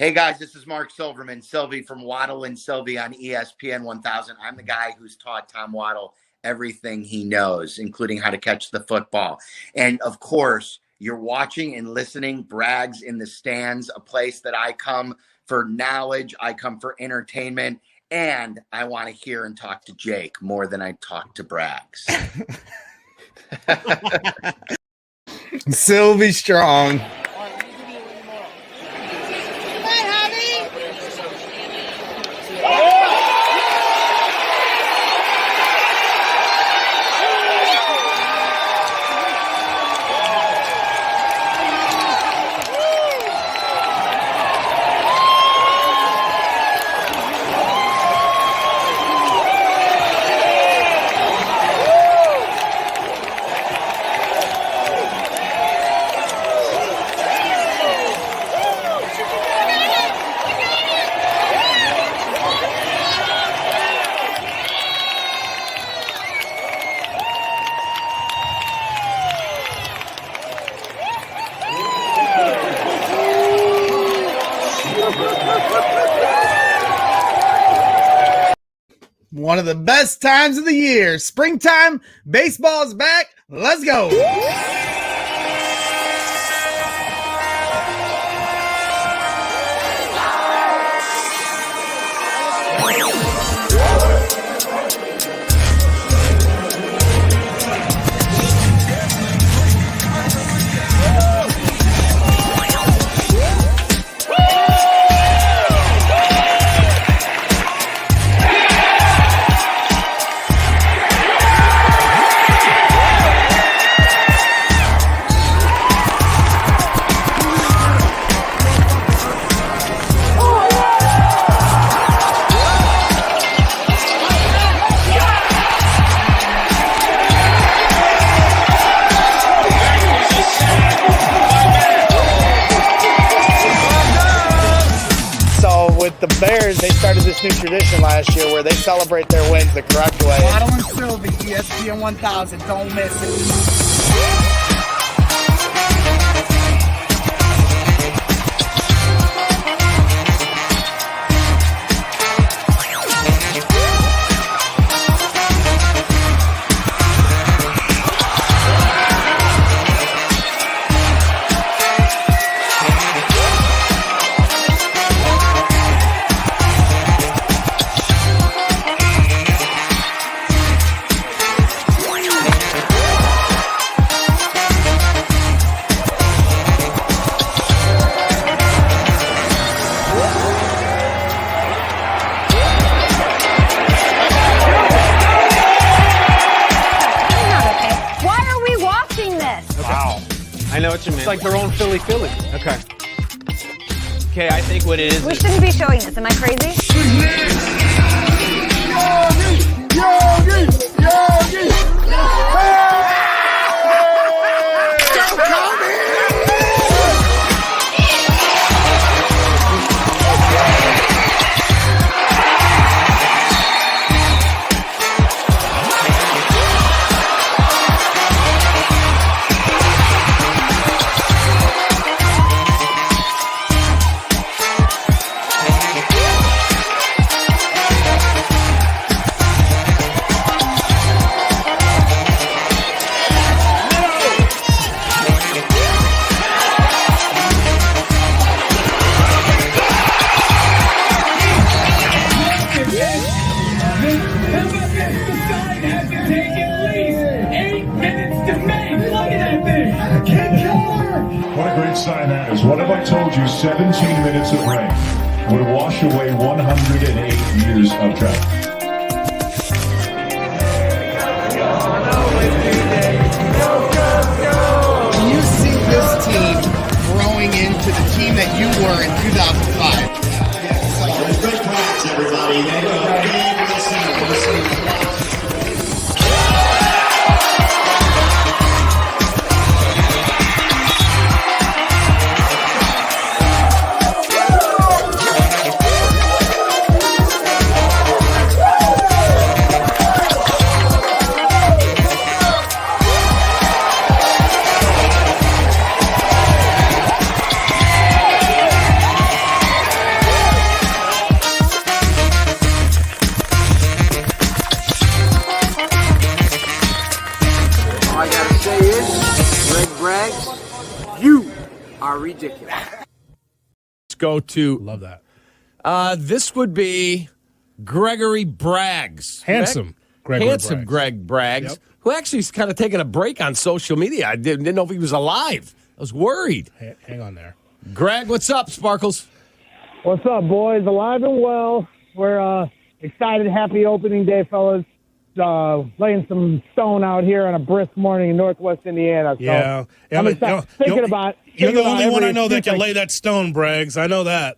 Hey guys, this is Mark Silverman, Sylvie from Waddle and Sylvie on ESPN 1000. I'm the guy who's taught Tom Waddle everything he knows, including how to catch the football. And of course, you're watching and listening Brags in the Stands, a place that I come for knowledge, I come for entertainment, and I want to hear and talk to Jake more than I talk to Brags. Sylvie Strong. One of the best times of the year. Springtime, baseball's back. Let's go. With the Bears, they started this new tradition last year where they celebrate their wins the correct way. Waddle and Sylvie, ESPN 1000, don't miss it. I know what you mean. It's like their own Philly. Okay. Okay, I think what it is. We shouldn't be showing this. Am I crazy? What a great sign that is. What have I told you? 17 minutes of rain would wash away 108 years of drought. Do you see this team growing into the team that you were in 2005? Great practice, everybody. are ridiculous. Let's go to Love that. this would be Gregory Braggs. Handsome. Handsome Braggs. Greg Braggs, Yep. who actually is kind of taking a break on social media. I didn't know if he was alive. I was worried. Hang on there. Greg, what's up, Sparkles? What's up, boys? Alive and well. We're excited. Happy opening day, fellas. Laying some stone out here on a brisk morning in Northwest Indiana. So Yeah. I'm excited. Thinking about You're the thinking only about one I every know that can excuse lay that stone, Braggs. I know that.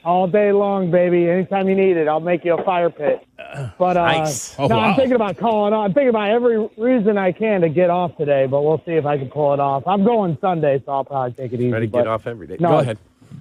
all day long, baby. Anytime you need it, I'll make you a fire pit. But Nice. Oh, wow. I'm thinking about calling off. I'm thinking about every reason I can to get off today, but we'll see if I can pull it off. I'm going Sunday, so I'll probably take it easy. Ready to but get off every day. no, Go ahead.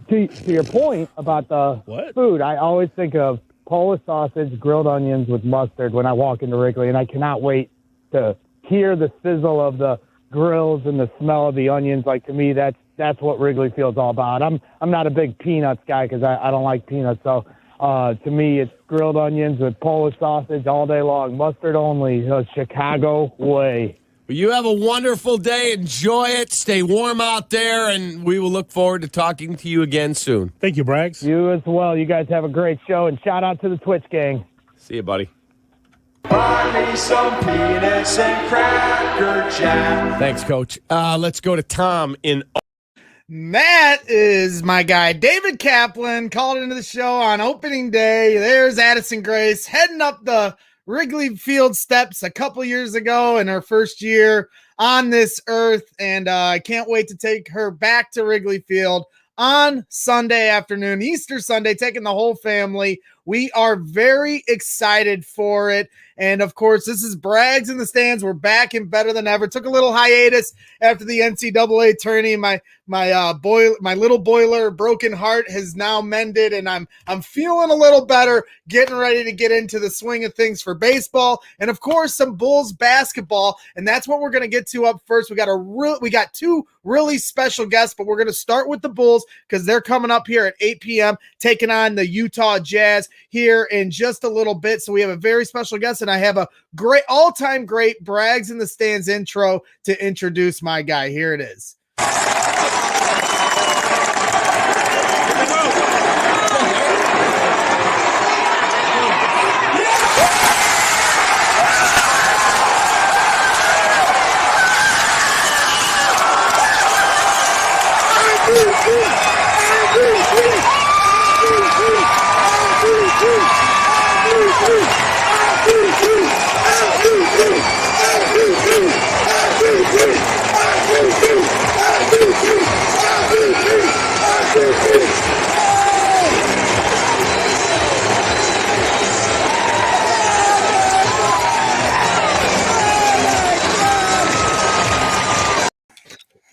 To your point about the What? food, I always think of Polish sausage, grilled onions with mustard when I walk into Wrigley, and I cannot wait to hear the sizzle of the grills and the smell of the onions. Like, to me, that's what Wrigley Field's all about. I'm not a big peanuts guy because I don't like peanuts. So to me, it's grilled onions with Polish sausage all day long, mustard only, the Chicago way. You have a wonderful day. Enjoy it. Stay warm out there, and we will look forward to talking to you again soon. Thank you, Braggs. You as well. You guys have a great show, and shout out to the Twitch gang. See you, buddy. Buy me some peanuts and cracker jack. Thanks, Coach. Let's go to Tom in. That is my guy, David Kaplan, called into the show on opening day. There's Addison Grace heading up the Wrigley Field steps a couple years ago in her first year on this earth. And I can't wait to take her back to Wrigley Field on Sunday afternoon, Easter Sunday, taking the whole family. We are very excited for it. And of course, this is Braggs in the stands. We're back and better than ever. Took a little hiatus after the NCAA tourney. My little boiler broken heart has now mended, and I'm feeling a little better, getting ready to get into the swing of things for baseball, and of course some Bulls basketball. And that's what we're going to get to up first. We got two really special guests, but we're going to start with the Bulls because they're coming up here at 8 p.m. taking on the Utah Jazz here in just a little bit. So we have a very special guest, and I have a great all-time great Braggs in the Stands intro to introduce my guy. Here it is.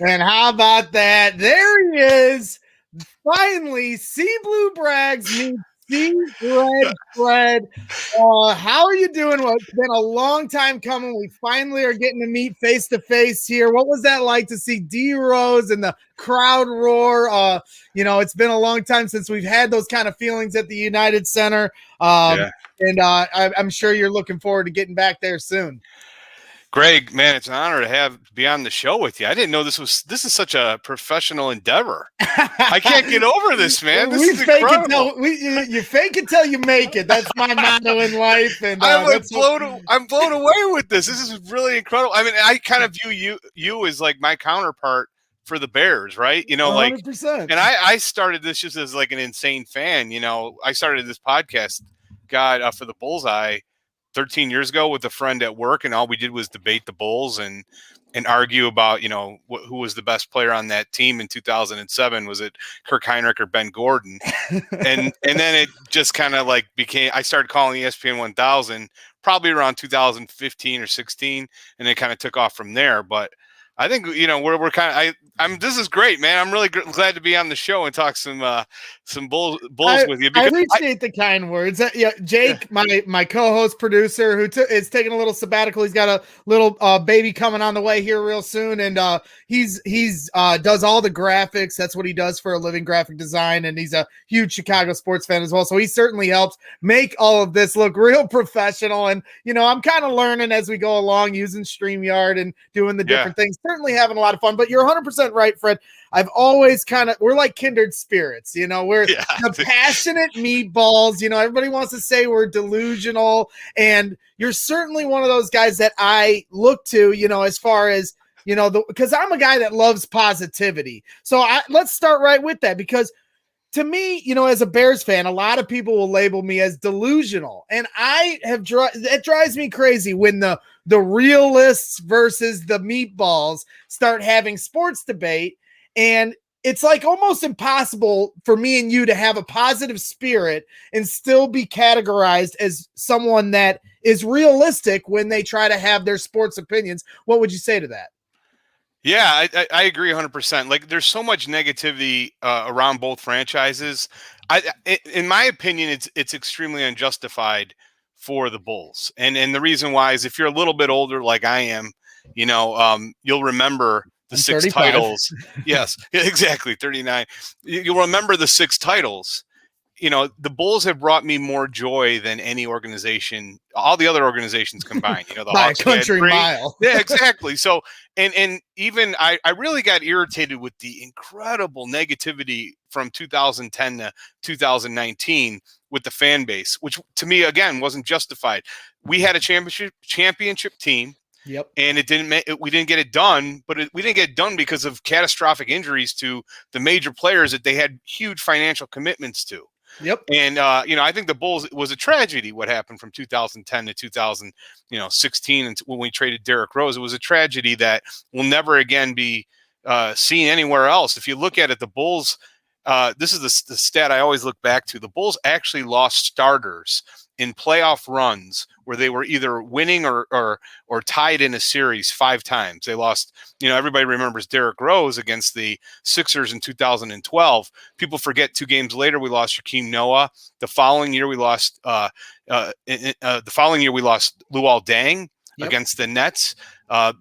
And how about that? There he is. Finally, Sea Blue Braggs meets Sea Red Fred. How are you doing? Well, it's been a long time coming. We finally are getting to meet face to face here. What was that like to see D Rose and the crowd roar? It's been a long time since we've had those kind of feelings at the United Center. And I'm sure you're looking forward to getting back there soon. Greg, man, it's an honor to be on the show with you. I didn't know this is such a professional endeavor. I can't get over this, man. This is incredible. You fake it till you make it. That's my motto in life. And I'm blown away with this. This is really incredible. I mean, I kind of view you as like my counterpart for the Bears, right? 100%. And I started this just as like an insane fan. I started this podcast, for the Bullseye 13 years ago with a friend at work, and all we did was debate the Bulls and argue about, who was the best player on that team in 2007. Was it Kirk Heinrich or Ben Gordon? and then it just kind of like I started calling ESPN 1000 probably around 2015 or 16, and it kind of took off from there. But I think, we're kind of, this is great, man. I'm really glad to be on the show and talk some bulls with you. I appreciate the kind words. Jake, my co-host producer, who is taking a little sabbatical. He's got a little baby coming on the way here real soon. And he's does all the graphics. That's what he does for a living, graphic design. And he's a huge Chicago sports fan as well. So he certainly helps make all of this look real professional. And, I'm kind of learning as we go along using StreamYard and doing the different things. certainly having a lot of fun. But you're 100% right, Fred. I've always we're like kindred spirits, we're the passionate meatballs. Everybody wants to say we're delusional, and you're certainly one of those guys that I look to, as far as, because I'm a guy that loves positivity. So let's start right with that, because to me, as a Bears fan, a lot of people will label me as delusional, and that drives me crazy when the realists versus the meatballs start having sports debate. And it's like almost impossible for me and you to have a positive spirit and still be categorized as someone that is realistic when they try to have their sports opinions. What would you say to that? Yeah, I agree 100%. Like, there's so much negativity around both franchises. In my opinion, it's extremely unjustified for the Bulls. And the reason why is, if you're a little bit older like I am, you'll remember the 6 titles. Yes, exactly, 39. You'll remember the 6 titles. The Bulls have brought me more joy than any organization, all the other organizations combined. The by Hawks a country mile. Yeah, exactly. So, and even I really got irritated with the incredible negativity from 2010 to 2019 with the fan base, which to me, again, wasn't justified. We had a championship team. Yep. And we didn't get it done, but we didn't get it done because of catastrophic injuries to the major players that they had huge financial commitments to. Yep. And I think the Bulls, it was a tragedy what happened from 2010 to 2016, and when we traded Derrick Rose. It was a tragedy that will never again be seen anywhere else. If you look at it, the Bulls, this is the stat I always look back to. The Bulls actually lost starters in playoff runs where they were either winning or tied in a series 5 times. They lost, everybody remembers Derrick Rose against the Sixers in 2012. People forget 2 games later we lost Shaquem Noah. The following year we lost Luol Deng against the Nets. 2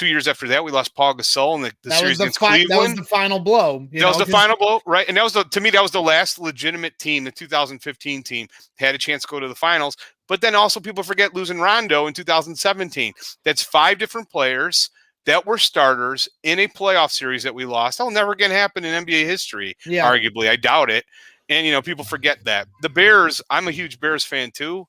years after that, we lost Paul Gasol in the series against Cleveland. That was the final blow. That was the final blow, right? And to me, that was the last legitimate team. The 2015 team had a chance to go to the finals. But then also people forget losing Rondo in 2017. That's 5 different players that were starters in a playoff series that we lost. That'll never again happen in NBA history, arguably. I doubt it. And, people forget that. The Bears, I'm a huge Bears fan too.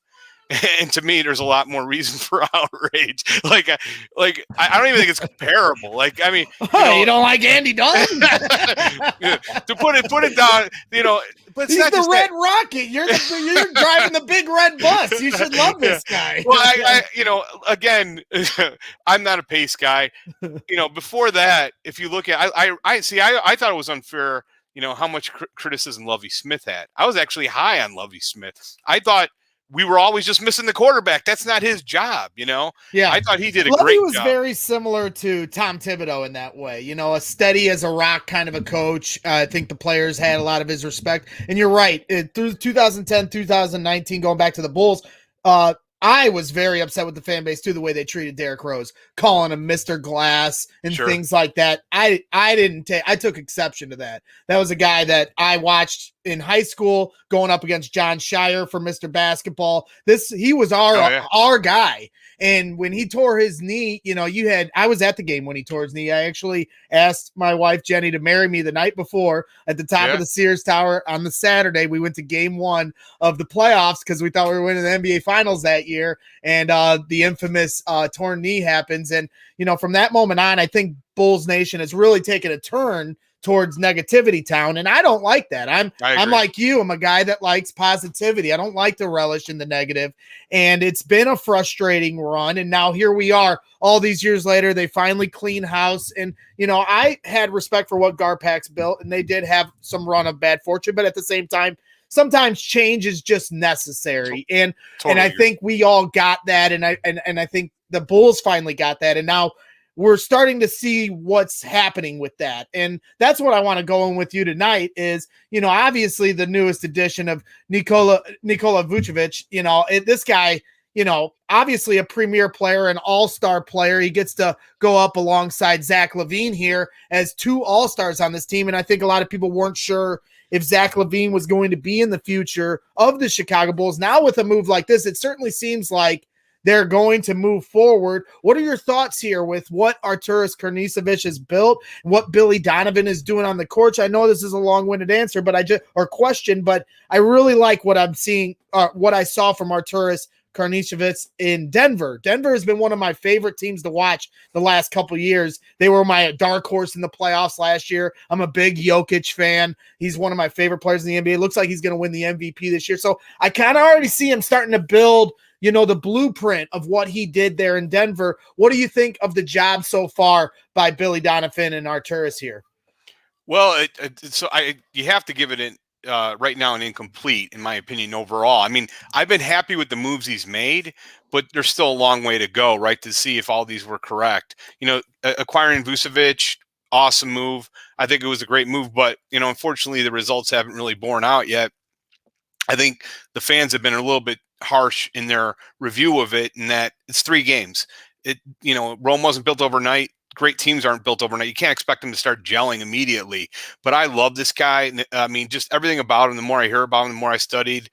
And to me, there's a lot more reason for outrage. I don't even think it's comparable. You don't like Andy Dalton? To put it down, but it's he's not the just Red that. Rocket. You're driving the big red bus. You should love this guy. Well, again, I'm not a pace guy. Before that, if you look at, I thought it was unfair. How much criticism Lovie Smith had. I was actually high on Lovie Smith. I thought we were always just missing the quarterback. That's not his job, Yeah. I thought he did a great job. Lovie was very similar to Tom Thibodeau in that way. A steady as a rock kind of a coach. I think the players had a lot of his respect. And you're right. Through 2010, 2019, going back to the Bulls, I was very upset with the fan base too, the way they treated Derrick Rose, calling him Mr. Glass and things like that. I took exception to that. That was a guy that I watched in high school going up against John Shire for Mr. Basketball. He was our guy. And when he tore his knee, I was at the game when he tore his knee. I actually asked my wife, Jenny, to marry me the night before at the top of the Sears Tower on the Saturday. We went to game 1 of the playoffs because we thought we were winning the NBA Finals that year. And the infamous torn knee happens. And, from that moment on, I think Bulls Nation has really taken a turn towards negativity town. And I don't like that. I'm like you. I'm a guy that likes positivity. I don't like to relish in the negative. And it's been a frustrating run. And now here we are all these years later. They finally clean house. And, I had respect for what Garpax built, and they did have some run of bad fortune. But at the same time, sometimes change is just necessary. And I think we all got that. And I think the Bulls finally got that. And now we're starting to see what's happening with that. And that's what I want to go in with you tonight is, obviously the newest edition of Nikola Vucevic, this guy, obviously a premier player, an all-star player. He gets to go up alongside Zach LaVine here as 2 all-stars on this team. And I think a lot of people weren't sure if Zach LaVine was going to be in the future of the Chicago Bulls. Now with a move like this, it certainly seems like they're going to move forward. What are your thoughts here with what Arturas Karnisovich has built and what Billy Donovan is doing on the court? I know this is a long-winded answer, but I really like what I'm seeing, what I saw from Arturas Karnisovich in Denver. Denver has been one of my favorite teams to watch the last couple of years. They were my dark horse in the playoffs last year. I'm a big Jokic fan. He's one of my favorite players in the NBA. It looks like he's going to win the MVP this year. So I kind of already see him starting to build, the blueprint of what he did there in Denver. What do you think of the job so far by Billy Donovan and Arturas here? Well, you have to give it right now an incomplete, in my opinion, overall. I mean, I've been happy with the moves he's made, but there's still a long way to go, right, to see if all these were correct. Acquiring Vucevic, awesome move. I think it was a great move, but, unfortunately, the results haven't really borne out yet. I think the fans have been a little bit harsh in their review of it, in that it's 3 games. Rome wasn't built overnight. Great teams aren't built overnight. You can't expect them to start gelling immediately. But I love this guy. I mean, just everything about him. The more I hear about him, the more I studied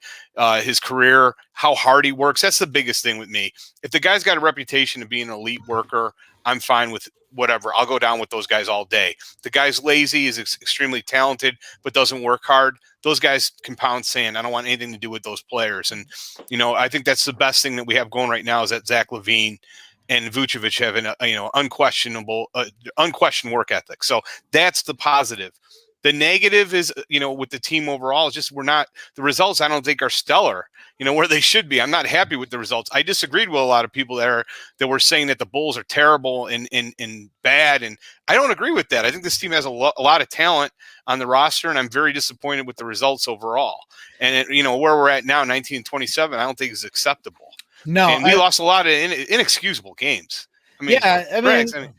his career, how hard he works. That's the biggest thing with me. If the guy's got a reputation of being an elite worker, I'm fine with whatever. I'll go down with those guys all day. The guy's lazy, is extremely talented, but doesn't work hard. Those guys can pound sand. I don't want anything to do with those players. And, I think that's the best thing that we have going right now, is that Zach LaVine and Vucevic have an unquestioned work ethic. So that's the positive. The negative is, with the team overall, is just the results I don't think are stellar, where they should be. I'm not happy with the results. I disagreed with a lot of people that were saying that the Bulls are terrible and bad. And I don't agree with that. I think this team has a lot of talent on the roster, and I'm very disappointed with the results overall. And, where we're at now, 19-27, I don't think is acceptable. No, and we lost a lot of inexcusable games. In a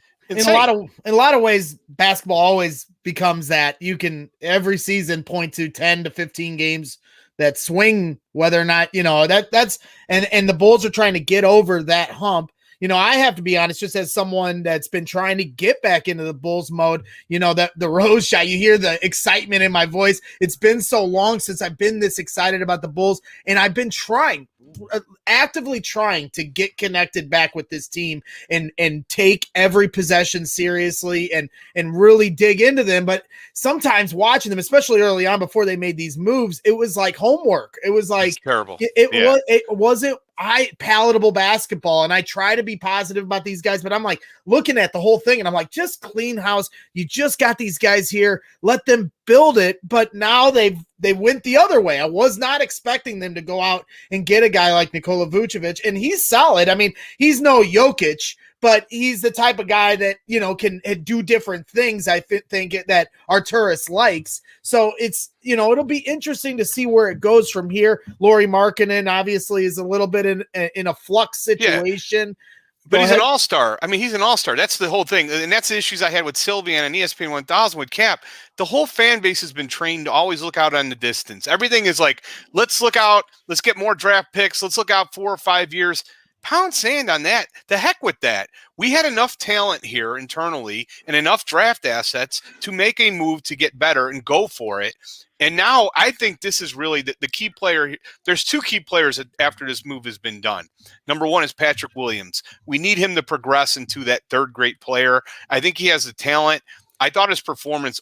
lot of ways, basketball always becomes that. You can every season point to 10 to 15 games that swing whether or not, that's the Bulls are trying to get over that hump. I have to be honest, just as someone that's been trying to get back into the Bulls mode, that the rose shot, you hear the excitement in my voice. It's been so long since I've been this excited about the Bulls, and I've been actively trying to get connected back with this team and take every possession seriously and really dig into them. But sometimes watching them, especially early on before they made these moves, it was like homework. It was like terrible. It wasn't palatable basketball. And I try to be positive about these guys, but I'm like looking at the whole thing and I'm like, just clean house. You just got these guys here, let them build it. But now they went the other way. I was not expecting them to go out and get a guy like Nikola Vucevic, and he's solid. I mean, he's no Jokic, but he's the type of guy that, can do different things. I think that Arturas likes. So it's, it'll be interesting to see where it goes from here. Lauri Markkanen obviously is a little bit in a flux situation. Yeah. But he's an all-star. I mean, he's an all-star. That's the whole thing. And that's the issues I had with Sylvian and ESPN 1000 with Cap. The whole fan base has been trained to always look out on the distance. Everything is like, let's look out. Let's get more draft picks. Let's look out 4 or 5 years. Pound sand on that. The heck with that. We had enough talent here internally and enough draft assets to make a move to get better and go for it. And now I think this is really the key player. There's 2 key players after this move has been done. Number 1 is Patrick Williams. We need him to progress into that third great player. I think he has the talent. I thought his performance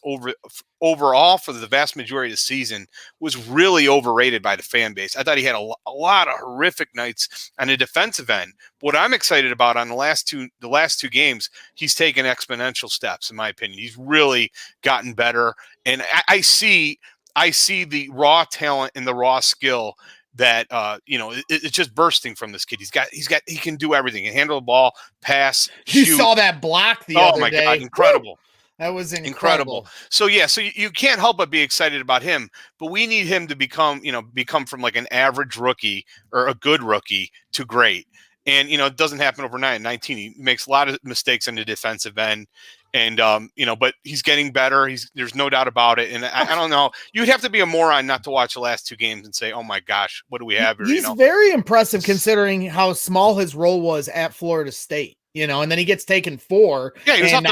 overall for the vast majority of the season was really overrated by the fan base. I thought he had a lot of horrific nights on the defensive end. What I'm excited about on the last two games, he's taken exponential steps, in my opinion. He's really gotten better, and I see the raw talent and the raw skill that it's just bursting from this kid. He can do everything. He can handle the ball, pass, shoot. You saw that block the other day. Oh my God, incredible. Woo! That was incredible. So you can't help but be excited about him, but we need him to become from like an average rookie or a good rookie to great. And, it doesn't happen overnight. 19, he makes a lot of mistakes on the defensive end. And, but he's getting better. There's no doubt about it. And I don't know. You'd have to be a moron not to watch the last 2 games and say, oh my gosh, what do we have here? He's very impressive considering how small his role was at Florida State. and then he gets taken 4. Yeah, he was and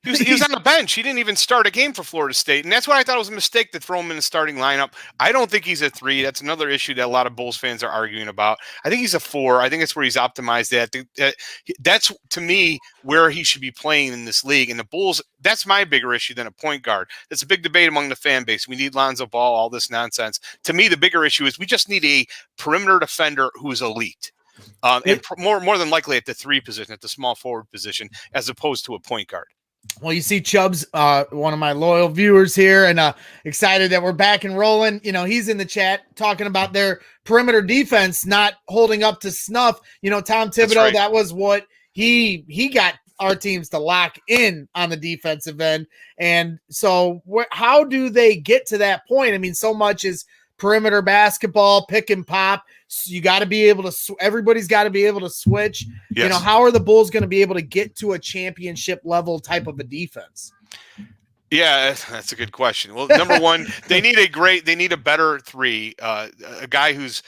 he was on the bench. He didn't even start a game for Florida State. And that's why I thought it was a mistake to throw him in the starting lineup. I don't think he's a 3. That's another issue that a lot of Bulls fans are arguing about. I think he's a 4. I think that's where he's optimized at. That's, to me, where he should be playing in this league. And the Bulls, that's my bigger issue than a point guard. That's a big debate among the fan base. We need Lonzo Ball, all this nonsense. To me, the bigger issue is we just need a perimeter defender who is elite. And more than likely at the 3 position, at the small forward position, as opposed to a point guard. Well, you see Chubb's one of my loyal viewers here, and excited that we're back and rolling. He's in the chat talking about their perimeter defense not holding up to snuff. Tom Thibodeau, right. That was what he got our teams to lock in on the defensive end. And so how do they get to that point? I mean, so much is perimeter basketball, pick and pop. So you got to be able to, everybody's got to be able to switch. Yes. How are the Bulls going to be able to get to a championship level type of a defense? Yeah, that's a good question. Well, number one, they need a better 3, a guy who's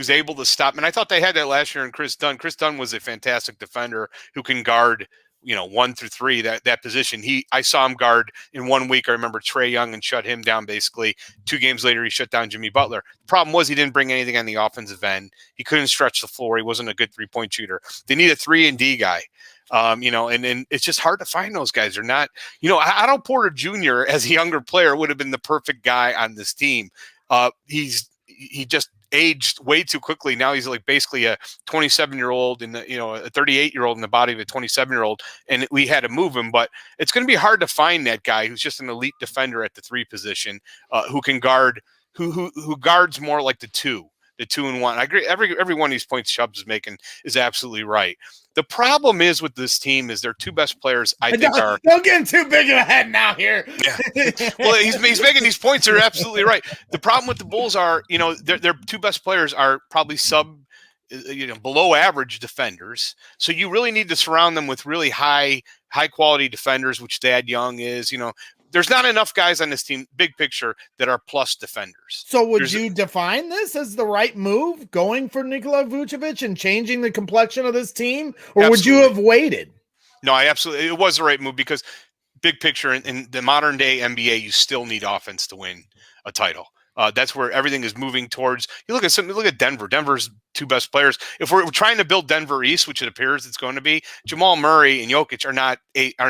able to stop. And I thought they had that last year in Chris Dunn. Chris Dunn was a fantastic defender who can guard 1 through 3, that position. I saw him guard in 1 week. I remember Trae Young and shut him down basically. 2 games later, he shut down Jimmy Butler. The problem was he didn't bring anything on the offensive end. He couldn't stretch the floor. He wasn't a good 3-point shooter. They need a 3-and-D guy. And it's just hard to find those guys. They're not, Otto Porter Jr. as a younger player would have been the perfect guy on this team. He just aged way too quickly. Now he's like basically a 27-year-old and a 38-year-old in the body of a 27-year-old, and we had to move him. But it's going to be hard to find that guy who's just an elite defender at the 3 position, who can guard, who guards more like the 2 and 1. I agree. Every one of these points Chubbs is making is absolutely right. The problem is with this team is their 2 best players, I think, are. Don't get too big of a head now here. Yeah. Well, he's making these points that are absolutely right. The problem with the Bulls are, their 2 best players are probably below average defenders. So you really need to surround them with really high quality defenders, which Thad Young is. There's not enough guys on this team, big picture, that are plus defenders. So would you define this as the right move, going for Nikola Vucevic and changing the complexion of this team? Or Absolutely. Would you have waited? No, it was the right move because big picture in the modern day NBA, you still need offense to win a title. That's where everything is moving towards. You look at Denver. Denver's 2 best players. If we're trying to build Denver East, which it appears it's going to be, Jamal Murray and Jokic are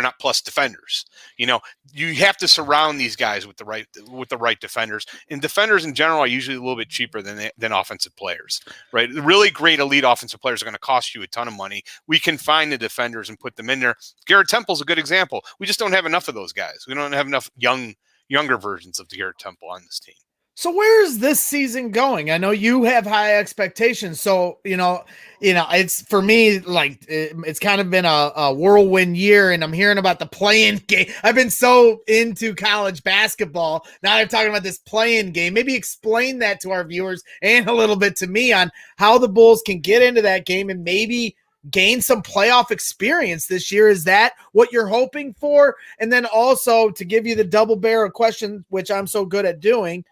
not plus defenders. You have to surround these guys with the right defenders. And defenders in general are usually a little bit cheaper than offensive players, right? The really great elite offensive players are going to cost you a ton of money. We can find the defenders and put them in there. Garrett Temple's a good example. We just don't have enough of those guys. We don't have enough younger versions of Garrett Temple on this team. So where's this season going? I know you have high expectations. So, it's for me, like it's kind of been a whirlwind year, and I'm hearing about the play-in game. I've been so into college basketball. Now I'm talking about this play-in game. Maybe explain that to our viewers and a little bit to me on how the Bulls can get into that game and maybe gain some playoff experience this year. Is that what you're hoping for? And then also to give you the double barrel question, which I'm so good at doing.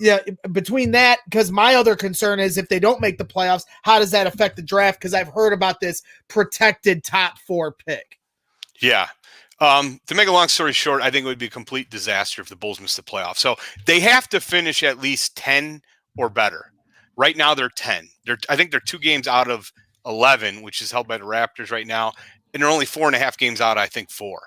Yeah, between that, because my other concern is if they don't make the playoffs, how does that affect the draft? Because I've heard about this protected top 4 pick. Yeah. To make a long story short, I think it would be a complete disaster if the Bulls miss the playoffs. So they have to finish at least 10 or better. Right now they're 10. I think they're 2 games out of 11, which is held by the Raptors right now. And they're only 4.5 games out, I think 4.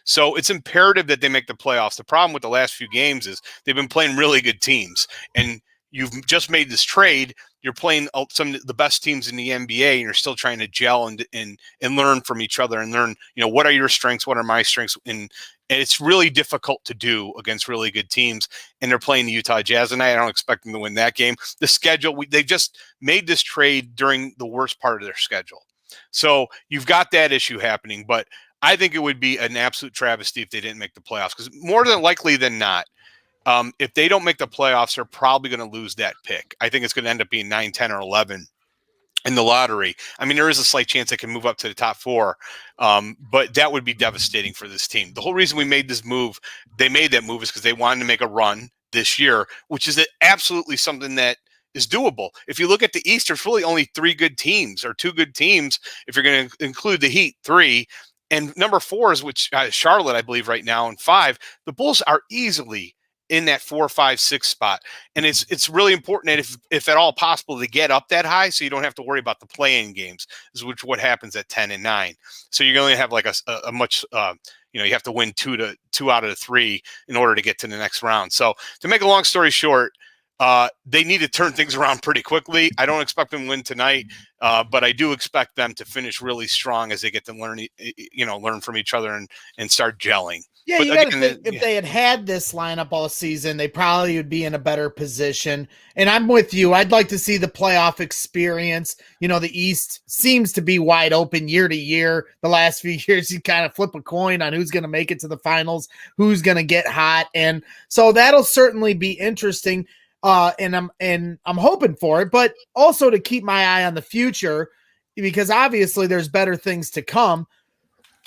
So it's imperative that they make the playoffs. The problem with the last few games is they've been playing really good teams. And you've just made this trade. You're playing some of the best teams in the NBA, and you're still trying to gel and learn from each other and learn, what are your strengths? What are my strengths? And it's really difficult to do against really good teams. And they're playing the Utah Jazz tonight. I don't expect them to win that game. The schedule, they just made this trade during the worst part of their schedule. So you've got that issue happening, but I think it would be an absolute travesty if they didn't make the playoffs, because more than likely than not, if they don't make the playoffs, they're probably going to lose that pick. I think it's going to end up being 9, 10, or 11 in the lottery. I mean, there is a slight chance they can move up to the top 4, but that would be devastating for this team. The whole reason we made this move, they made that move, is because they wanted to make a run this year, which is absolutely something that is doable. If you look at the East, there's really only 3 good teams or 2 good teams if you're going to include the Heat, 3. And number 4 is which Charlotte, I believe, right now, and 5. The Bulls are easily in that 4, 5, 6 spot. And it's really important that if at all possible to get up that high so you don't have to worry about the play-in games, is which what happens at 10 and 9. So you're going to have like a much you have to win 2 out of the 3 in order to get to the next round. So to make a long story short, they need to turn things around pretty quickly. I don't expect them to win tonight, but I do expect them to finish really strong as they get to learn from each other and start gelling. Yeah, but you got to think if they had this lineup all season, they probably would be in a better position. And I'm with you. I'd like to see the playoff experience. The East seems to be wide open year to year. The last few years, you kind of flip a coin on who's going to make it to the finals, who's going to get hot. And so that'll certainly be interesting. And I'm hoping for it, but also to keep my eye on the future, because obviously there's better things to come.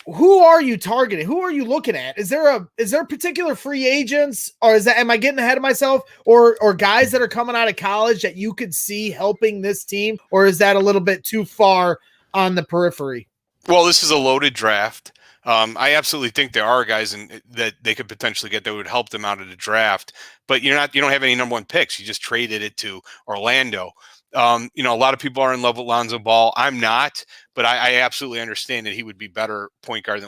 Who are you targeting? Who are you looking at? Is there particular free agents, or am I getting ahead of myself, or guys that are coming out of college that you could see helping this team, or is that a little bit too far on the periphery? Well, this is a loaded draft. I absolutely think there are guys that they could potentially get that would help them out of the draft, but you don't have any number 1 picks. You just traded it to Orlando. A lot of people are in love with Lonzo Ball. I'm not, but I absolutely understand that he would be better point guard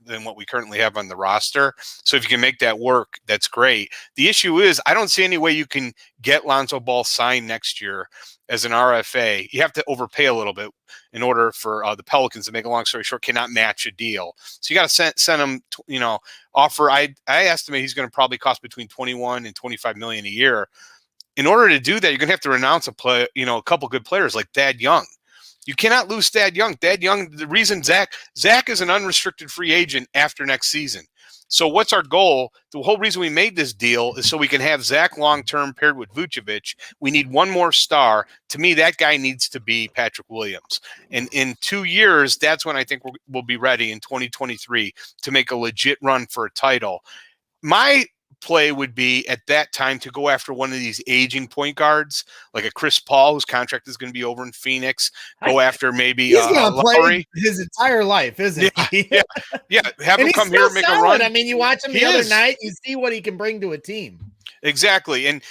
than what we currently have on the roster. So if you can make that work, that's great. The issue is I don't see any way you can get Lonzo Ball signed next year as an RFA. You have to overpay a little bit in order for the Pelicans, to make a long story short, cannot match a deal. So you got to send him, offer. I estimate he's going to probably cost between 21 and 25 million a year. In order to do that, you're going to have to renounce a couple good players like Thad Young. You cannot lose Thad Young. Thad Young, the reason Zach is an unrestricted free agent after next season. So what's our goal? The whole reason we made this deal is so we can have Zach long-term paired with Vucevic. We need one more star. To me, that guy needs to be Patrick Williams. And in 2 years, that's when I think we'll be ready in 2023 to make a legit run for a title. My play would be at that time to go after one of these aging point guards, like a Chris Paul, whose contract is going to be over in Phoenix. Go after maybe he's going to Lowry. play his entire life, isn't he? Yeah. Have him come here and make a run. I mean, you watch him the other night, you see what he can bring to a team. Exactly. And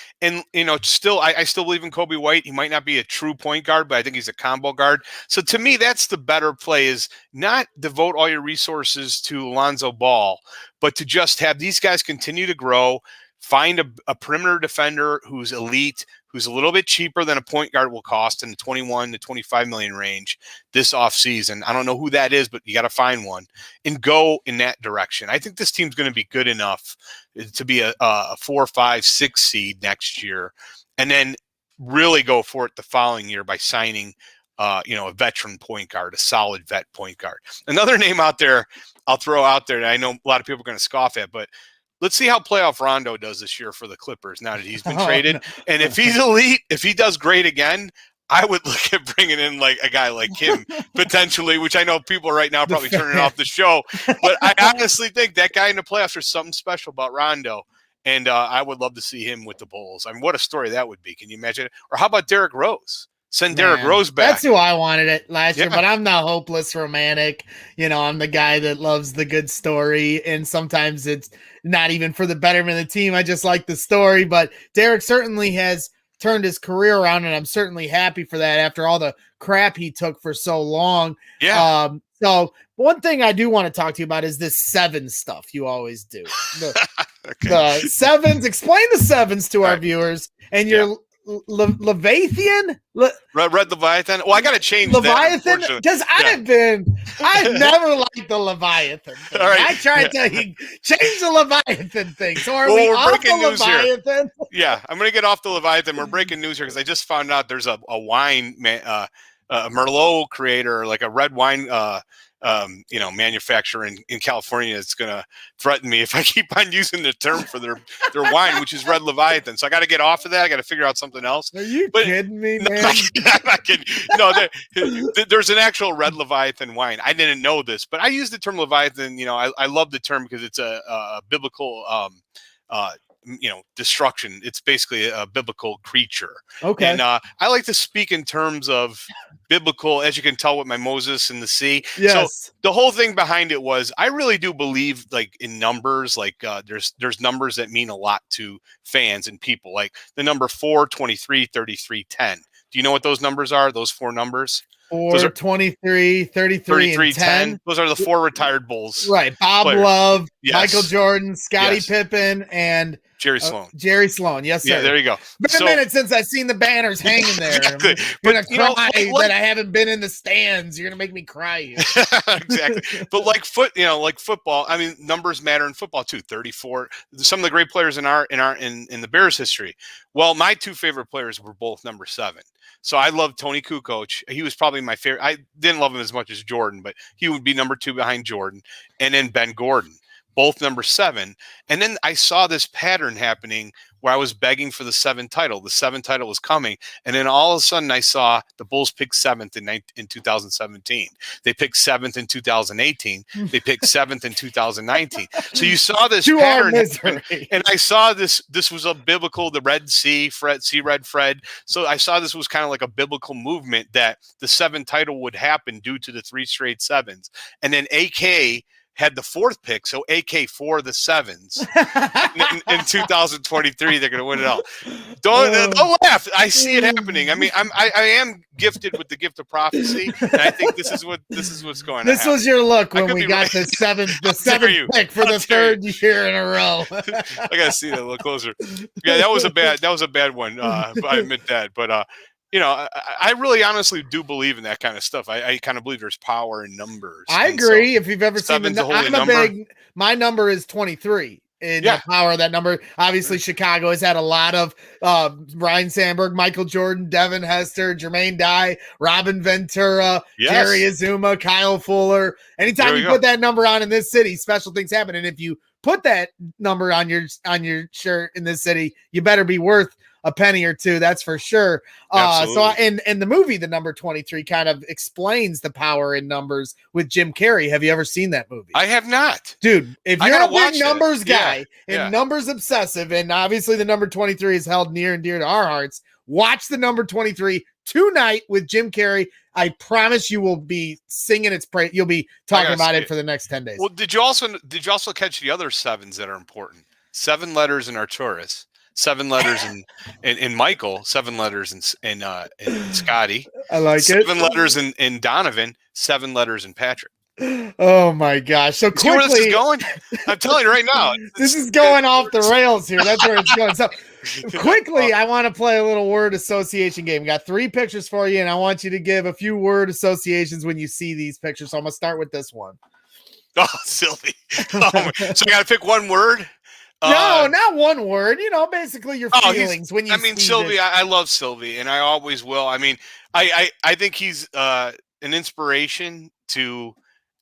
still, I still believe in Kobe White. He might not be a true point guard, but I think he's a combo guard. So to me, that's the better play, is not devote all your resources to Lonzo Ball, but to just have these guys continue to grow, find a perimeter defender who's elite, who's a little bit cheaper than a point guard will cost in the 21 to 25 million range this offseason. I don't know who that is, but you got to find one and go in that direction. I think this team's going to be good enough to be a 4, 5, 6 seed next year, and then really go for it the following year by signing a veteran point guard, a solid vet point guard. Another name out there I'll throw out there that I know a lot of people are going to scoff at, but let's see how playoff Rondo does this year for the Clippers now that he's been traded. No. And if he's elite, if he does great again, I would look at bringing in like a guy like him potentially, which I know people right now are probably turning off the show. But I honestly think that guy in the playoffs, there's something special about Rondo. And I would love to see him with the Bulls. I mean, what a story that would be. Can you imagine it? Or how about Derrick Rose? Send Derrick Rose back. That's who I wanted it last year, but I'm not hopeless romantic. I'm the guy that loves the good story, and sometimes it's not even for the betterment of the team. I just like the story, but Derrick certainly has turned his career around, and I'm certainly happy for that after all the crap he took for so long. Yeah. So one thing I do want to talk to you about is this 7 stuff you always do. The sevens, explain the 7s to our viewers, and your Leviathan? Red Leviathan? Well, I got to change Leviathan? Because I've never liked the Leviathan thing. All right. I tried to change the Leviathan thing. So are we off the Leviathan? Yeah, I'm going to get off the Leviathan. We're breaking news here because I just found out there's a wine, a Merlot creator, like a red wine manufacturer in California that's going to threaten me if I keep on using the term for their wine, which is Red Leviathan. So I got to get off of that. I got to figure out something else. Are you kidding me, man? I'm not kidding. No, there's an actual Red Leviathan wine. I didn't know this, but I use the term Leviathan. I love the term because it's a biblical destruction. It's basically a biblical creature. Okay. And I like to speak in terms of biblical, as you can tell with my Moses and the sea. Yes. So the whole thing behind it was, I really do believe like in numbers, like there's numbers that mean a lot to fans and people, like the number 4, 23, 33, 10. Do you know what those numbers are? Those 4 numbers? 4, 23, 33, and 10. Those are the 4 retired Bulls. Right. Bob players. Love, Yes. Michael Jordan, Scottie Yes. Pippen, and Jerry Sloan. Jerry Sloan. Yes, sir. Yeah, there you go. Been a minute since I've seen the banners hanging there. Exactly. I'm going to But, cry like, that I haven't been in the stands. You're going to make me cry here. Exactly. But like football, I mean, numbers matter in football too. 34. Some of the great players in the Bears history. Well, my 2 favorite players were both number 7. So I love Tony Kukoc. He was probably my favorite. I didn't love him as much as Jordan, but he would be number 2 behind Jordan. And then Ben Gordon, both number 7. And then I saw this pattern happening where I was begging for the 7 title. The 7 title was coming. And then all of a sudden I saw the Bulls pick 7th in 2017. They picked 7th in 2018. They picked 7th in 2019. So you saw this pattern happen, and I saw this was a biblical, the Red Sea, Red Fred. So I saw this was kind of like a biblical movement that the 7 title would happen due to the 3 straight 7s. And then AK had the 4th pick, so AK for the 7s. in 2023, they're going to win it all. Don't laugh. I see it happening. I mean, I am gifted with the gift of prophecy, and I think this is what's going on. This was your look when we got the 7th pick for the 3rd year in a row. I got to see that a little closer. Yeah, that was a bad one. I admit that, but I really honestly do believe in that kind of stuff. I kind of believe there's power in numbers. I agree. If you've ever seen my number is 23 in the power of that number. Obviously, Chicago has had a lot of Ryan Sandberg, Michael Jordan, Devin Hester, Jermaine Dye, Robin Ventura, Jerry Azuma, Kyle Fuller. Anytime you put that number on in this city, special things happen. And if you put that number on your shirt in this city, you better be worth a penny or two, that's for sure. So in the movie, the number 23 kind of explains the power in numbers with Jim Carrey. Have you ever seen that movie? I have not. Dude, if you're a big numbers guy and numbers obsessive, and obviously the number 23 is held near and dear to our hearts, watch the number 23 tonight with Jim Carrey. I promise you will be singing its praise. You'll be talking about it for the next 10 days. Well, did you also catch the other 7s that are important? 7 letters in Arturus. 7 letters in Michael, 7 letters in Scotty. I like 7 letters in Donovan, 7 letters in Patrick. Oh my gosh. So quickly, see where this is going? I'm telling you right now. This is going off the rails here. That's where it's going. So quickly, I want to play a little word association game. We got 3 pictures for you, and I want you to give a few word associations when you see these pictures. So I'm going to start with this one. Oh, silly. So I got to pick one word? No, not one word. Basically your feelings when you. I mean, Sylvie. I love Sylvie, and I always will. I mean, I think he's an inspiration to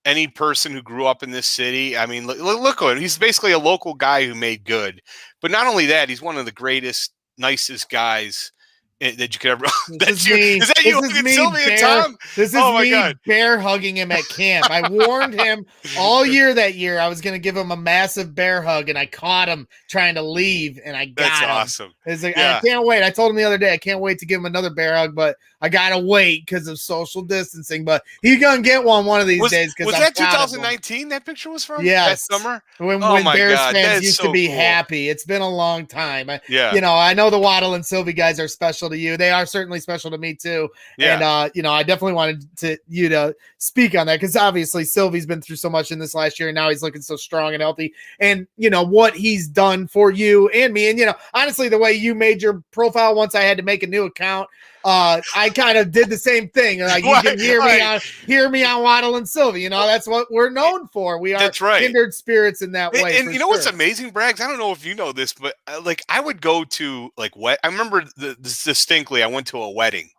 any person who grew up in this city. I mean, look at him. He's basically a local guy who made good. But not only that, he's one of the greatest, nicest guys that you could ever. Is that you? Sylvia and Tom? This is me bear hugging him at camp. I warned him all year that year I was going to give him a massive bear hug, and I caught him trying to leave, and I got him. That's awesome. I can't wait. I told him the other day I can't wait to give him another bear hug, but I got to wait because of social distancing. But he's going to get one of these days. Was that 2019 that picture was from? Yes. That summer? When Bears fans used to be happy. It's been a long time. I know the Waddle and Sylvie guys are special to you. They are certainly special to me too. And I definitely wanted you to speak on that because obviously Sylvie's been through so much in this last year, and now he's looking so strong and healthy. And what he's done for you and me, and honestly, the way you made your profile once I had to make a new account, I kind of did the same thing. Like you can hear me on Waddle and Sylvie. That's what we're known for. We are kindred spirits in that way. And what's amazing, Braggs? I don't know if you know this, but I would go to I remember this distinctly. I went to a wedding,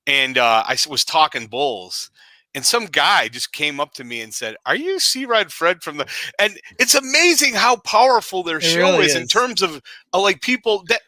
and I was talking Bulls. And some guy just came up to me and said, "Are you C-Red Fred from the?" And it's amazing how powerful their show is in terms of people that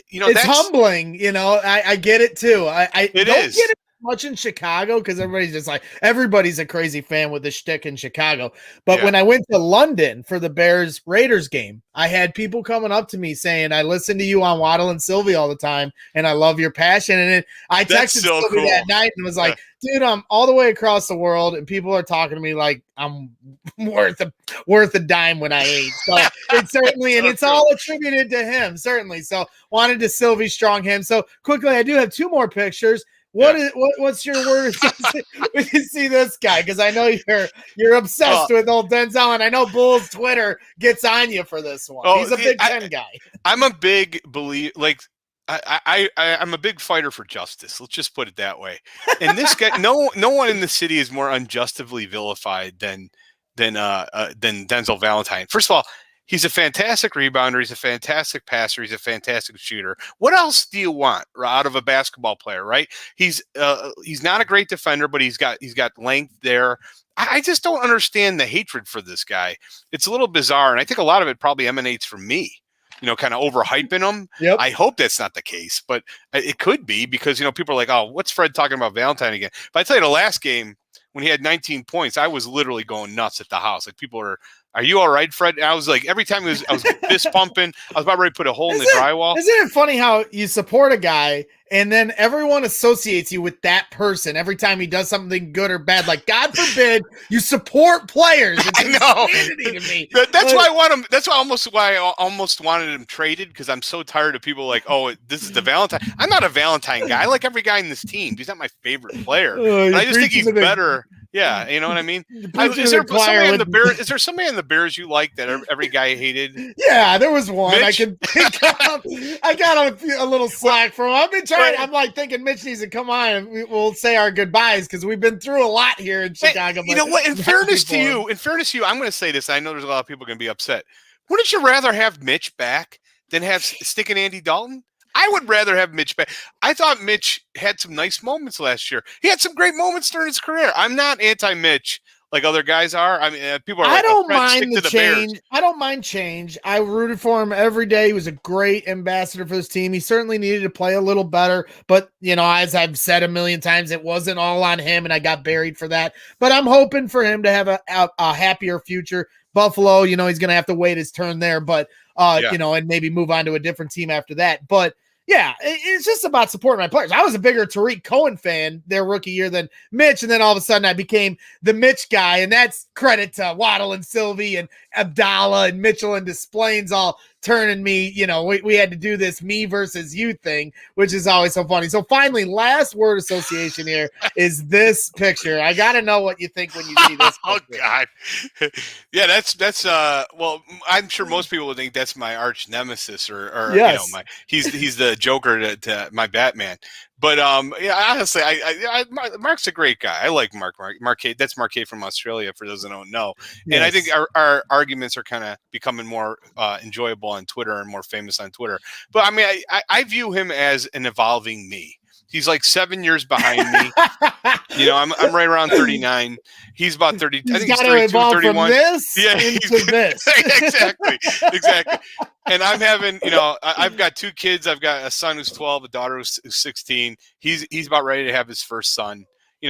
it's humbling. I get it too. I don't get it much in Chicago because everybody's a crazy fan with the shtick in Chicago. But Yeah. when I went to London for the Bears Raiders game, I had people coming up to me saying, I listen to you on Waddle and Sylvie all the time, and I love your passion. And then I That's texted so Sylvie cool. that night and was like, dude, I'm all the way across the world, and people are talking to me like I'm worth a dime when I ate. So it's certainly, and it's all attributed to him, certainly. So wanted to Sylvie strong him. So quickly, I do have 2 more pictures. What's your word when you see this guy? Because I know you're obsessed with old Denzel, and I know Bull's Twitter gets on you for this one. He's a Big Ten guy. I'm a big believer, I'm a big fighter for justice. Let's just put it that way. And this guy, no one in the city is more unjustly vilified than Denzel Valentine. First of all, he's a fantastic rebounder. He's a fantastic passer. He's a fantastic shooter. What else do you want out of a basketball player, right? He's not a great defender, but he's got length there. I just don't understand the hatred for this guy. It's a little bizarre, and I think a lot of it probably emanates from me. Kind of overhyping him. Yep. I hope that's not the case, but it could be because, people are like, oh, what's Fred talking about Valentine again? But I tell you, the last game when he had 19 points, I was literally going nuts at the house. Like, people are you all right, Fred? And I was like, every time I was fist pumping, I was about ready to put a hole in the drywall. Isn't it funny how you support a guy and then everyone associates you with that person every time he does something good or bad? Like, God forbid you support players. It's insanity to me. That's why I want him. That's why I almost wanted him traded, because I'm so tired of people like, oh, this is the Valentine. I'm not a Valentine guy. I like every guy in this team. He's not my favorite player. But I just think he's better. Yeah, you know what I mean? Is there somebody in the Bears you like that every guy hated? Yeah, there was one. Mitch? I can pick up. I got a little slack from him. I've been trying. I'm like thinking Mitch needs to come on and we'll say our goodbyes because we've been through a lot here in Chicago. You know what? In fairness to you, I'm going to say this. I know there's a lot of people going to be upset. Wouldn't you rather have Mitch back than have sticking Andy Dalton? I would rather have Mitch back. I thought Mitch had some nice moments last year. He had some great moments during his career. I'm not anti-Mitch like other guys are. I mean, people are like, I don't mind the change. I don't mind change. I rooted for him every day. He was a great ambassador for this team. He certainly needed to play a little better, but as I've said a million times, it wasn't all on him, and I got buried for that. But I'm hoping for him to have a happier future. Buffalo, he's going to have to wait his turn there, but and maybe move on to a different team after that. But yeah, it's just about supporting my players. I was a bigger Tariq Cohen fan their rookie year than Mitch, and then all of a sudden I became the Mitch guy, and that's credit to Waddle and Sylvie and Abdallah and Mitchell and Desplains all turning me. We had to do this me versus you thing, which is always so funny. So finally, last word association here is this picture. I got to know what you think when you see this picture. Oh God. Yeah, that's well, I'm sure most people would think that's my arch nemesis or yes. He's the Joker to my Batman. But honestly, Mark's a great guy. I like Mark. That's Marquet from Australia, for those that don't know. Yes. And I think our arguments are kind of becoming more enjoyable on Twitter and more famous on Twitter. But I mean, I view him as an evolving me. He's like 7 years behind me. I'm right around 39. He's about 30. I think he's 32, 31. From this into this. Exactly. And I'm having, I've got 2 kids. I've got a son who's 12, a daughter who's 16. He's about ready to have his first son.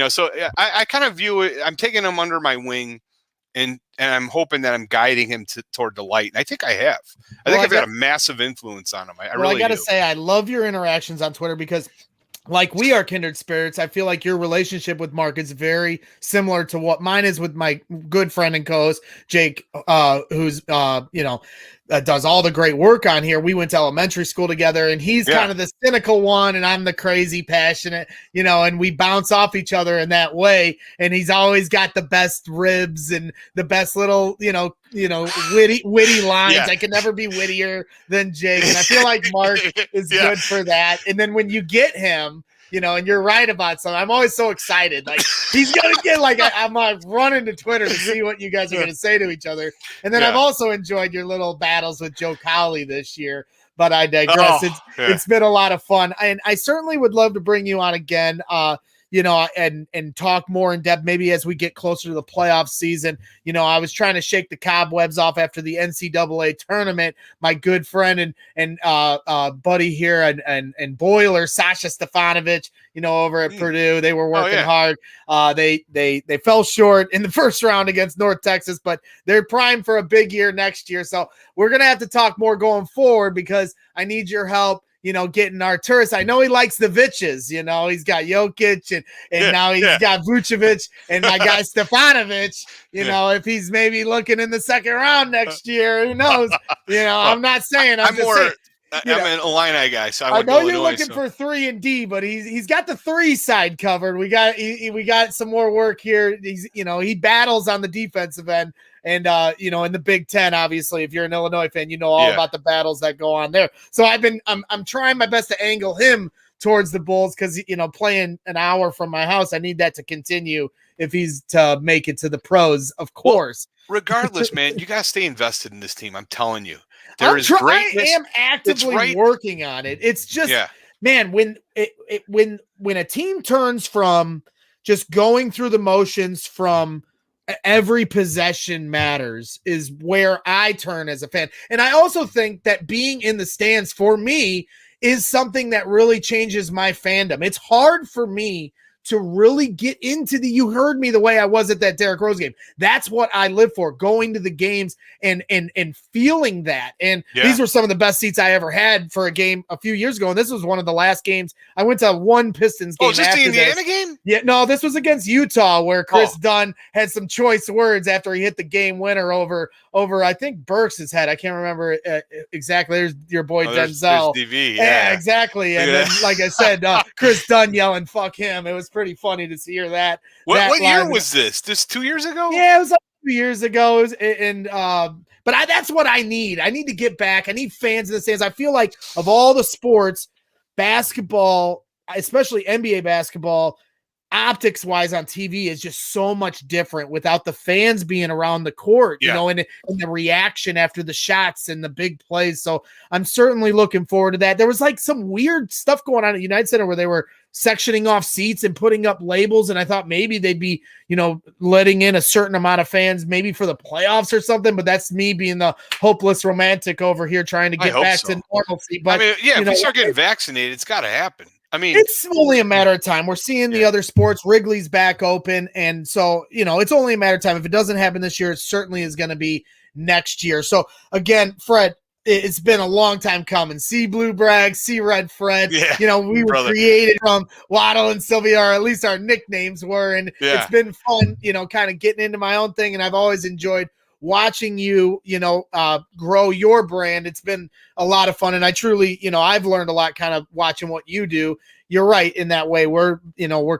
So I kind of view it. I'm taking him under my wing, and I'm hoping that I'm guiding him toward the light. And I think I have. I think I've got a massive influence on him. I really got to do. say, I love your interactions on Twitter because, like we are kindred spirits, I feel like your relationship with Mark is very similar to what mine is with my good friend and co-host Jake, who's does all the great work on here. We went to elementary school together, and he's kind of the cynical one, and I'm the crazy, passionate, and we bounce off each other in that way. And he's always got the best ribs and the best little, witty lines. Yeah. I can never be wittier than Jake, and I feel like Mark is good for that. And then when you get him, and you're right about something, I'm always so excited. Like, he's going to get, I'm running to Twitter to see what you guys are going to say to each other. And then I've also enjoyed your little battles with Joe Crawly this year, but I digress. It's been a lot of fun. And I certainly would love to bring you on again. and talk more in depth, maybe as we get closer to the playoff season. I was trying to shake the cobwebs off after the NCAA tournament. My good friend and buddy here and Boiler, Sasha Stefanovic, over at Purdue, they were working hard. They fell short in the first round against North Texas, but they're primed for a big year next year. So we're going to have to talk more going forward because I need your help, getting Arturas. I know he likes the Viches, he's got Jokic and now he's got Vucevic and my guy Stefanovic, if he's maybe looking in the second round next year, who knows? I'm not saying I'm an Illini guy, so I know you're looking for 3 and D, but he's got the 3 side covered. We got some more work here. He battles on the defensive end, and in the Big Ten, obviously, if you're an Illinois fan, all about the battles that go on there. So I'm trying my best to angle him towards the Bulls because playing an hour from my house, I need that to continue if he's to make it to the pros, of course. Well, regardless, man, you gotta stay invested in this team. I'm telling you. I am actively working on it. It's just, man, when a team turns from just going through the motions from every possession matters is where I turn as a fan. And I also think that being in the stands for me is something that really changes my fandom. It's hard for me to really get into you heard me the way I was at that Derrick Rose game. That's what I live for, going to the games and feeling that. And these were some of the best seats I ever had for a game a few years ago. And this was one of the last games. I went to one Pistons game. Oh, is this the Indiana game? Yeah, no, this was against Utah where Chris Dunn had some choice words after he hit the game winner over I think Burks' head. I can't remember exactly. There's your boy Denzel. There's DV, yeah, exactly. And then, like I said, Chris Dunn yelling, "Fuck him." It was pretty funny to hear that. What year was this? This 2 years ago? Yeah, it was like 2 years ago. But that's what I need. I need to get back. I need fans in the stands. I feel like of all the sports, basketball, especially NBA basketball, optics wise on TV is just so much different without the fans being around the court, and the reaction after the shots and the big plays. So I'm certainly looking forward to that. There was like some weird stuff going on at United Center where they were sectioning off seats and putting up labels. And I thought maybe they'd be, letting in a certain amount of fans, maybe for the playoffs or something. But that's me being the hopeless romantic over here trying to get back to normalcy. But if we start getting vaccinated, it's got to happen. It's only a matter of time. We're seeing the other sports. Wrigley's back open. And so, it's only a matter of time. If it doesn't happen this year, it certainly is going to be next year. So again, Fred, it's been a long time coming. See Blue Bragg, see Red Fred. Yeah, we were created from Waddle and Sylvia, or at least our nicknames were. And it's been fun, kind of getting into my own thing. And I've always enjoyed watching you, grow your brand. It's been a lot of fun. And I truly, I've learned a lot kind of watching what you do. You're right in that way. We're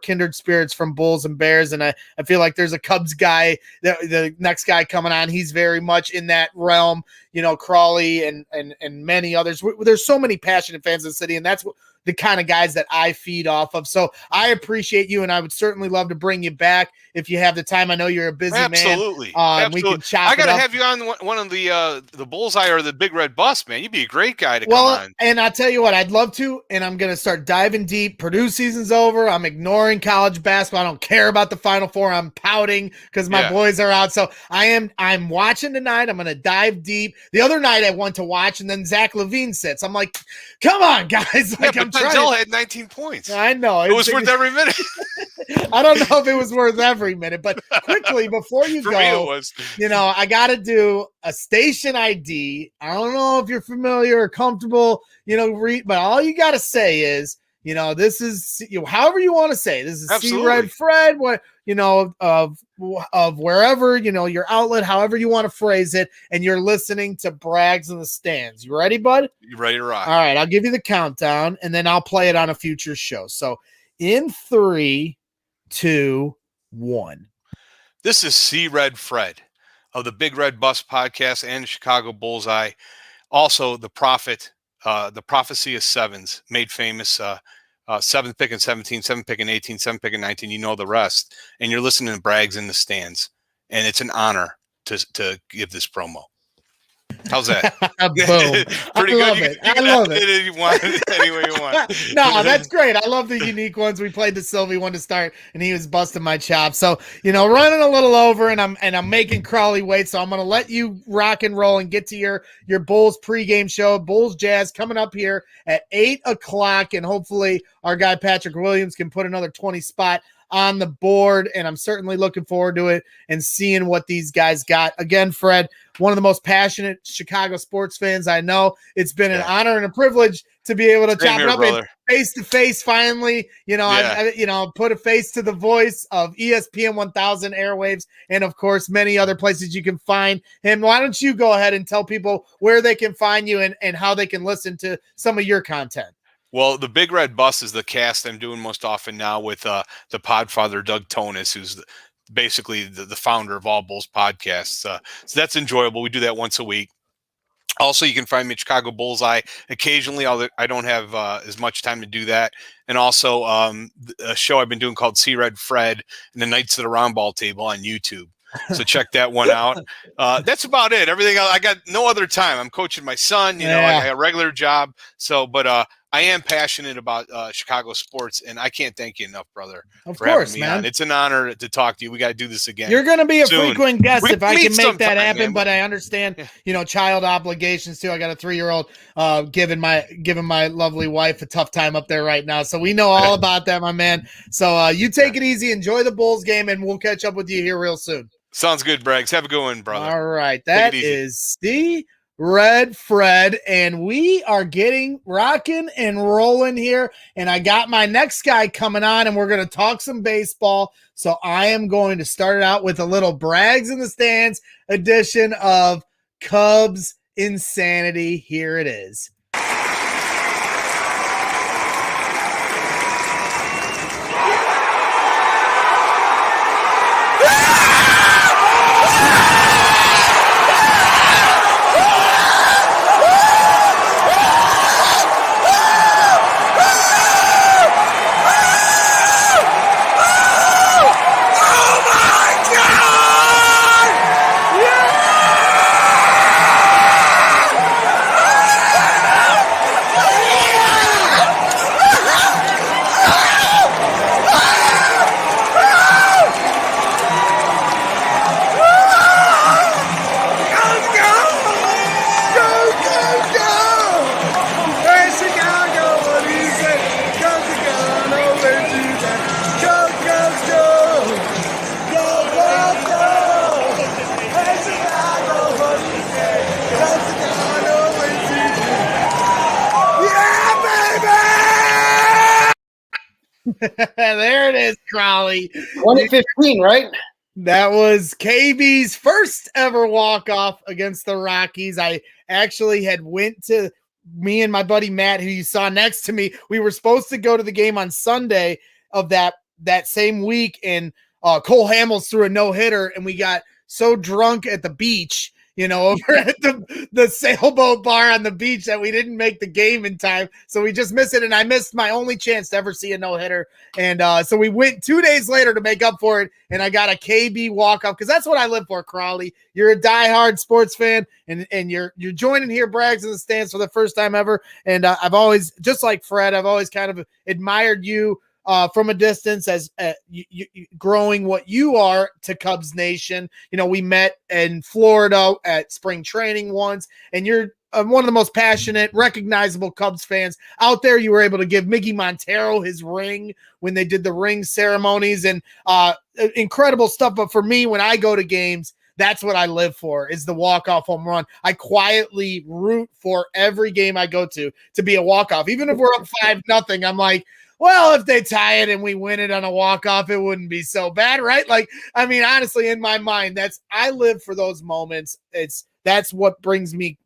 kindred spirits from Bulls and Bears. And I feel like there's a Cubs guy, the next guy coming on. He's very much in that realm, Crawly and many others. There's so many passionate fans in the city. And that's the kind of guys that I feed off of. So I appreciate you. And I would certainly love to bring you back if you have the time. I know you're a busy man. Absolutely. We can chop I got to have you on one of the Bullseye or the Big Red Bus, man. You'd be a great guy to come on. And I'll tell you what, I'd love to. And I'm going to start diving deep. Purdue season's over. I'm ignoring college basketball. I don't care about the Final Four. I'm pouting because my boys are out. So I'm watching tonight. I'm going to dive deep. The other night I went to watch, and then Zach LaVine sits. I'm like, come on, guys. Like, I'm Denzel had 19 points. I know. It was worth every minute. I don't know if it was worth every minute, but quickly before you For go, me it was. I got to do a station ID. I don't know if you're familiar or comfortable, but all you got to say is, this is, however you want to say, this is C Red Fred, what, of wherever, your outlet, however you want to phrase it. And you're listening to Braggs in the Stands. You ready, bud? You ready to rock? All right. I'll give you the countdown and then I'll play it on a future show. So in 3, 2, 1. This is C Red Fred of the Big Red Bus podcast and Chicago Bullseye. Also the prophet, the prophecy of sevens, made famous, 7th pick in 17, 7th pick in 18, 7th pick in 19. You know the rest. And you're listening to Braggs in the Stands. And it's an honor to give this promo. How's that? Boom. Pretty I love good. it. I love it. If you want it any way you want. No, that's great. I love the unique ones. We played the Sylvie one to start, and he was busting my chops. So, running a little over, and I'm making Crawly wait. So I'm gonna let you rock and roll and get to your Bulls pregame show. Bulls Jazz coming up here at 8:00, and hopefully our guy Patrick Williams can put another 20 spot on the board, and I'm certainly looking forward to it and seeing what these guys got. Again, Fred, one of the most passionate Chicago sports fans I know. It's been an honor and a privilege to be able to chop it up and face to face finally. I put a face to the voice of ESPN 1000 airwaves, and of course many other places you can find him. Why don't you go ahead and tell people where they can find you and how they can listen to some of your content? Well, the Big Red Bus is the cast I'm doing most often now with the podfather, Doug Tonis, who's basically the founder of all Bulls podcasts. So that's enjoyable. We do that once a week. Also, you can find me at Chicago Bullseye occasionally. I don't have as much time to do that. And also a show I've been doing called See Red Fred and the Knights of the Round Ball Table on YouTube. So check that one out. That's about it. Everything else, I got no other time. I'm coaching my son. I got a regular job. So, but I am passionate about Chicago sports, and I can't thank you enough, brother. Of course, man. On. It's an honor to talk to you. We got to do this again. You're going to be a soon. frequent guest if I can make that happen, man. But I understand, child obligations too. I got a 3-year-old giving my lovely wife a tough time up there right now. So we know all about that, my man. So you take it easy, enjoy the Bulls game, and we'll catch up with you here real soon. Sounds good, Braggs. Have a good one, brother. All right. That is the Red Fred, and we are getting rocking and rolling here. And I got my next guy coming on, and we're going to talk some baseball. So I am going to start it out with a little Braggs in the Stands edition of Cubs Insanity. Here it is. There it is, Crawly. 1-15, right? That was KB's first ever walk-off against the Rockies. I actually had went to me and my buddy Matt, who you saw next to me. We were supposed to go to the game on Sunday of that same week, and Cole Hamels threw a no-hitter, and we got so drunk at the beach, over at the sailboat bar on the beach that we didn't make the game in time. So we just missed it. And I missed my only chance to ever see a no-hitter. And so we went 2 days later to make up for it. And I got a KB walk-off because that's what I live for, Crawly. You're a diehard sports fan, and you're joining here, Braggs in the Stands, for the first time ever. And I've always, just like Fred, I've always kind of admired you from a distance as you growing what you are to Cubs Nation. We met in Florida at spring training once, and you're one of the most passionate, recognizable Cubs fans out there. You were able to give Mickey Montero his ring when they did the ring ceremonies, and incredible stuff. But for me, when I go to games, that's what I live for, is the walk-off home run. I quietly root for every game I go to be a walk-off. Even if we're up 5-0, I'm like, well, if they tie it and we win it on a walk-off, it wouldn't be so bad, right? Honestly, in my mind, I live for those moments. That's what brings me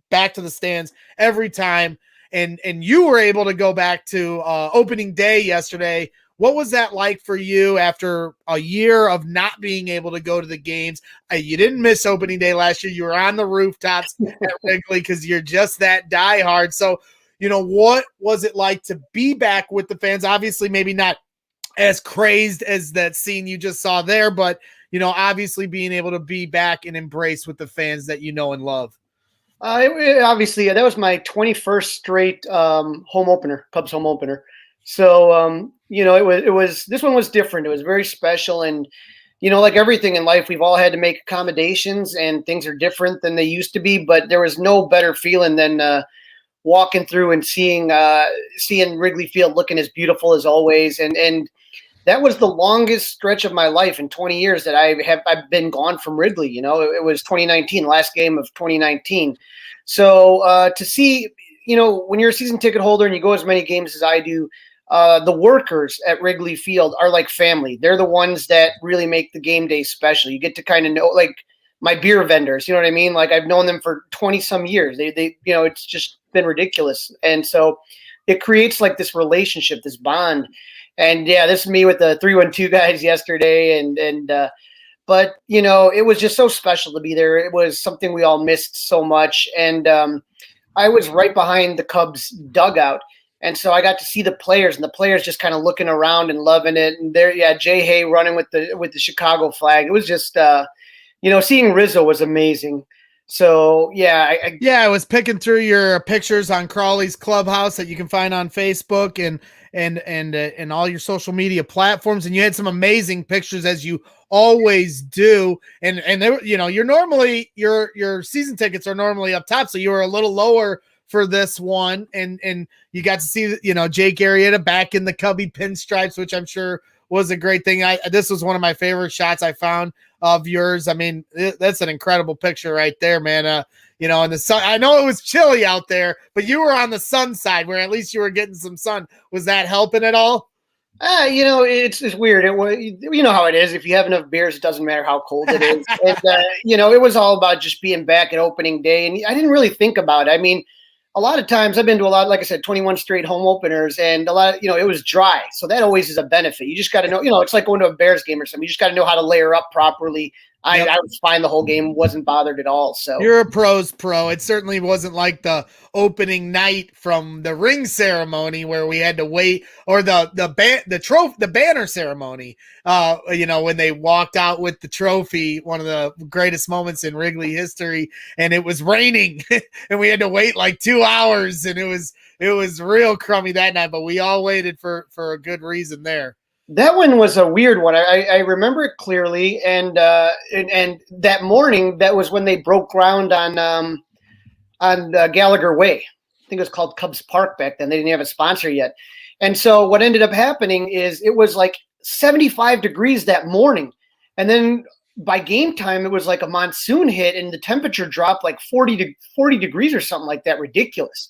back to the stands every time. And you were able to go back to opening day yesterday. What was that like for you after a year of not being able to go to the games? You didn't miss opening day last year. You were on the rooftops at Wrigley because you're just that diehard. So, what was it like to be back with the fans? Obviously, maybe not as crazed as that scene you just saw there, but, obviously being able to be back and embrace with the fans that you know and love. Obviously, that was my 21st straight home opener, Cubs home opener. So, this one was different. It was very special. And, like everything in life, we've all had to make accommodations and things are different than they used to be. But there was no better feeling than walking through and seeing Wrigley Field looking as beautiful as always. And that was the longest stretch of my life in 20 years that I've been gone from Wrigley. It was 2019, last game of 2019. So to see, when you're a season ticket holder and you go as many games as I do, the workers at Wrigley Field are like family. They're the ones that really make the game day special. You get to kind of know, like my beer vendors, you know what I mean? Like I've known them for 20 some years. They it's just been ridiculous. And so it creates like this relationship, this bond. And yeah, this is me with the 312 guys yesterday. But it was just so special to be there. It was something we all missed so much. And I was right behind the Cubs dugout. And so I got to see the players, and the players just kind of looking around and loving it. And Jay Hay running with the Chicago flag. It was just, seeing Rizzo was amazing. So I was picking through your pictures on Crawly's Clubhouse that you can find on Facebook and all your social media platforms, and you had some amazing pictures as you always do. And they, you're normally your season tickets are normally up top, so you were a little lower for this one, and you got to see Jake Arrieta back in the Cubby pinstripes, which I'm sure was a great thing. This was one of my favorite shots I found of yours. I mean, that's an incredible picture right there, man. In the sun, I know it was chilly out there, but you were on the sun side where at least you were getting some sun. Was that helping at all? It's weird. You know how it is. If you have enough beers, it doesn't matter how cold it is. And, it was all about just being back at opening day. And I didn't really think about it. I mean, a lot of times I've been to a lot, like I said, 21 straight home openers, and a lot of, it was dry. So that always is a benefit. You just got to know, it's like going to a Bears game or something. You just got to know how to layer up properly. I was fine the whole game, wasn't bothered at all. So you're a pro's pro. It certainly wasn't like the opening night from the ring ceremony where we had to wait, or the banner ceremony. When they walked out with the trophy, one of the greatest moments in Wrigley history, and it was raining, and we had to wait like 2 hours, and it was real crummy that night. But we all waited for a good reason there. That one was a weird one. I remember it clearly, and that morning, that was when they broke ground on Gallagher Way. I think it was called Cubs Park back then. They didn't have a sponsor yet, and so what ended up happening is it was like 75 degrees that morning, and then by game time it was like a monsoon hit, and the temperature dropped like 40 degrees or something like that. Ridiculous.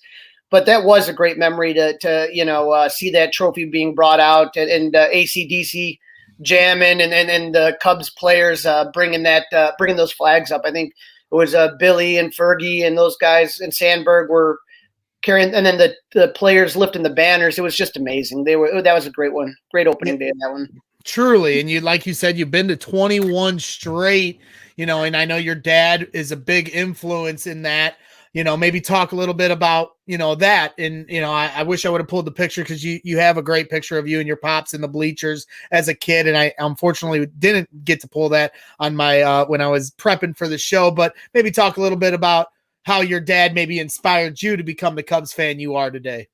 But that was a great memory to see that trophy being brought out, and AC/DC jamming, and the Cubs players bringing those flags up. I think it was Billy and Fergie and those guys and Sandberg were carrying, and then the players lifting the banners. It was just amazing. That was a great one, great opening day in that one. Truly, and like you said, you've been to 21 straight. And I know your dad is a big influence in that. Maybe talk a little bit about, that. And, I wish I would have pulled the picture, because you have a great picture of you and your pops in the bleachers as a kid. And I unfortunately didn't get to pull that on my, when I was prepping for the show, but maybe talk a little bit about how your dad maybe inspired you to become the Cubs fan you are today.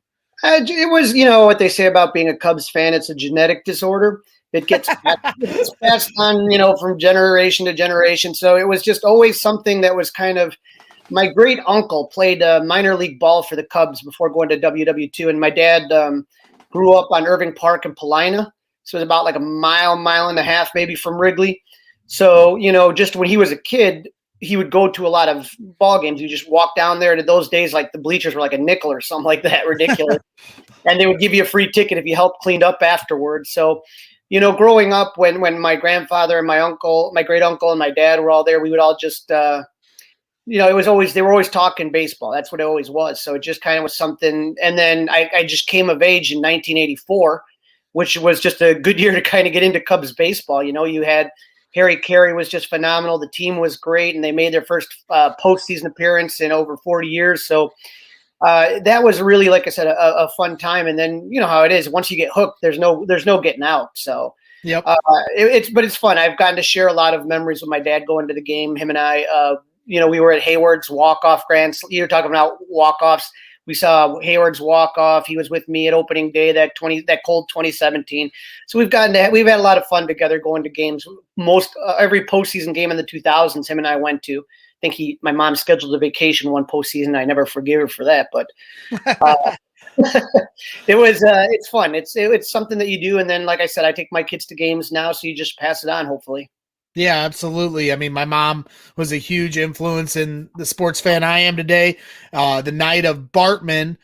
It was, what they say about being a Cubs fan, it's a genetic disorder. It gets passed on, from generation to generation. So it was just always something that was kind of, my great uncle played minor league ball for the Cubs before going to WW2. And my dad grew up on Irving Park in Paulina. So it was about like a mile and a half, maybe, from Wrigley. So, just when he was a kid, he would go to a lot of ball games. You just walk down there. To those days, like the bleachers were like a nickel or something like that, ridiculous. And they would give you a free ticket if you helped clean up afterwards. So, growing up, when my grandfather and my uncle, my great uncle and my dad were all there, we would all just it was always, they were always talking baseball. That's what it always was. So it just kind of was something. And then I just came of age in 1984, which was just a good year to kind of get into Cubs baseball. You had Harry Carey was just phenomenal. The team was great, and they made their first postseason appearance in over 40 years. So that was really, like I said, a fun time. And then, how it is, once you get hooked, there's no getting out. So yep. But it's fun. I've gotten to share a lot of memories with my dad going to the game. Him and I, we were at Hayward's walk-off you're talking about walk-offs. We saw Hayward's walk-off. He was with me at opening day that cold 2017. So we've had a lot of fun together going to games. Every postseason game in the 2000s, him and I went to. I think my mom scheduled a vacation one postseason. I never forgive her for that, but it's fun. It's something that you do. And then, like I said, I take my kids to games now, so you just pass it on, hopefully. Yeah, absolutely. I mean, my mom was a huge influence in the sports fan I am today. The night of Bartman,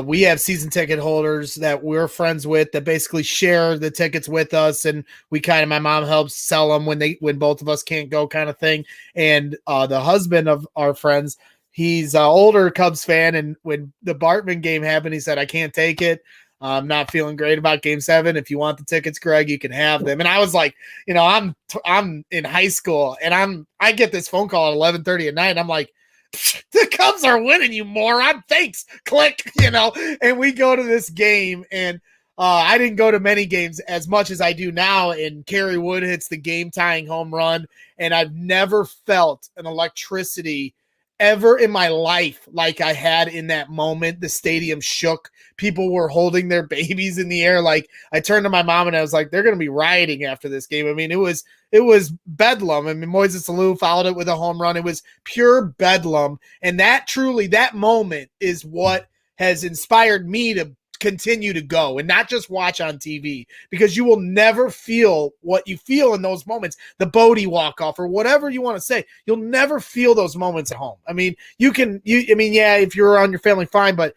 we have season ticket holders that we're friends with that basically share the tickets with us, and my mom helps sell them when both of us can't go, kind of thing. And the husband of our friends, he's an older Cubs fan, and when the Bartman game happened, he said, "I can't take it. I'm not feeling great about Game 7. If you want the tickets, Greg, you can have them." And I was like, I'm in high school, and I get this phone call at 11:30 at night, and I'm like, the Cubs are winning, you moron. Thanks. Click, and we go to this game, and I didn't go to many games as much as I do now, and Kerry Wood hits the game-tying home run, and I've never felt an electricity ever in my life like I had in that moment. The stadium shook. People were holding their babies in the air. Like, I turned to my mom and I was like, they're going to be rioting after this game. I mean, it was bedlam. I mean, Moises Alou followed it with a home run. It was pure bedlam. And that moment is what has inspired me to continue to go and not just watch on TV, because you will never feel what you feel in those moments. The Bodie walk-off or whatever you want to say, you'll never feel those moments at home. I mean, if you're around your family, fine, but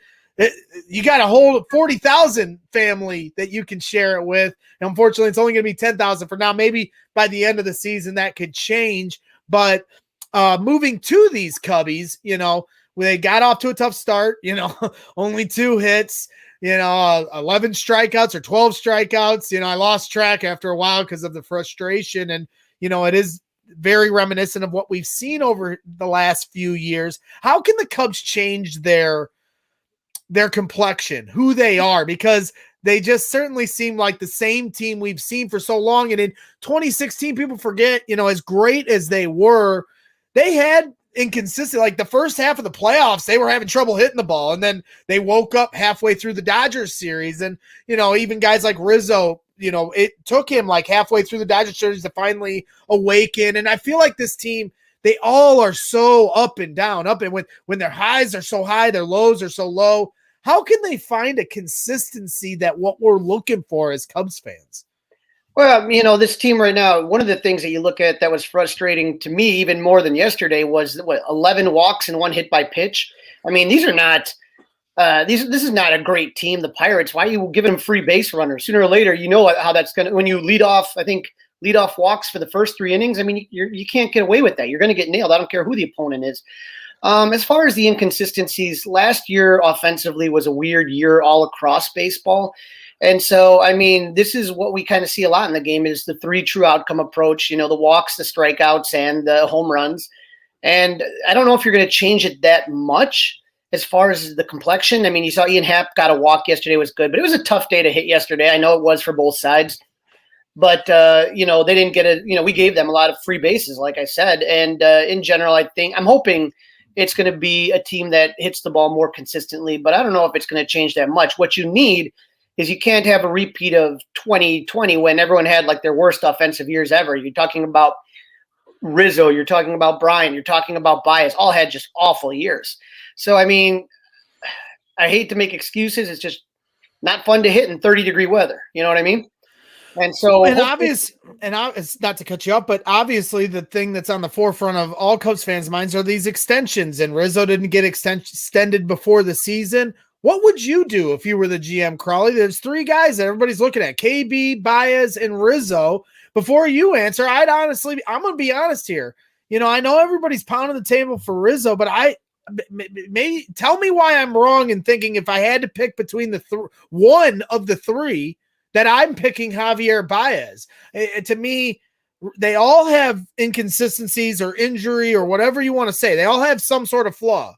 you got a whole 40,000 family that you can share it with. And unfortunately, it's only going to be 10,000 for now. Maybe by the end of the season that could change. But moving to these Cubbies, they got off to a tough start, only 2 hits, 11 strikeouts or 12 strikeouts. I lost track after a while because of the frustration. And, it is very reminiscent of what we've seen over the last few years. How can the Cubs change their complexion, who they are? Because they just certainly seem like the same team we've seen for so long. And in 2016, people forget, as great as they were, they had inconsistent, like the first half of the playoffs, they were having trouble hitting the ball. And then they woke up halfway through the Dodgers series. And, even guys like Rizzo, it took him like halfway through the Dodgers series to finally awaken. And I feel like this team, they all are so up and down, and when their highs are so high, their lows are so low. How can they find a consistency that what we're looking for as Cubs fans? Well, this team right now, one of the things that you look at that was frustrating to me even more than yesterday was 11 walks and 1 hit by pitch. I mean, these are not this is not a great team, the Pirates. Why are you giving them free base runners? Sooner or later, how that's going to, when you lead off walks for the first 3 innings, I mean, you can't get away with that. You're going to get nailed. I don't care who the opponent is. As far as the inconsistencies, last year offensively was a weird year all across baseball. And so, I mean, this is what we kind of see a lot in the game is the 3 true outcome approach, the walks, the strikeouts, and the home runs. And I don't know if you're going to change it that much as far as the complexion. I mean, you saw Ian Happ got a walk yesterday, was good, but it was a tough day to hit yesterday. I know it was for both sides. But, they didn't get it. We gave them a lot of free bases, like I said. And in general, I'm hoping it's going to be a team that hits the ball more consistently, but I don't know if it's going to change that much. What you need is you can't have a repeat of 2020 when everyone had like their worst offensive years ever. You're talking about Rizzo, you're talking about Brian, you're talking about Baez, all had just awful years. So, I mean, I hate to make excuses. It's just not fun to hit in 30-degree weather. You know what I mean? And so, it's not to cut you up, but obviously the thing that's on the forefront of all Cubs fans' minds are these extensions. And Rizzo didn't get extended before the season. What would you do if you were the GM, Crawly? There's 3 guys that everybody's looking at: KB, Baez, and Rizzo. Before you answer, I'm going to be honest here. I know everybody's pounding the table for Rizzo, but maybe tell me why I'm wrong in thinking if I had to pick between one of the 3. That I'm picking Javier Baez. To me, they all have inconsistencies or injury or whatever you want to say. They all have some sort of flaw.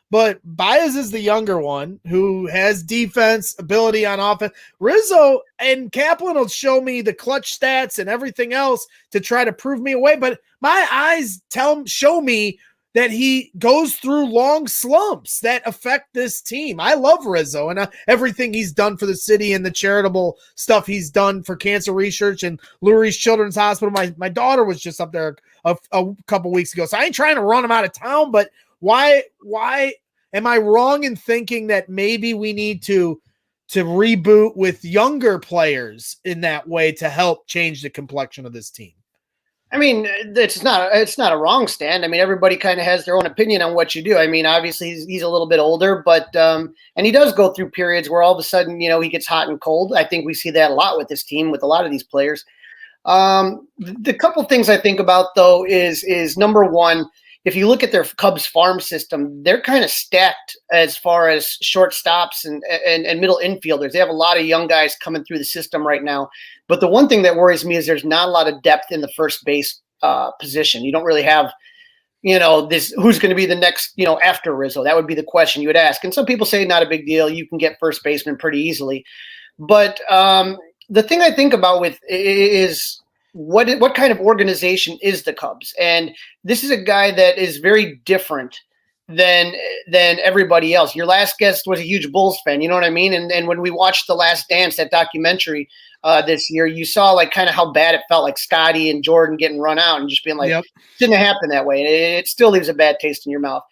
But Baez is the younger one who has defense, ability on offense. Rizzo and Kaplan will show me the clutch stats and everything else to try to prove me away. But my eyes show me that he goes through long slumps that affect this team. I love Rizzo and everything he's done for the city and the charitable stuff he's done for cancer research and Lurie's Children's Hospital. My daughter was just up there a couple weeks ago. So I ain't trying to run him out of town, but why am I wrong in thinking that maybe we need to reboot with younger players in that way to help change the complexion of this team? I mean, it's not a wrong stand. I mean, everybody kind of has their own opinion on what you do. I mean, obviously he's a little bit older, but and he does go through periods where all of a sudden, he gets hot and cold. I think we see that a lot with this team, with a lot of these players. The couple things I think about though is number one, if you look at their Cubs farm system, they're kind of stacked as far as shortstops and middle infielders. They have a lot of young guys coming through the system right now. But the one thing that worries me is there's not a lot of depth in the first base position. You don't really have, this who's going to be the next, after Rizzo. That would be the question you would ask. And some people say not a big deal. You can get first baseman pretty easily. But the thing I think about is what kind of organization is the Cubs? And this is a guy that is very different than everybody else. Your last guest was a huge Bulls fan, you know what I mean? And when we watched The Last Dance, that documentary this year, you saw like kind of how bad it felt, like Scotty and Jordan getting run out and just being like, Didn't happen that way. It still leaves a bad taste in your mouth.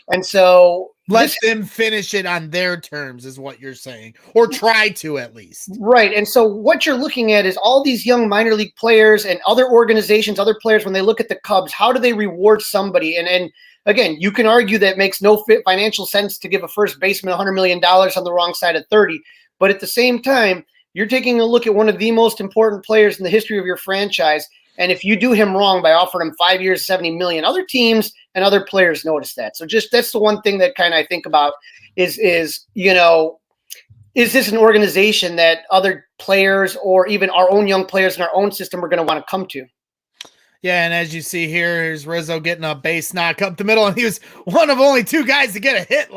And so let them finish it on their terms is what you're saying, or try to at least. Right. And so what you're looking at is all these young minor league players and other organizations, other players, when they look at the Cubs, how do they reward somebody? And again, you can argue that it makes no financial sense to give a first baseman $100 million on the wrong side of 30. But at the same time, you're taking a look at one of the most important players in the history of your franchise. And if you do him wrong by offering him 5 years, $70 million, other teams and other players notice that. So that's the one thing that kind of I think about is this an organization that other players or even our own young players in our own system are going to want to come to? Yeah, and as you see here, here's Rizzo getting a base knock up the middle, and he was one of only two guys to get a hit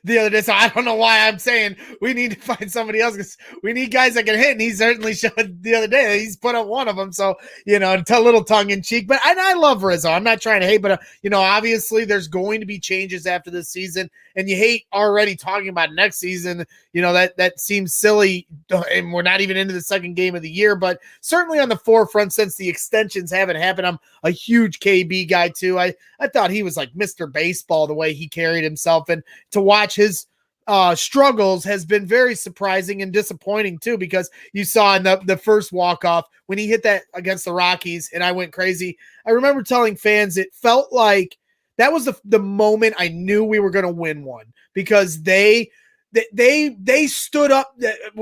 the other day. So I don't know why I'm saying we need to find somebody else, because we need guys that can hit, and he certainly showed the other day that he's put up one of them. So, a little tongue-in-cheek. But I love Rizzo. I'm not trying to hate, but, obviously there's going to be changes after this season, and you hate already talking about next season. That seems silly, and we're not even into the second game of the year, but certainly on the forefront since the extensions haven't happened. I'm a huge KB guy too. I thought he was like Mr. Baseball, the way he carried himself, and to watch his struggles has been very surprising and disappointing too, because you saw in the first walk-off when he hit that against the Rockies and I went crazy. I remember telling fans it felt like that was the moment I knew we were going to win one, because they stood up.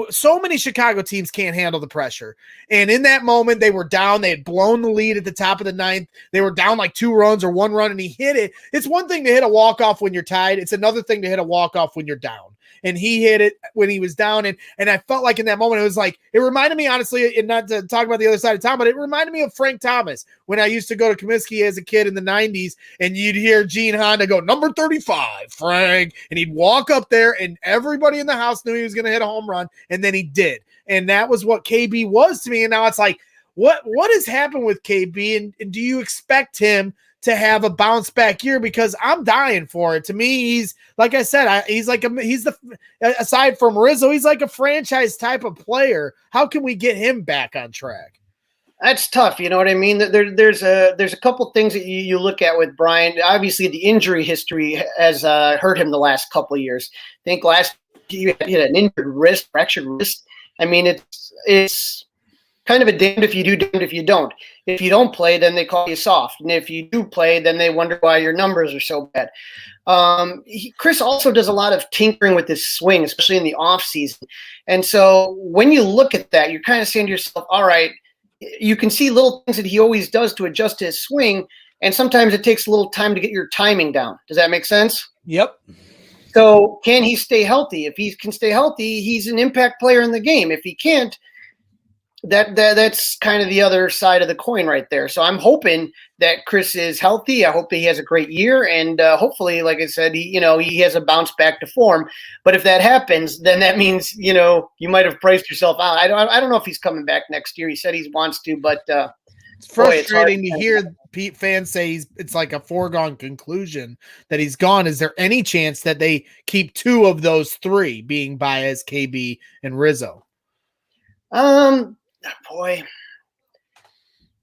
So many Chicago teams can't handle the pressure. And in that moment, they were down. They had blown the lead at the top of the ninth. They were down like 2 runs or 1 run, and he hit it. It's one thing to hit a walk-off when you're tied. It's another thing to hit a walk-off when you're down. And he hit it when he was down. And I felt like in that moment, it was like, it reminded me, honestly, and not to talk about the other side of town, but it reminded me of Frank Thomas when I used to go to Comiskey as a kid in the 90s, and you'd hear Gene Honda go, "Number 35, Frank." And he'd walk up there, and everybody in the house knew he was going to hit a home run, and then he did. And that was what KB was to me. And now it's like, what has happened with KB? And do you expect him to have a bounce back year? Because I'm dying for it. To me, he's, like I said, aside from Rizzo, he's like a franchise type of player. How can we get him back on track? That's tough. You know what I mean? There's a couple things that you look at with Brian. Obviously, the injury history has hurt him the last couple of years. I think last year he had an injured wrist, fractured wrist. I mean, it's kind of a damned if you do, damned if you don't. If you don't play, then they call you soft. And if you do play, then they wonder why your numbers are so bad. Chris also does a lot of tinkering with his swing, especially in the off season. And so when you look at that, you're kind of saying to yourself, all right, you can see little things that he always does to adjust his swing. And sometimes it takes a little time to get your timing down. Does that make sense? Yep. So can he stay healthy? If he can stay healthy, he's an impact player in the game. If he can't, that's kind of the other side of the coin right there. So I'm hoping that Chris is healthy. I hope that he has a great year, and hopefully, like I said, he has a bounce back to form. But if that happens, then that means you might have priced yourself out. I don't know if he's coming back next year. He said he wants to, but It's frustrating to hear Pete fans say it's like a foregone conclusion that he's gone. Is there any chance that they keep two of those three, being Baez, KB, and Rizzo? Boy,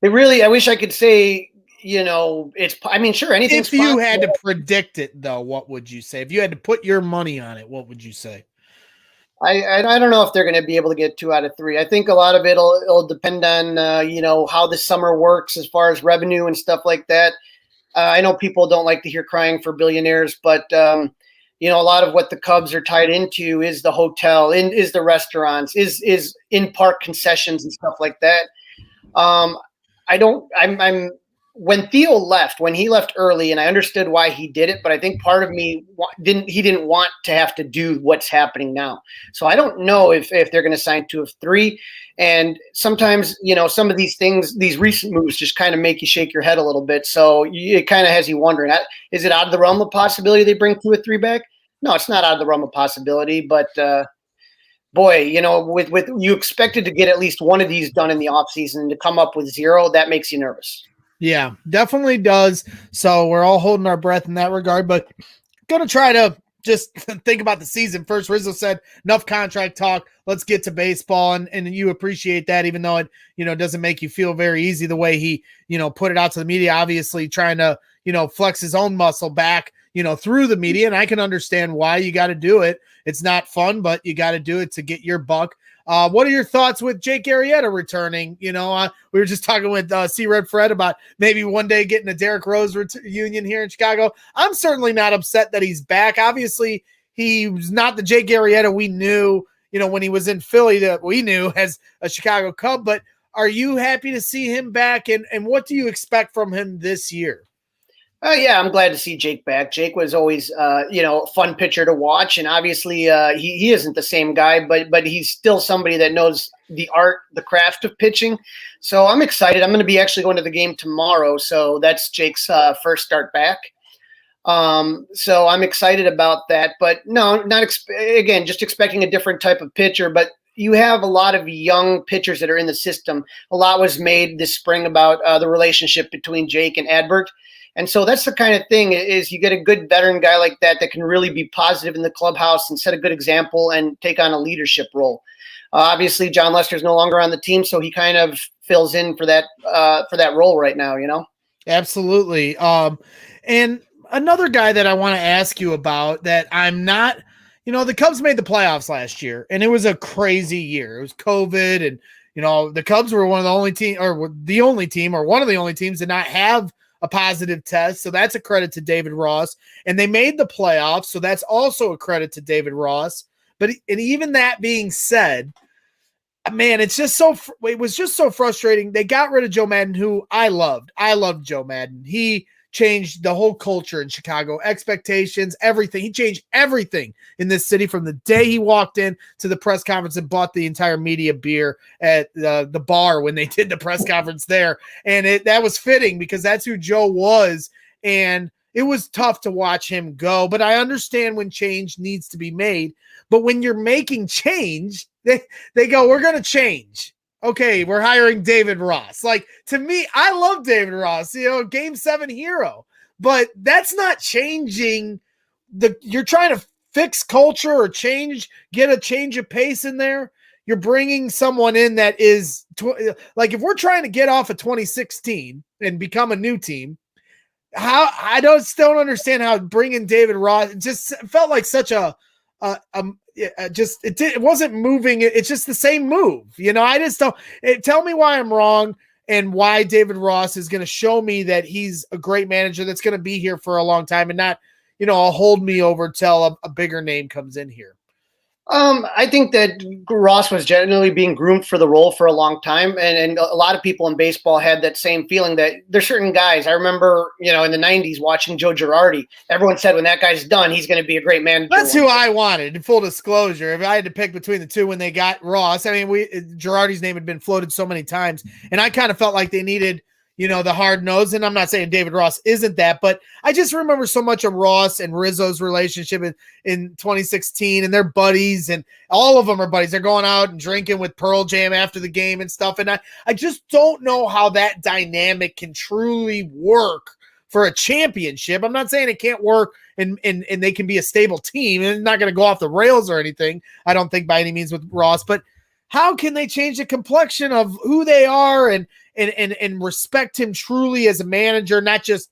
I wish I could say, sure, anything's If you possible. had to predict it, though, what would you say? If you had to put your money on it, what would you say? I don't know if they're going to be able to get 2 out of 3. I think a lot of it'll depend on, how the summer works as far as revenue and stuff like that. I know people don't like to hear crying for billionaires, but, a lot of what the Cubs are tied into is the hotel, is the restaurants, is in-park concessions and stuff like that. When Theo left, when he left early, and I understood why he did it, but I think part of me didn't want to have to do what's happening now. So I don't know if they're going to sign 2 of 3. And sometimes, some of these things, these recent moves just kind of make you shake your head a little bit. So it kind of has you wondering, is it out of the realm of possibility they bring 2 or 3 back? No, it's not out of the realm of possibility, but boy, with you expected to get at least one of these done in the offseason, to come up with 0, that makes you nervous. Yeah, definitely does. So we're all holding our breath in that regard, but going to try to just think about the season first. Rizzo said enough contract talk. Let's get to baseball. And you appreciate that, even though it, doesn't make you feel very easy the way he, put it out to the media, obviously trying to, flex his own muscle back, through the media. And I can understand why you got to do it. It's not fun, but you got to do it to get your buck. What are your thoughts with Jake Arrieta returning? We were just talking with C. Red Fred about maybe one day getting a Derrick Rose reunion here in Chicago. I'm certainly not upset that he's back. Obviously, he was not the Jake Arrieta we knew, when he was in Philly, that we knew as a Chicago Cub. But are you happy to see him back? And what do you expect from him this year? Yeah, I'm glad to see Jake back. Jake was always, a fun pitcher to watch, and obviously he isn't the same guy, but he's still somebody that knows the art, the craft of pitching. So I'm excited. I'm going to be actually going to the game tomorrow, so that's Jake's first start back. So I'm excited about that. But no, again, just expecting a different type of pitcher. But you have a lot of young pitchers that are in the system. A lot was made this spring about the relationship between Jake and Adbert. And so that's the kind of thing, is you get a good veteran guy like that can really be positive in the clubhouse and set a good example and take on a leadership role. Obviously, John Lester's no longer on the team, so he kind of fills in for that role right now, Absolutely. And another guy that I want to ask you about that I'm not, the Cubs made the playoffs last year, and it was a crazy year. It was COVID, and, the Cubs were one of the only team, or one of the only teams to not have a positive test. So that's a credit to David Ross. And they made the playoffs, so that's also a credit to David Ross. But even that being said, man, it was just so frustrating. They got rid of Joe Madden, who I loved. I loved Joe Madden. He changed the whole culture in Chicago, expectations, everything. He changed everything in this city from the day he walked in to the press conference and bought the entire media beer at the bar when they did the press conference there. And that was fitting because that's who Joe was. And it was tough to watch him go, but I understand when change needs to be made. But when you're making change, they go, we're going to change. Okay, we're hiring David Ross. Like, to me, I love David Ross, Game 7 hero. But that's not changing you're trying to fix culture or get a change of pace in there. You're bringing someone in that is, like, if we're trying to get off of 2016 and become a new team, I don't understand how bringing David Ross, it just felt like such it wasn't moving. It's just the same move. I just don't tell me why I'm wrong and why David Ross is going to show me that he's a great manager that's going to be here for a long time and not, I'll hold me over till a bigger name comes in here. I think that Ross was generally being groomed for the role for a long time. And a lot of people in baseball had that same feeling that there's certain guys. I remember, in the 90s watching Joe Girardi. Everyone said when that guy's done, he's going to be a great manager. That's who I wanted, full disclosure. If I had to pick between the two when they got Ross, Girardi's name had been floated so many times. And I kind of felt like they needed, the hard nose. And I'm not saying David Ross isn't that, but I just remember so much of Ross and Rizzo's relationship in 2016, and they're buddies, and all of them are buddies. They're going out and drinking with Pearl Jam after the game and stuff. And I just don't know how that dynamic can truly work for a championship. I'm not saying it can't work and they can be a stable team, and it's not going to go off the rails or anything, I don't think, by any means, with Ross, but how can they change the complexion of who they are and respect him truly as a manager, not just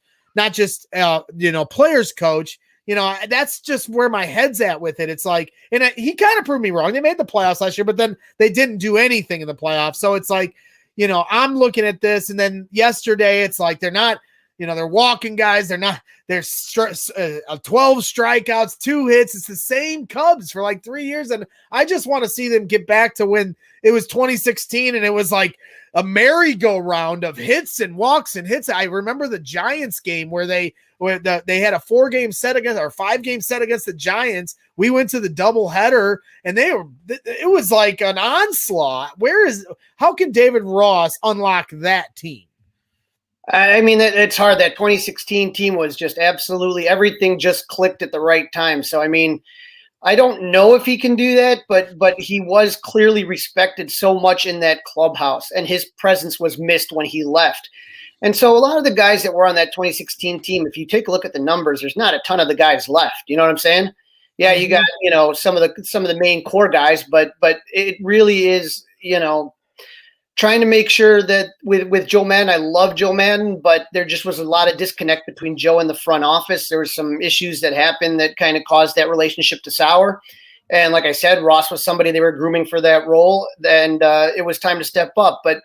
players coach? That's just where my head's at with it. It's like, and he kind of proved me wrong. They made the playoffs last year, but then they didn't do anything in the playoffs. So it's like, I'm looking at this, and then yesterday it's like they're not, they're walking guys. They're 12 strikeouts, 2 hits. It's the same Cubs for like 3 years. And I just want to see them get back to when it was 2016 and it was like a merry-go-round of hits and walks and hits. I remember the Giants game where they had a 4-game set against, or 5-game set against the Giants. We went to the doubleheader and it was like an onslaught. How can David Ross unlock that team? I mean, it's hard. That 2016 team was just absolutely everything just clicked at the right time. So, I mean, I don't know if he can do that, but he was clearly respected so much in that clubhouse, and his presence was missed when he left. And so a lot of the guys that were on that 2016 team, if you take a look at the numbers, there's not a ton of the guys left. You know what I'm saying? Yeah, you got, some of the main core guys, but it really is, trying to make sure that with Joe Madden, I love Joe Madden, but there just was a lot of disconnect between Joe and the front office. There were some issues that happened that kind of caused that relationship to sour. And like I said, Ross was somebody they were grooming for that role, and it was time to step up. But,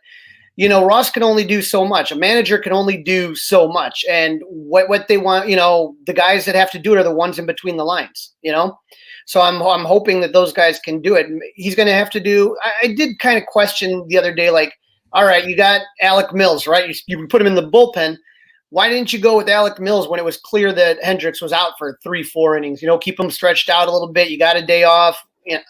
Ross can only do so much. A manager can only do so much. And what they want, the guys that have to do it are the ones in between the lines, So I'm hoping that those guys can do it. He's going to have to do. I did kind of question the other day, like, all right, you got Alec Mills, right? You put him in the bullpen. Why didn't you go with Alec Mills when it was clear that Hendricks was out for 3-4 innings? Keep him stretched out a little bit. You got a day off.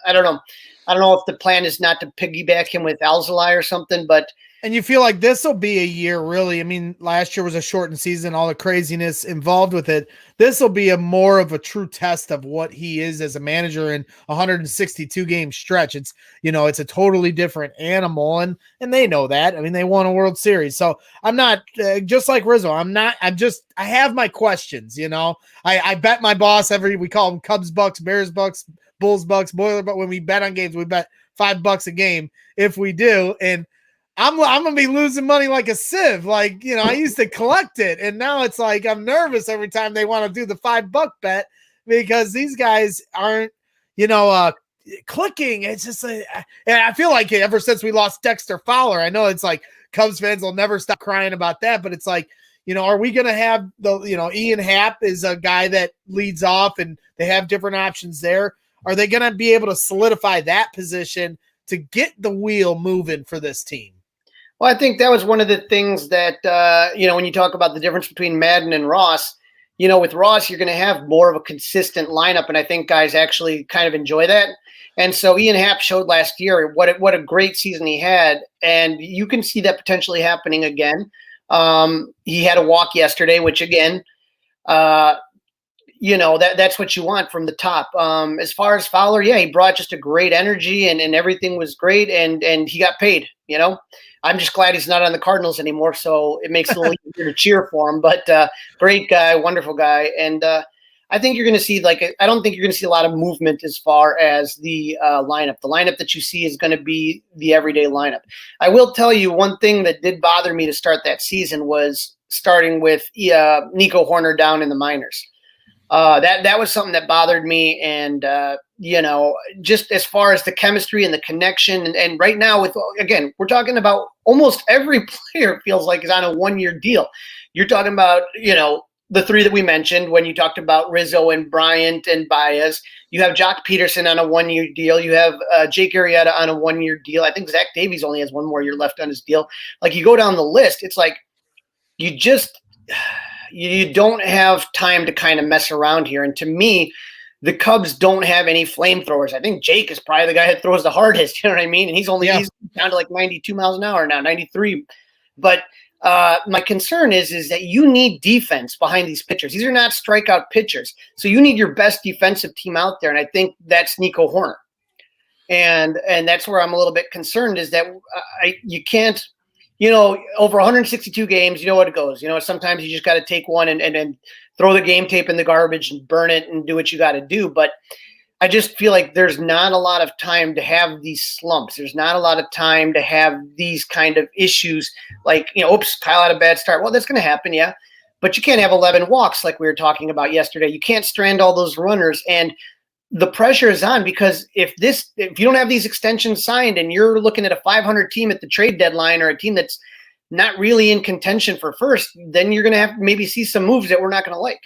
I don't know. I don't know if the plan is not to piggyback him with Alzolay or something, but. And you feel like this will be a year, really. I mean, last year was a shortened season, all the craziness involved with it. This will be more of a true test of what he is as a manager in a 162 game stretch. It's, it's a totally different animal, and they know that. I mean, they won a World Series. So I'm not just like Rizzo. I have my questions, I bet my boss we call them Cubs Bucks, Bears Bucks, Bulls Bucks, Boiler, but when we bet on games, we bet $5 a game if we do. And I'm going to be losing money like a sieve. Like, I used to collect it, and now it's like I'm nervous every time they want to do the $5 bet because these guys aren't, clicking. It's just and I feel like ever since we lost Dexter Fowler, I know it's like Cubs fans will never stop crying about that, but it's like, are we going to have Ian Happ is a guy that leads off, and they have different options there. Are they going to be able to solidify that position to get the wheel moving for this team? Well, I think that was one of the things that, when you talk about the difference between Madden and Ross, with Ross, you're going to have more of a consistent lineup. And I think guys actually kind of enjoy that. And so Ian Happ showed last year what a great season he had. And you can see that potentially happening again. He had a walk yesterday, which again, that's what you want from the top. As far as Fowler, yeah, he brought just a great energy and everything was great. And he got paid, I'm just glad he's not on the Cardinals anymore, so it makes it a little easier to cheer for him. But great guy, wonderful guy, and I think you're going to see I don't think you're going to see a lot of movement as far as the lineup. The lineup that you see is going to be the everyday lineup. I will tell you one thing that did bother me to start that season was starting with Nico Horner down in the minors. That was something that bothered me, and just as far as the chemistry and the connection, and right now we're talking about almost every player feels like is on a 1-year deal. You're talking about the three that we mentioned when you talked about Rizzo and Bryant and Baez. You have Jock Peterson on a 1-year deal. You have Jake Arrieta on a 1-year deal. I think Zach Davies only has 1 more year left on his deal. Like, you go down the list, it's like you don't have time to kind of mess around here. And to me, the Cubs don't have any flamethrowers. I think Jake is probably the guy that throws the hardest, you know what I mean? And he's down to like 92 miles an hour now, 93. But My concern is that you need defense behind these pitchers. These are not strikeout pitchers. So you need your best defensive team out there. And I think that's Nico Horner. And that's where I'm a little bit concerned is that you can't, over 162 games, you know what it goes. Sometimes you just got to take one and throw the game tape in the garbage and burn it and do what you got to do. But I just feel like there's not a lot of time to have these slumps. There's not a lot of time to have these kind of issues like, oops, Kyle had a bad start. Well, that's going to happen, yeah. But you can't have 11 walks like we were talking about yesterday. You can't strand all those runners. And the pressure is on because if you don't have these extensions signed and you're looking at a 500 team at the trade deadline or a team that's not really in contention for first, then you're going to have to maybe see some moves that we're not going to like.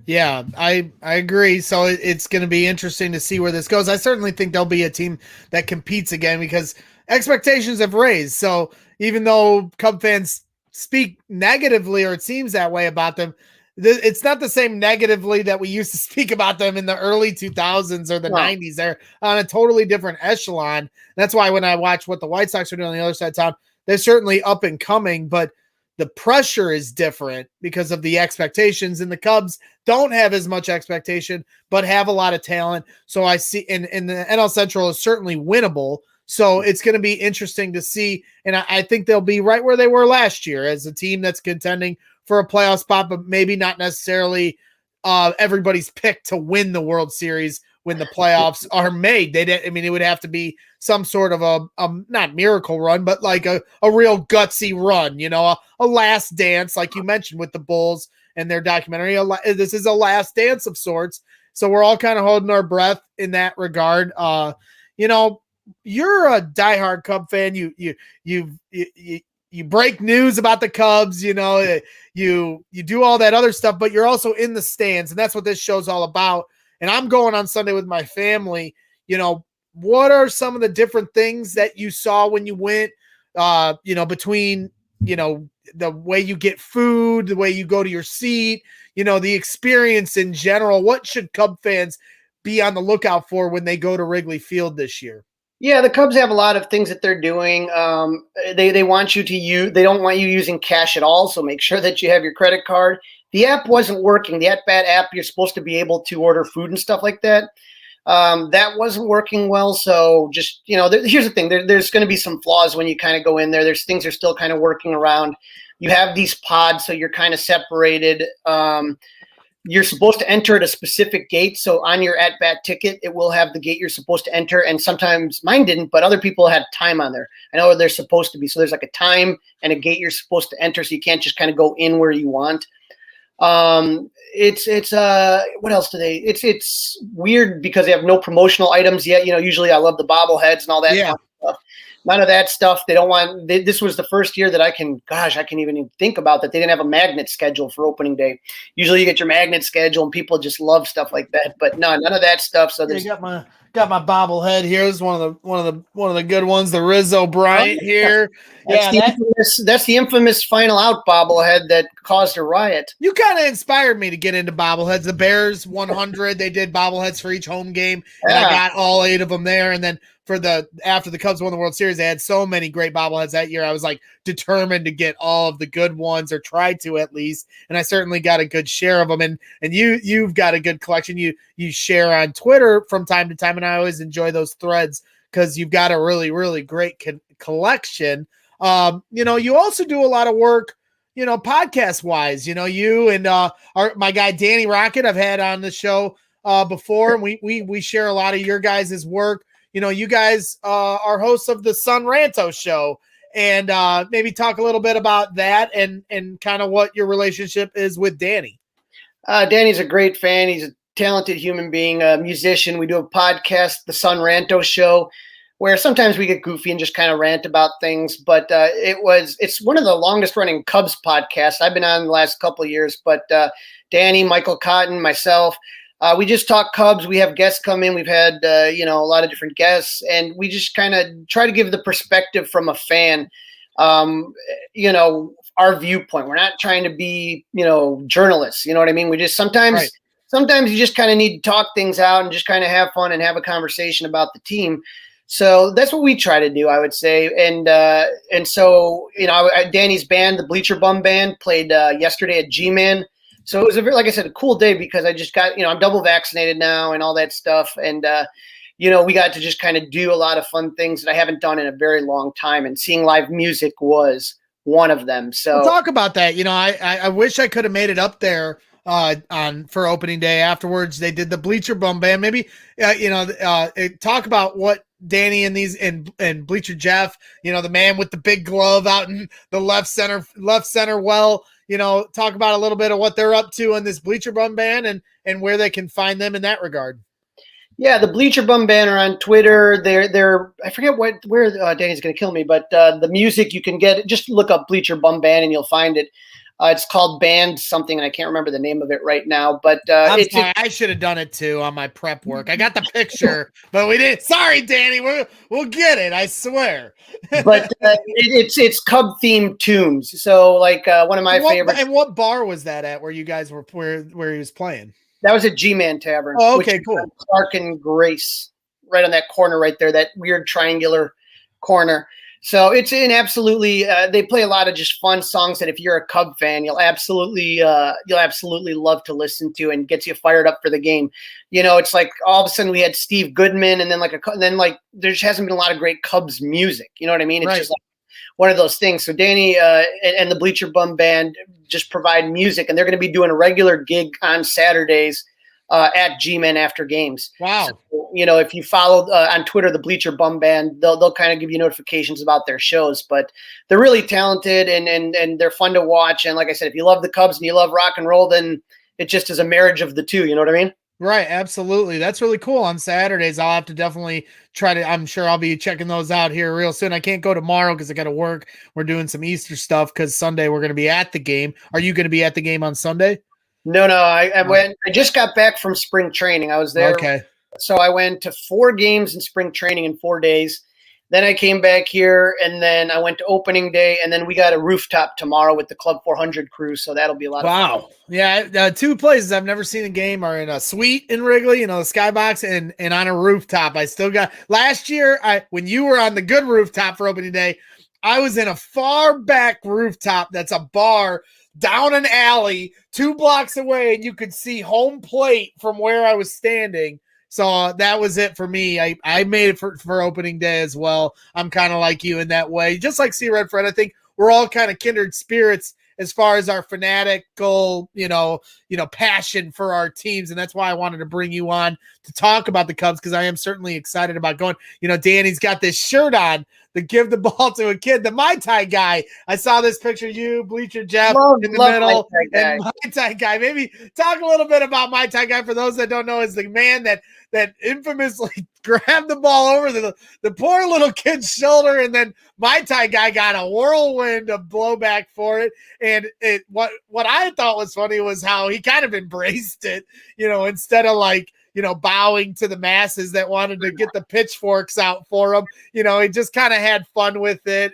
Yeah, I agree. So it's going to be interesting to see where this goes. I certainly think there'll be a team that competes again because expectations have raised. So even though Cub fans speak negatively, or it seems that way about them, it's not the same negatively that we used to speak about them in the early 2000s or the 90s. They're on a totally different echelon. That's why when I watch what the White Sox are doing on the other side of town, they're certainly up and coming, but the pressure is different because of the expectations, and the Cubs don't have as much expectation, but have a lot of talent. So I see in the NL Central is certainly winnable. So it's going to be interesting to see. And I think they'll be right where they were last year as a team that's contending for a playoff spot, but maybe not necessarily everybody's pick to win the World Series when the playoffs are made. It would have to be some sort of a not miracle run, but like a real gutsy run, a last dance, like you mentioned with the Bulls and their documentary. This is a last dance of sorts. So we're all kind of holding our breath in that regard. You're a diehard Cub fan. You break news about the Cubs, you do all that other stuff, but you're also in the stands, and that's what this show's all about. And I'm going on Sunday with my family. What are some of the different things that you saw when you went, between, the way you get food, the way you go to your seat, the experience in general? What should Cub fans be on the lookout for when they go to Wrigley Field this year? Yeah, the Cubs have a lot of things that they're doing. They want you to use. They don't want you using cash at all. So make sure that you have your credit card. The app wasn't working. The at-bat app, you're supposed to be able to order food and stuff like that. That wasn't working well. So just, here's the thing. There's going to be some flaws when you kind of go in there. There's things are still kind of working around. You have these pods, so you're kind of separated. You're supposed to enter at a specific gate. So on your at-bat ticket, it will have the gate you're supposed to enter. And sometimes mine didn't, but other people had time on there. I know they're supposed to be. So there's like a time and a gate you're supposed to enter. So you can't just kind of go in where you want. What else do they, it's weird because they have no promotional items yet. Usually I love the bobbleheads and all that kind of stuff. None of that stuff. They don't want, this was the first year that I can even think about that. They didn't have a magnet schedule for opening day. Usually you get your magnet schedule and people just love stuff like that, but no, none of that stuff. So there's got my bobblehead here. This is one of the good ones. The Rizzo Bryant here. That's the infamous Final Out bobblehead that caused a riot. You kind of inspired me to get into bobbleheads. The Bears 100, they did bobbleheads for each home game, and I got all 8 of them there. And then after the Cubs won the World Series, they had so many great bobbleheads that year. I was like determined to get all of the good ones, or try to at least. And I certainly got a good share of them. And you've got a good collection. You share on Twitter from time to time, and I always enjoy those threads because you've got a really, really great collection. You also do a lot of work, podcast wise. You and my guy Danny Rocket, I've had on the show before, and we share a lot of your guys' work. You guys are hosts of the Son Ranto show, and maybe talk a little bit about that and kind of what your relationship is with Danny. Danny's a great fan. He's a talented human being, a musician. We do a podcast, the Son Ranto show, where sometimes we get goofy and just kind of rant about things. But it's one of the longest running Cubs podcasts I've been on the last couple of years. But Danny, Michael Cotton, myself, we just talk Cubs. We have guests come in. We've had, a lot of different guests, and we just kind of try to give the perspective from a fan, our viewpoint. We're not trying to be, journalists. You know what I mean? We just sometimes you just kind of need to talk things out and just kind of have fun and have a conversation about the team. So that's what we try to do, I would say. And so, Danny's band, the Bleacher Bum Band, played yesterday at G-Man. So it was like I said, a cool day because I just got, I'm double vaccinated now and all that stuff. And, we got to just kind of do a lot of fun things that I haven't done in a very long time. And seeing live music was one of them. So we'll talk about that. I wish I could have made it up there for opening day. Afterwards, they did the Bleacher Bum Band. Maybe, talk about what Danny and these and Bleacher Jeff, the man with the big glove out in the left center. Well, talk about a little bit of what they're up to in this Bleacher Bum Band and where they can find them in that regard. Yeah, the Bleacher Bum Band are on Twitter. They're I forget where Danny's going to kill me, but the music you can get, just look up Bleacher Bum Band and you'll find it. It's called Band something, and I can't remember the name of it right now. But I should have done it too on my prep work. I got the picture, but we didn't. Sorry, Danny. We'll get it. I swear. But it's Cub themed tunes. So like one of my favorites. And what bar was that at? Where you guys were? Where he was playing? That was at G-Man Tavern. Oh, okay, cool. Clark and Grace, right on that corner right there, that weird triangular corner. So it's an absolutely. They play a lot of just fun songs that if you're a Cub fan, you'll absolutely love to listen to and gets you fired up for the game. It's like all of a sudden we had Steve Goodman, and then there just hasn't been a lot of great Cubs music. You know what I mean? It's right. Just like one of those things. So Danny and the Bleacher Bum Band just provide music, and they're going to be doing a regular gig on Saturdays at G-Man after games. Wow. So, if you follow on Twitter, the Bleacher Bum Band, they'll kind of give you notifications about their shows, but they're really talented and they're fun to watch. And like I said, if you love the Cubs and you love rock and roll, then it just is a marriage of the two. You know what I mean? Right. Absolutely. That's really cool. On Saturdays, I'll have to definitely try to, I'm sure I'll be checking those out here real soon. I can't go tomorrow because I got to work. We're doing some Easter stuff because Sunday we're going to be at the game. Are you going to be at the game on Sunday? No, I just got back from spring training. I was there. Okay. So I went to 4 games in spring training in 4 days. Then I came back here, and then I went to opening day, and then we got a rooftop tomorrow with the Club 400 crew, so that'll be a lot of fun. Wow. Yeah, 2 places I've never seen a game are in a suite in Wrigley, the skybox, and on a rooftop. I still got – last year, when you were on the good rooftop for opening day, I was in a far back rooftop that's a bar down an alley 2 blocks away, and you could see home plate from where I was standing. So that was it for me. I made it for opening day as well. I'm kind of like you in that way. Just like C Red Fred, I think we're all kind of kindred spirits as far as our fanatical, passion for our teams. And that's why I wanted to bring you on to talk about the Cubs, because I am certainly excited about going. Danny's got this shirt on, the give the ball to a kid, the Mai Tai guy. I saw this picture, you, Bleacher Jeff in the middle, and Mai Tai guy. Maybe talk a little bit about Mai Tai guy for those that don't know, is the man that infamously grabbed the ball over the poor little kid's shoulder, and then Mai Tai guy got a whirlwind of blowback for it. And what I thought was funny was how he kind of embraced it, instead of bowing to the masses that wanted to get the pitchforks out for him. He just kind of had fun with it.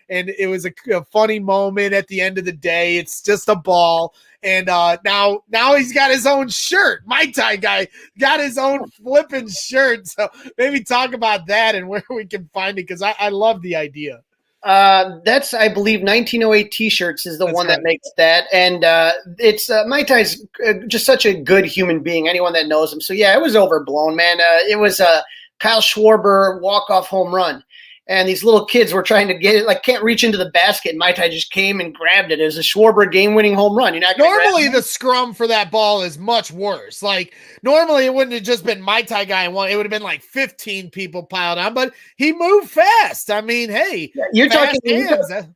And it was a funny moment at the end of the day. It's just a ball. And now he's got his own shirt. Mai Tai guy got his own flipping shirt. So maybe talk about that and where we can find it, because I love the idea. That's, I believe, 1908 T-shirts is the one that makes that. And it's Mai Tai's just such a good human being, anyone that knows him. So, yeah, it was overblown, man. It was a Kyle Schwarber walk-off home run. And these little kids were trying to get it, can't reach into the basket. And Mai Tai just came and grabbed it. It was a Schwarber game-winning home run. You're not normally the scrum for that ball is much worse. Normally it wouldn't have just been Mai Tai guy and one. It would have been 15 people piled on. But he moved fast. I mean, hey, you're talking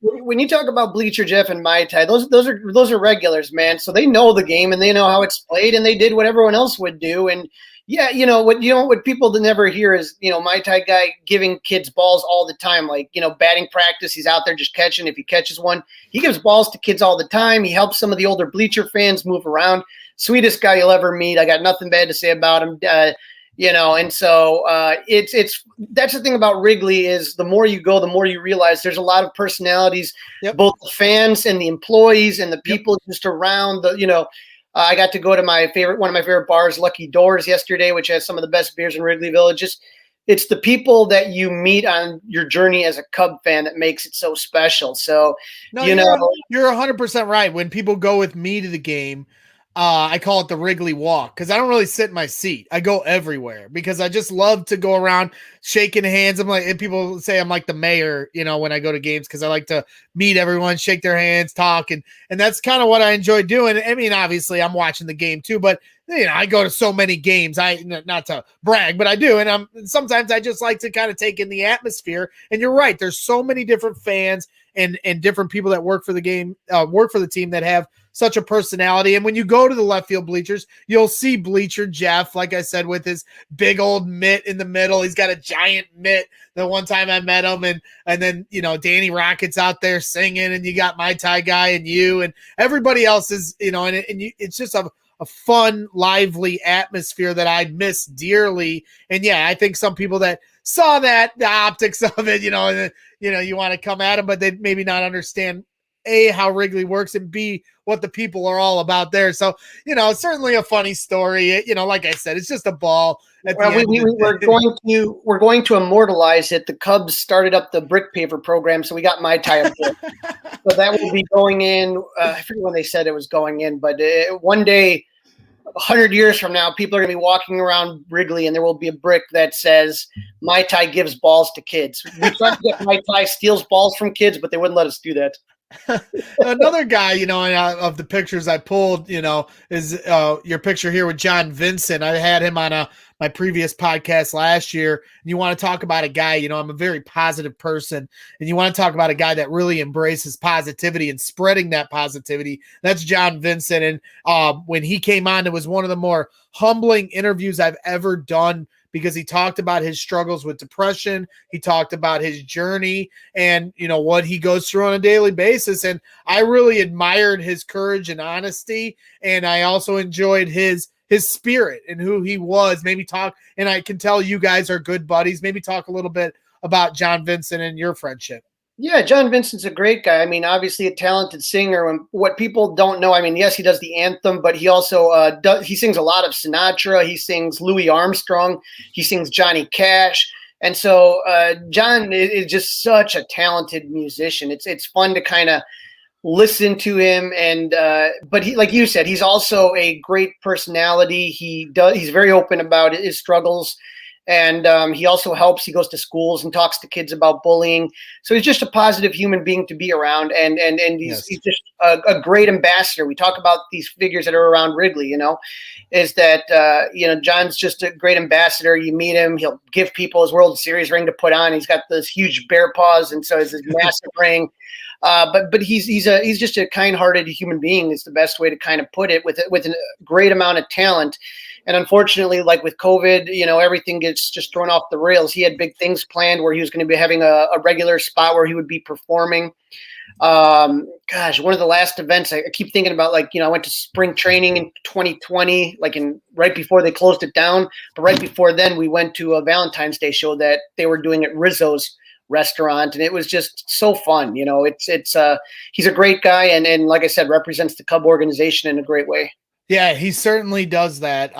when you talk about Bleacher Jeff and Mai Tai. Those are regulars, man. So they know the game and they know how it's played, and they did what everyone else would do. And yeah, what people never hear is, Mai Tai guy giving kids balls all the time. Batting practice, he's out there just catching. If he catches one, he gives balls to kids all the time. He helps some of the older Bleacher fans move around. Sweetest guy you'll ever meet. I got nothing bad to say about him. And so it's that's the thing about Wrigley, is the more you go, the more you realize there's a lot of personalities, both the fans and the employees and the people just around I got to go to one of my favorite bars, Lucky Doors, yesterday, which has some of the best beers in Wrigley Village. Just it's the people that you meet on your journey as a Cub fan that makes it so special. So, you're 100% right. When people go with me to the game, I call it the Wrigley walk, because I don't really sit in my seat. I go everywhere because I just love to go around shaking hands. I'm like, and people say I'm like the mayor, when I go to games, because I like to meet everyone, shake their hands, talk, and that's kind of what I enjoy doing. I mean, obviously I'm watching the game too, but I go to so many games. Not to brag, but I do, and sometimes I just like to kind of take in the atmosphere. And you're right, there's so many different fans and different people that work for the game, work for the team, that have such a personality. And when you go to the left field bleachers, you'll see Bleacher Jeff, like I said, with his big old mitt in the middle. He's got a giant mitt. The one time I met him, and then Danny Rocket's out there singing, and you got my Thai guy and you and everybody else is it's just a fun, lively atmosphere that I miss dearly. And yeah, I think some people that saw the optics of it, and you want to come at them, but they maybe not understand A, how Wrigley works, and B, what the people are all about there. So, it's certainly a funny story. Like I said, it's just a ball. We're going to immortalize it. The Cubs started up the brick paver program, so we got my tie up there. So that will be going in. I forget when they said it was going in, but one day, 100 years from now, people are going to be walking around Wrigley, and there will be a brick that says "My Tai gives balls to kids." We tried to get My Tai steals balls from kids, but they wouldn't let us do that. Another guy, of the pictures I pulled, is your picture here with John Vincent. I had him on my previous podcast last year. And you want to talk about a guy, I'm a very positive person, and you want to talk about a guy that really embraces positivity and spreading that positivity. That's John Vincent. And when he came on, it was one of the more humbling interviews I've ever done, because he talked about his struggles with depression. He talked about his journey and, what he goes through on a daily basis. And I really admired his courage and honesty. And I also enjoyed his spirit and who he was. Maybe talk, and I can tell you guys are good buddies. Maybe talk a little bit about John Vincent and your friendship. Yeah, John Vincent's a great guy. I mean, obviously a talented singer. And what people don't know, I mean, yes, he does the anthem, but he also he sings a lot of Sinatra. He sings Louis Armstrong. He sings Johnny Cash. And so John is just such a talented musician. It's fun to kind of listen to him. And but he, like you said, he's also a great personality. He's very open about his struggles. And he also helps. He goes to schools and talks to kids about bullying. So he's just a positive human being to be around. And he's just a great ambassador. We talk about these figures that are around Wrigley, is that, John's just a great ambassador. You meet him, he'll give people his World Series ring to put on. He's got this huge bear paws. And so it's this massive ring. But he's just a kind-hearted human being is the best way to kind of put it, with a great amount of talent. And unfortunately, like with COVID, everything gets just thrown off the rails. He had big things planned where he was going to be having a regular spot where he would be performing. One of the last events I keep thinking about, I went to spring training in 2020, right before they closed it down. But right before then, we went to a Valentine's Day show that they were doing at Rizzo's restaurant, and it was just so fun. He's a great guy, and like I said, represents the Cub organization in a great way. Yeah, he certainly does that.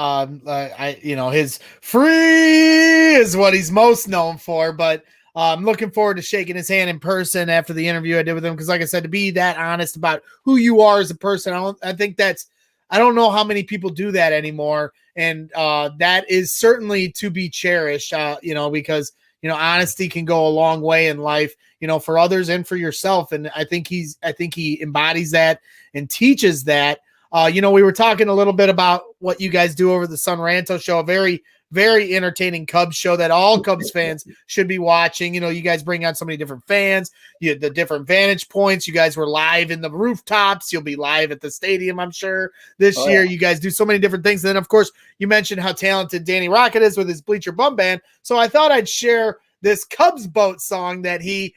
His free is what he's most known for, but I'm looking forward to shaking his hand in person after the interview I did with him. Because like I said, to be that honest about who you are as a person, I don't know how many people do that anymore. And that is certainly to be cherished, because, honesty can go a long way in life, for others and for yourself. And I think he embodies that and teaches that. We were talking a little bit about what you guys do over the Sun Ranto show, a very, very entertaining Cubs show that all Cubs fans should be watching. You guys bring on so many different fans, the different vantage points. You guys were live in the rooftops. You'll be live at the stadium, I'm sure, this year. You guys do so many different things. And then, of course, you mentioned how talented Danny Rocket is with his Bleacher Bum Band. So I thought I'd share this Cubs Boat song that he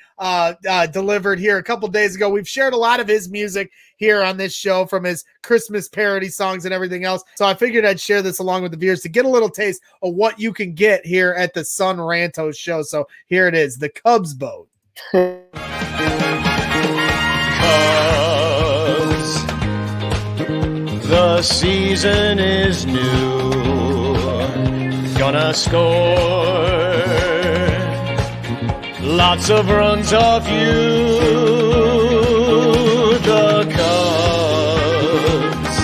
delivered here a couple days ago. We've shared a lot of his music here on this show, from his Christmas parody songs and everything else. So I figured I'd share this along with the viewers to get a little taste of what you can get here at the Sun Ranto show. So here it is, the Cubs Boat. Cubs, the season is new. gonna score lots of runs off you. The Cubs,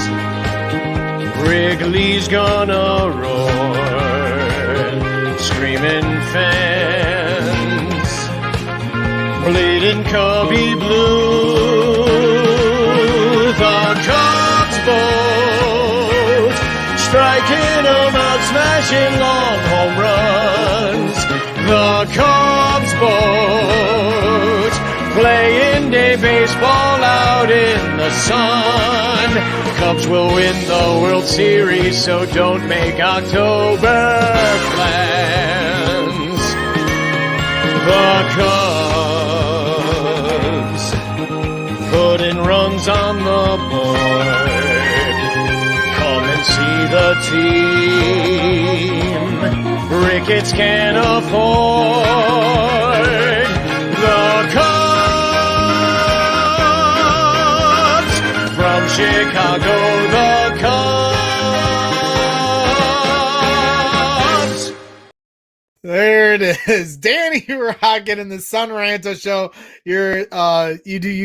Wrigley's gonna roar, screaming fans, bleeding Cubby blue. The Cubs boat, striking 'em out, smashing long home runs. The Cubs boat, playing day baseball out in the sun. Cubs will win the World Series, so don't make October plans. The Cubs, putting runs on the board. Come and see the team Ricketts can afford. The Cubs, from Chicago, the Cubs. There it is. Danny Rocket in the Sun Ranto Show. You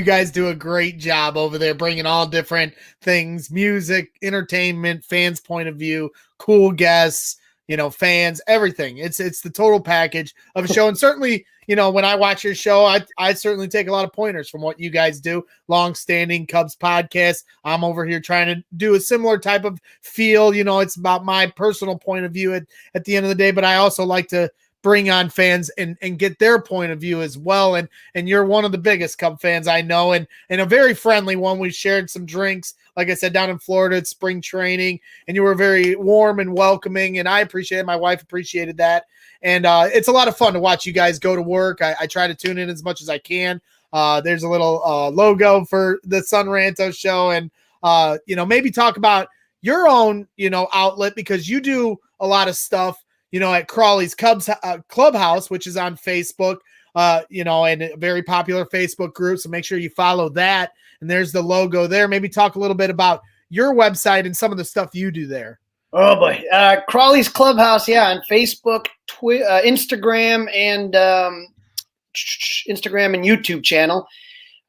guys do a great job over there, bringing all different things, music, entertainment, fans' point of view, cool guests, fans, everything. It's the total package of a show. And certainly, when I watch your show, I certainly take a lot of pointers from what you guys do. Long-standing Cubs podcast. I'm over here trying to do a similar type of feel. It's about my personal point of view at the end of the day, but I also like to bring on fans and get their point of view as well. And you're one of the biggest Cub fans I know, and a very friendly one. We shared some drinks, like I said, down in Florida at spring training, and you were very warm and welcoming, and I appreciate it. My wife appreciated that. And it's a lot of fun to watch you guys go to work. I try to tune in as much as I can. There's a little logo for the Sun Ranto Show, and maybe talk about your own outlet, because you do a lot of stuff at Crawly's Cubs Clubhouse, which is on Facebook, and a very popular Facebook group. So make sure you follow that. And there's the logo there. Maybe talk a little bit about your website and some of the stuff you do there. Oh boy. Crawly's Clubhouse. Yeah. On Facebook, Instagram, and YouTube channel.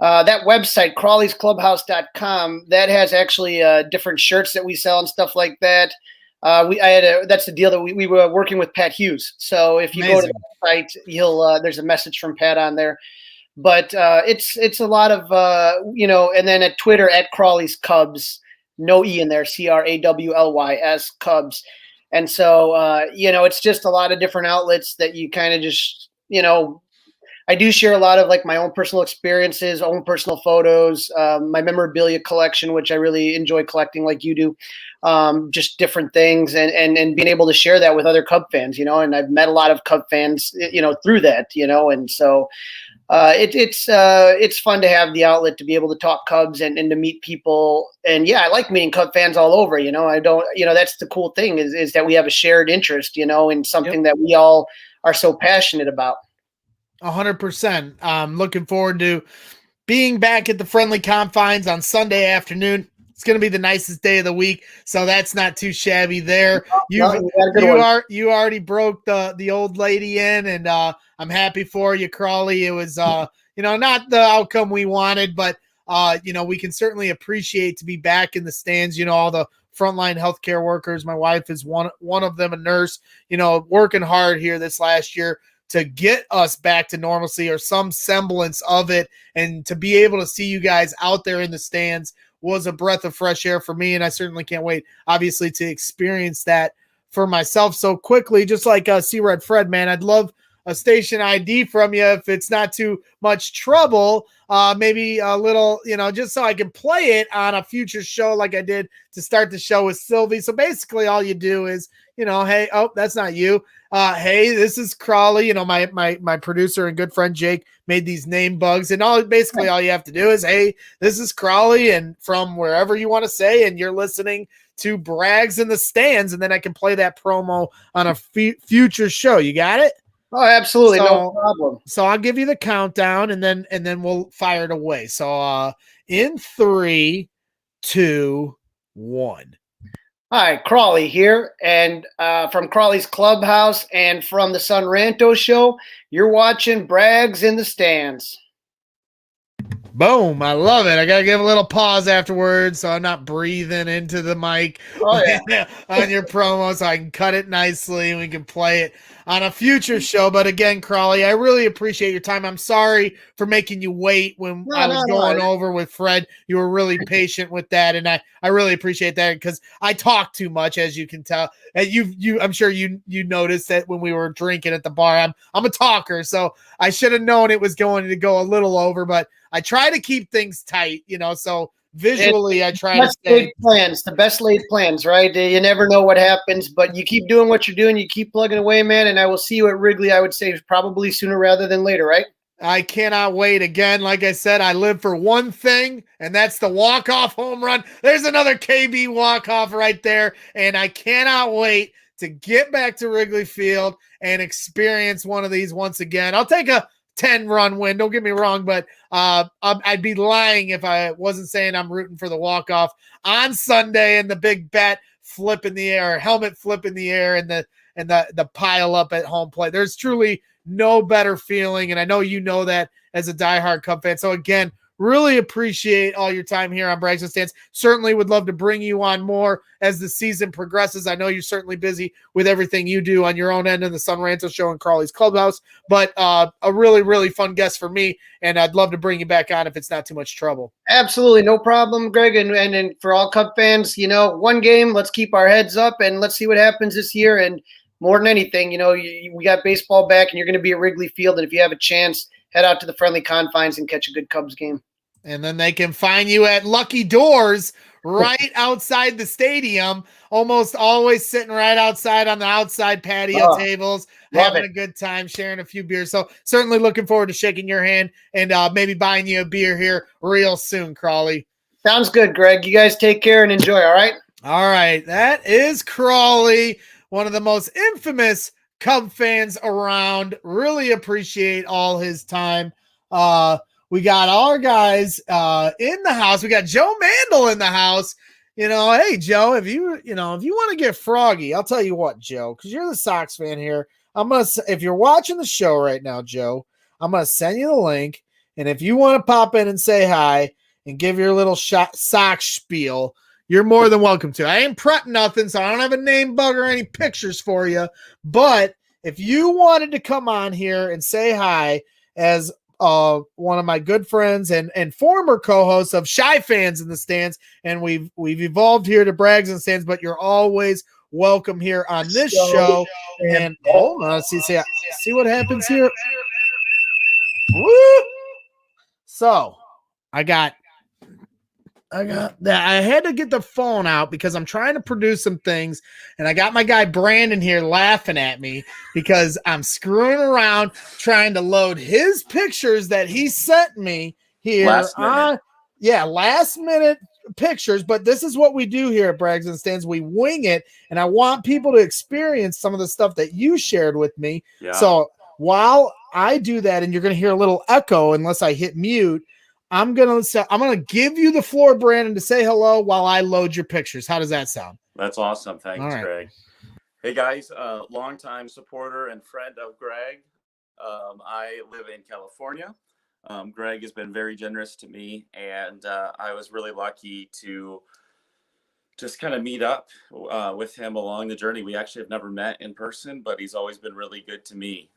That website, crawlysclubhouse.com, that has actually different shirts that we sell and stuff like that. That's the deal that we were working with Pat Hughes. So if you go to the site, there's a message from Pat on there. But it's a lot of and then at Twitter at Crawly's Cubs, no E in there, CRAWLYS Cubs. And so it's just a lot of different outlets that you kind of just I do share a lot of like my own personal experiences, own personal photos, my memorabilia collection, which I really enjoy collecting like you do, just different things and being able to share that with other Cub fans, and I've met a lot of Cub fans, through that, and so it's fun to have the outlet to be able to talk Cubs and to meet people. And yeah, I like meeting Cub fans all over, I don't, that's the cool thing is that we have a shared interest, in something that we all are so passionate about. 100%. I'm looking forward to being back at the Friendly Confines on Sunday afternoon. It's going to be the nicest day of the week, so that's not too shabby there. You already broke the old lady in, and I'm happy for you, Crawly. It was not the outcome we wanted, but we can certainly appreciate to be back in the stands. All the frontline healthcare workers. My wife is one of them, a nurse. Working hard here this last year to get us back to normalcy or some semblance of it, and to be able to see you guys out there in the stands was a breath of fresh air for me, and I certainly can't wait, obviously, to experience that for myself so quickly. Just like C-Red Fred, man, I'd love a station ID from you if it's not too much trouble. Maybe a little, just so I can play it on a future show like I did to start the show with Sylvie. So basically all you do is, hey, oh, that's not you. Hey, this is Crawly. My producer and good friend Jake made these name bugs, and all you have to do is, hey, this is Crawly, and from wherever you want to say, and you're listening to Brags in the Stands, and then I can play that promo on a future show. You got it? Oh, absolutely, no problem. So I'll give you the countdown, and then we'll fire it away. So in 3, 2, 1. Hi, Crawly here, and from Crawly's Clubhouse and from the Sun Ranto Show, you're watching Brags in the Stands. Boom. I love it. I got to give a little pause afterwards so I'm not breathing into the mic on your promo so I can cut it nicely and we can play it on a future show. But again, Crawly, I really appreciate your time. I'm sorry for making you wait when I was going over with Fred. You were really patient with that, and I really appreciate that because I talk too much, as you can tell. And I'm sure you noticed that when we were drinking at the bar. I'm a talker, so I should have known it was going to go a little over, but I try to keep things tight, so visually I try to stay. The best laid plans, right? You never know what happens, but you keep doing what you're doing. You keep plugging away, man, and I will see you at Wrigley, I would say probably sooner rather than later, right? I cannot wait. Again, like I said, I live for one thing, and that's the walk-off home run. There's another KB walk-off right there, and I cannot wait to get back to Wrigley Field and experience one of these once again. I'll take a 10-run win. Don't get me wrong, but I'd be lying if I wasn't saying I'm rooting for the walk-off on Sunday and the big bat flip in the air, helmet flip in the air, and the pile up at home plate. There's truly no better feeling, and I know you know that as a diehard Cub fan. So again, really appreciate all your time here on Brags and Stands. Certainly would love to bring you on more as the season progresses. I know you're certainly busy with everything you do on your own end of the Sun Ranto Show and Crawly's Clubhouse, but a really, really fun guest for me, and I'd love to bring you back on if it's not too much trouble. Absolutely, no problem, Greg. And for all Cub fans, one game, let's keep our heads up, and let's see what happens this year. And more than anything, we got baseball back, and you're going to be at Wrigley Field, and if you have a chance, head out to the Friendly Confines and catch a good Cubs game. And then they can find you at Lucky Doors right outside the stadium, almost always sitting right outside on the outside patio tables, having a good time, sharing a few beers. So certainly looking forward to shaking your hand and maybe buying you a beer here real soon, Crawly. Sounds good, Greg. You guys take care and enjoy, all right? All right. That is Crawly, one of the most infamous Cub fans around. Really appreciate all his time. We got our guys in the house. We got Joe Mandel in the house. Hey, Joe, if you want to get froggy, I'll tell you what, Joe, because you're the Sox fan here. If you're watching the show right now, Joe, I'm going to send you the link. And if you want to pop in and say hi and give your little Sox spiel, you're more than welcome to. I ain't prepped nothing, so I don't have a name bug or any pictures for you. But if you wanted to come on here and say hi as one of my good friends and former co-hosts of Shy Fans in the Stands, and we've evolved here to Brags and Stands, but you're always welcome here on this show. And hold on, see what happens here. Woo! So I had to get the phone out because I'm trying to produce some things, and I got my guy Brandon here laughing at me because I'm screwing around trying to load his pictures that he sent me here. Last minute pictures, but this is what we do here at Brags and Stands. We wing it, and I want people to experience some of the stuff that you shared with me. Yeah. So while I do that, and you're going to hear a little echo unless I hit mute, I'm gonna give you the floor, Brandon, to say hello while I load your pictures. How does that sound? That's awesome. Thanks, Greg. Hey guys, longtime supporter and friend of Greg. I live in California. Greg has been very generous to me, and I was really lucky to just kind of meet up with him along the journey. We actually have never met in person, but he's always been really good to me.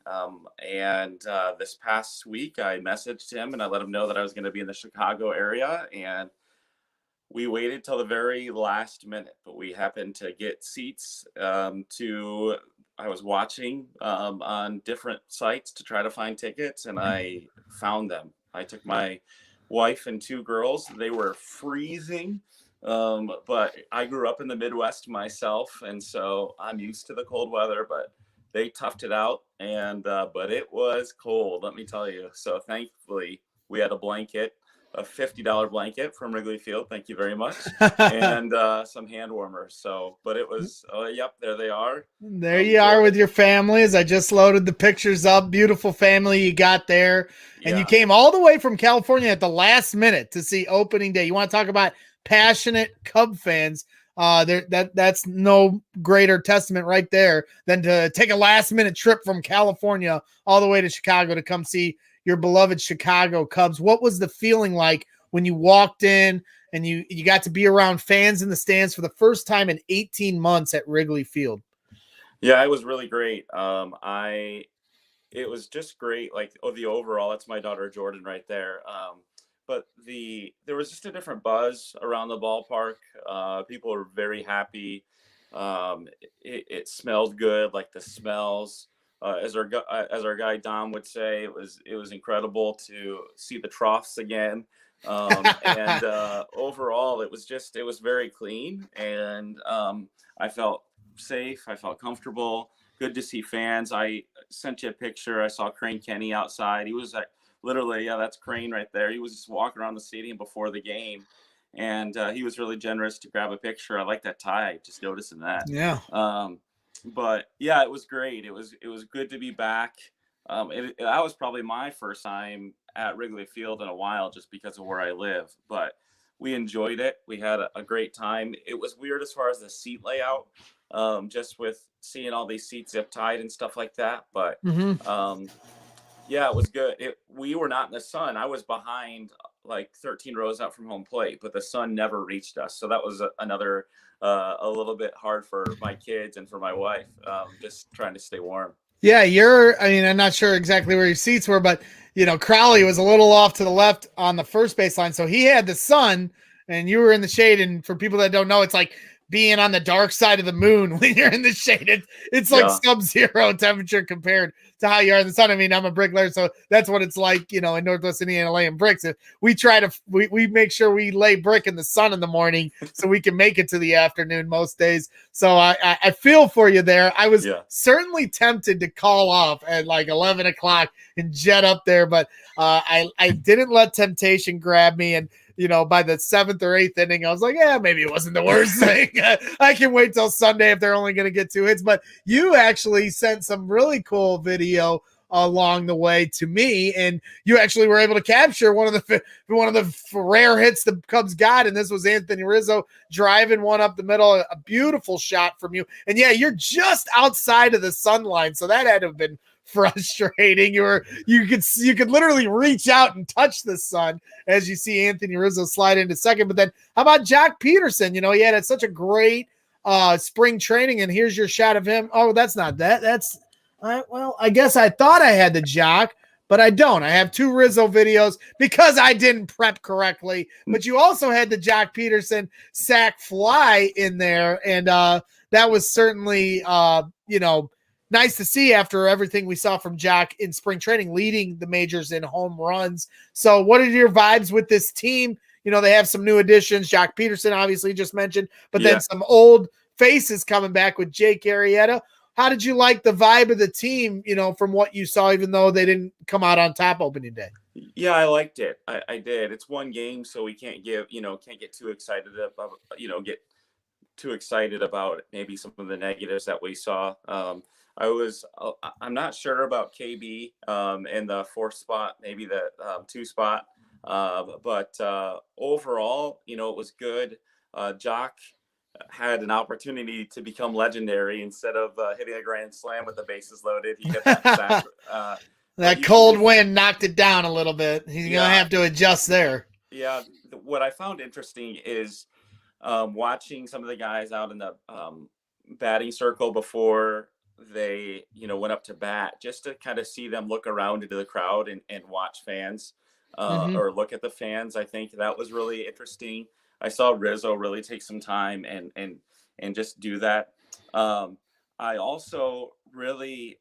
And this past week, I messaged him and I let him know that I was going to be in the Chicago area. And we waited till the very last minute, but we happened to get seats I was watching on different sites to try to find tickets, and I found them. I took my wife and two girls. They were freezing. But I grew up in the Midwest myself, and so I'm used to the cold weather, but they toughed it out, and but it was cold, let me tell you. So thankfully we had a $50 blanket from Wrigley Field, thank you very much, and some hand warmers. So, but it was, yep, there they are. There you are with your families. I just loaded the pictures up. Beautiful family you got there, and you came all the way from California at the last minute to see opening day. You want to talk about passionate Cub fans? That's no greater testament right there than to take a last-minute trip from California all the way to Chicago to come see your beloved Chicago Cubs. What was the feeling like when you walked in and you got to be around fans in the stands for the first time in 18 months at Wrigley Field? Yeah, it was really great. It was just great. Like, the overall, that's my daughter Jordan right there. But there was just a different buzz around the ballpark. People were very happy. It smelled good, like the smells. As our guy Dom would say, it was incredible to see the troughs again. And overall, it was very clean, and I felt safe. I felt comfortable. Good to see fans. I sent you a picture. I saw Crane Kenny outside. He was like, literally, yeah, that's Crane right there. He was just walking around the stadium before the game, and he was really generous to grab a picture. I like that tie. Just noticing that. Yeah. But yeah, it was great. It was good to be back. That was probably my first time at Wrigley Field in a while, just because of where I live. But we enjoyed it. We had a great time. It was weird as far as the seat layout, just with seeing all these seats zip tied and stuff like that. But yeah, it was good. We were not in the sun. I was behind like 13 rows out from home plate, but the sun never reached us. So that was another a little bit hard for my kids and for my wife, just trying to stay warm. Yeah, I'm not sure exactly where your seats were, but Crawly was a little off to the left on the first baseline. So he had the sun and you were in the shade. And for people that don't know, it's like being on the dark side of the moon when you're in the shade. It's like sub-zero temperature compared to how you are in the sun. I mean, I'm a bricklayer, so that's what it's like, in Northwest Indiana laying bricks. We make sure we lay brick in the sun in the morning so we can make it to the afternoon most days. So I feel for you there. I was certainly tempted to call off at like 11 o'clock and jet up there, but I didn't let temptation grab me. And by the 7th or 8th inning, I was like, yeah, maybe it wasn't the worst thing. I can wait till Sunday if they're only going to get 2 hits. But you actually sent some really cool video along the way to me, and you actually were able to capture one of the rare hits the Cubs got, and this was Anthony Rizzo driving one up the middle, a beautiful shot from you. And yeah, you're just outside of the sunline, so that had to have been frustrating. You could literally reach out and touch the sun as you see Anthony Rizzo slide into second. But then how about Jock Peterson? He had such a great spring training, and here's your shot of him. Oh, that's not that. That's well, I guess I thought I had the Jock, but I don't. I have 2 Rizzo videos because I didn't prep correctly. But you also had the Jock Peterson sack fly in there, and that was certainly nice to see after everything we saw from Jock in spring training, leading the majors in home runs. So what are your vibes with this team? They have some new additions. Jock Peterson, obviously, just mentioned, but then some old faces coming back with Jake Arrieta. How did you like the vibe of the team, from what you saw, even though they didn't come out on top opening day? Yeah, I liked it. I did. It's one game, so we can't get too excited about, get too excited about maybe some of the negatives that we saw. I'm not sure about KB in the 4th spot, maybe the 2 spot. But overall, it was good. Jock had an opportunity to become legendary instead of hitting a grand slam with the bases loaded. He hit that sack. That cold wind knocked it down a little bit. He's going to have to adjust there. Yeah. What I found interesting is watching some of the guys out in the batting circle before they, went up to bat, just to kind of see them look around into the crowd and watch fans or look at the fans. I think that was really interesting. I saw Rizzo really take some time and just do that. I also really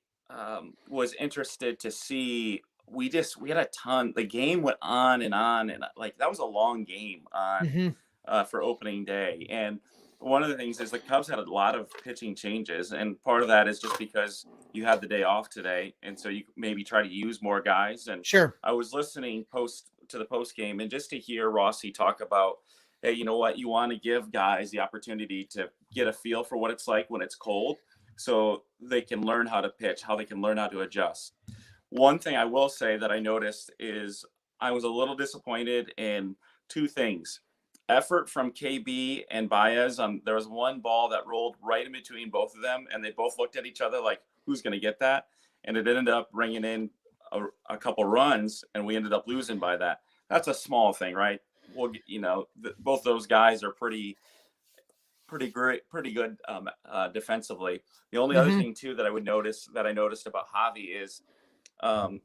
was interested to see, we had a ton, the game went on, and like, that was a long game for opening day. And one of the things is the Cubs had a lot of pitching changes, and part of that is just because you had the day off today, and so you maybe try to use more guys. And sure, I was listening to the post game, and just to hear Rossi talk about, hey, you know what, you want to give guys the opportunity to get a feel for what it's like when it's cold, so they can learn how to pitch, how they can learn how to adjust. One thing I will say that I noticed is I was a little disappointed in 2 things. effort from KB and Baez. There was one ball that rolled right in between both of them, and they both looked at each other like, who's going to get that? And it ended up bringing in a couple runs, and we ended up losing by that. That's a small thing, right? Well, both those guys are pretty good defensively. The only other thing too that I noticed about Javi is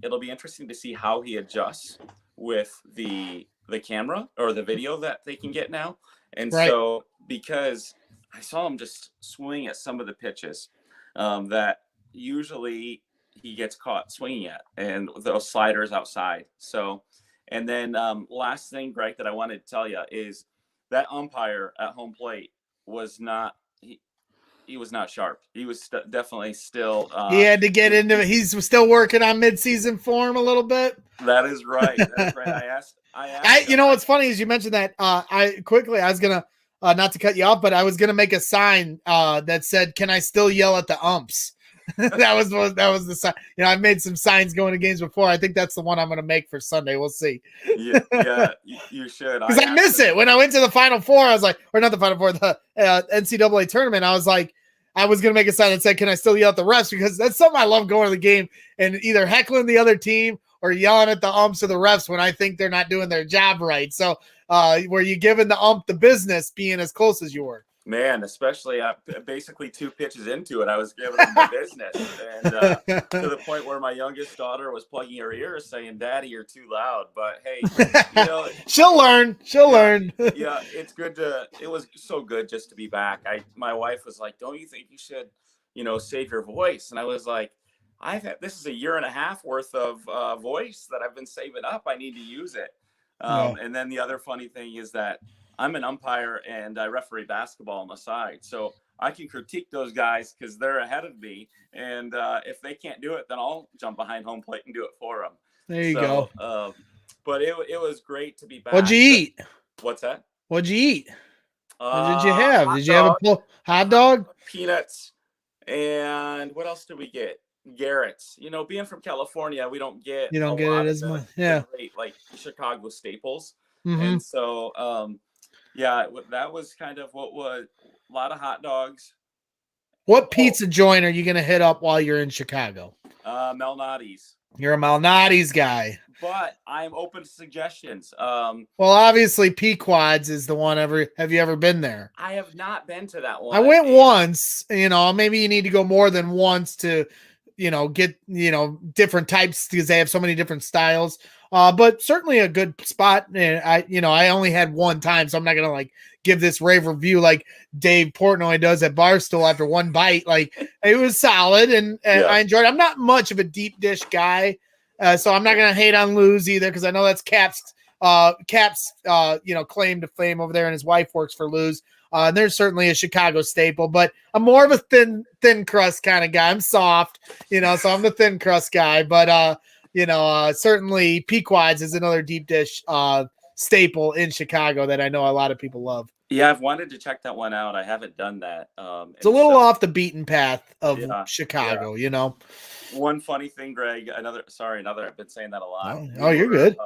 it'll be interesting to see how he adjusts with the camera or the video that they can get now. And so, because I saw him just swing at some of the pitches that usually he gets caught swinging at, and those sliders outside. So, and then last thing, Greg, that I wanted to tell you is that umpire at home plate was not, he was not sharp. He was definitely still. He had to get into it. He's still working on midseason form a little bit. That is right. That's right. I asked you know, what's funny is you mentioned that. I was going to, not to cut you off, but I was going to make a sign that said, "Can I still yell at the umps?" that was the sign. You know, I've made some signs going to games before. I think that's the one I'm going to make for Sunday. We'll see. Yeah, you should. Because I miss it. When I went to the Final Four, I was like, or not the Final Four, the NCAA tournament, I was like, I was going to make a sign that said, "Can I still yell at the refs?" Because that's something I love, going to the game and either heckling the other team or yelling at the umps or the refs when I think they're not doing their job right. So were you giving the ump the business being as close as you were? Man, especially basically 2 pitches into it, I was giving them the business. And to the point where my youngest daughter was plugging her ears saying, "Daddy, you're too loud." But hey, she'll learn. Yeah, it was so good just to be back. My wife was like, "Don't you think you should, save your voice?" And I was like, this is a year and a half worth of voice that I've been saving up. I need to use it. And then the other funny thing is that I'm an umpire and I referee basketball on the side. So I can critique those guys because they're ahead of me. And if they can't do it, then I'll jump behind home plate and do it for them. There you go. But it was great to be back. What'd you eat? What's that? What'd you eat? What did you have? Did you have a hot dog? Peanuts. And what else did we get? Garrett's. Being from California, we don't get it as much. Yeah. Great, like Chicago staples. Mm-hmm. And so that was kind of what was a lot of hot dogs. What pizza joint are you going to hit up while you're in Chicago? Malnati's. You're a Malnati's guy. But I'm open to suggestions. Well, obviously Pequod's is the one. Have you ever been there? I have not been to that one. I went once. Maybe you need to go more than once to, get, different types because they have so many different styles. But certainly a good spot. And I only had one time, so I'm not going to give this rave review like Dave Portnoy does at Barstool after one bite. It was solid and I enjoyed it. I'm not much of a deep dish guy. So I'm not going to hate on Lou's either, because I know that's Cap's claim to fame over there, and his wife works for Lou's. There's certainly a Chicago staple, but I'm more of a thin crust kind of guy. I'm soft, so I'm the thin crust guy. But certainly Pequod's is another deep dish staple in Chicago that I know a lot of people love. Yeah, I've wanted to check that one out. I haven't done that. It's a little off the beaten path of Chicago, One funny thing, Greg, another, I've been saying that a lot. Oh, you're good.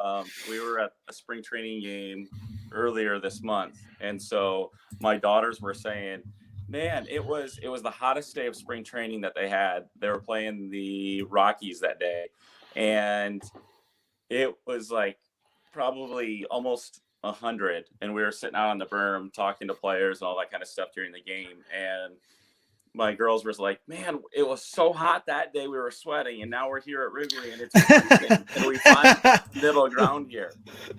We were at a spring training game earlier this month. And so my daughters were saying, man, it was the hottest day of spring training that they had. They were playing the Rockies that day. And it was probably almost 100. And we were sitting out on the berm talking to players and all that kind of stuff during the game. And my girls were like, man, it was so hot that day we were sweating, and now we're here at Wrigley and it's freezing, and we find middle ground here.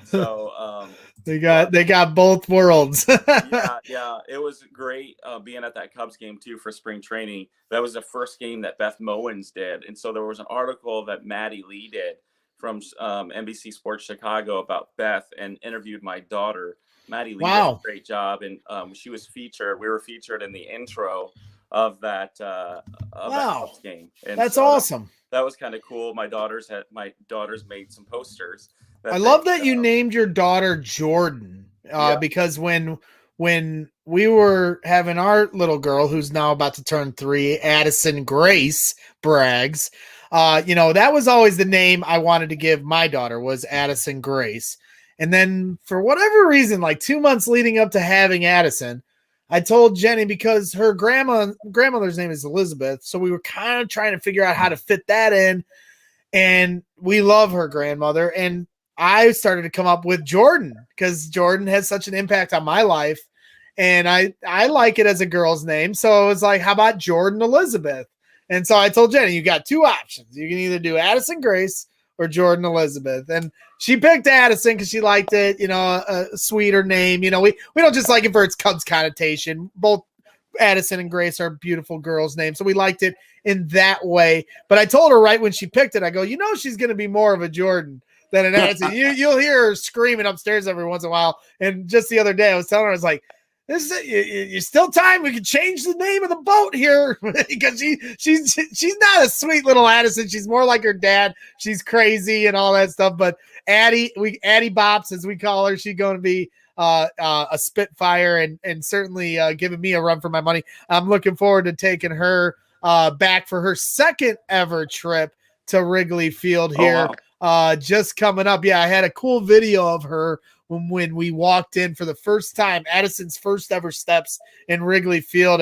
So they got both worlds. yeah, it was great being at that Cubs game too for spring training. That was the first game that Beth Mowins did, and so there was an article that Maddie Lee did from NBC Sports Chicago about Beth and interviewed my daughter. Maddie Lee did a great job, and she was featured. We were featured in the intro of that Cubs game. And that's awesome. That was kind of cool. My daughters made some posters. I love that you named your daughter Jordan because when we were having our little girl, who's now about to turn 3, Addison Grace Braggs, that was always the name I wanted to give my daughter, was Addison Grace. And then for whatever reason, like 2 months leading up to having Addison, I told Jenny, because her grandmother's name is Elizabeth, so we were kind of trying to figure out how to fit that in. And we love her grandmother. And I started to come up with Jordan because Jordan has such an impact on my life. And I like it as a girl's name. So I was like, how about Jordan Elizabeth? And so I told Jenny, you got two options. You can either do Addison Grace or Jordan Elizabeth. And she picked Addison because she liked it, a sweeter name. We don't just like it for its Cubs connotation. Both Addison and Grace are beautiful girls' names. So we liked it in that way. But I told her right when she picked it, I go, she's going to be more of a Jordan than an Addison. You'll hear her screaming upstairs every once in a while. And just the other day, I was telling her, I was like, you're still time. We can change the name of the boat here because she's not a sweet little Addison. She's more like her dad. She's crazy and all that stuff. But Addie Bops, as we call her, she's going to be a Spitfire and certainly giving me a run for my money. I'm looking forward to taking her back for her second ever trip to Wrigley Field here. Oh, wow. Just coming up. Yeah, I had a cool video of her when we walked in for the first time, Addison's first ever steps in Wrigley Field.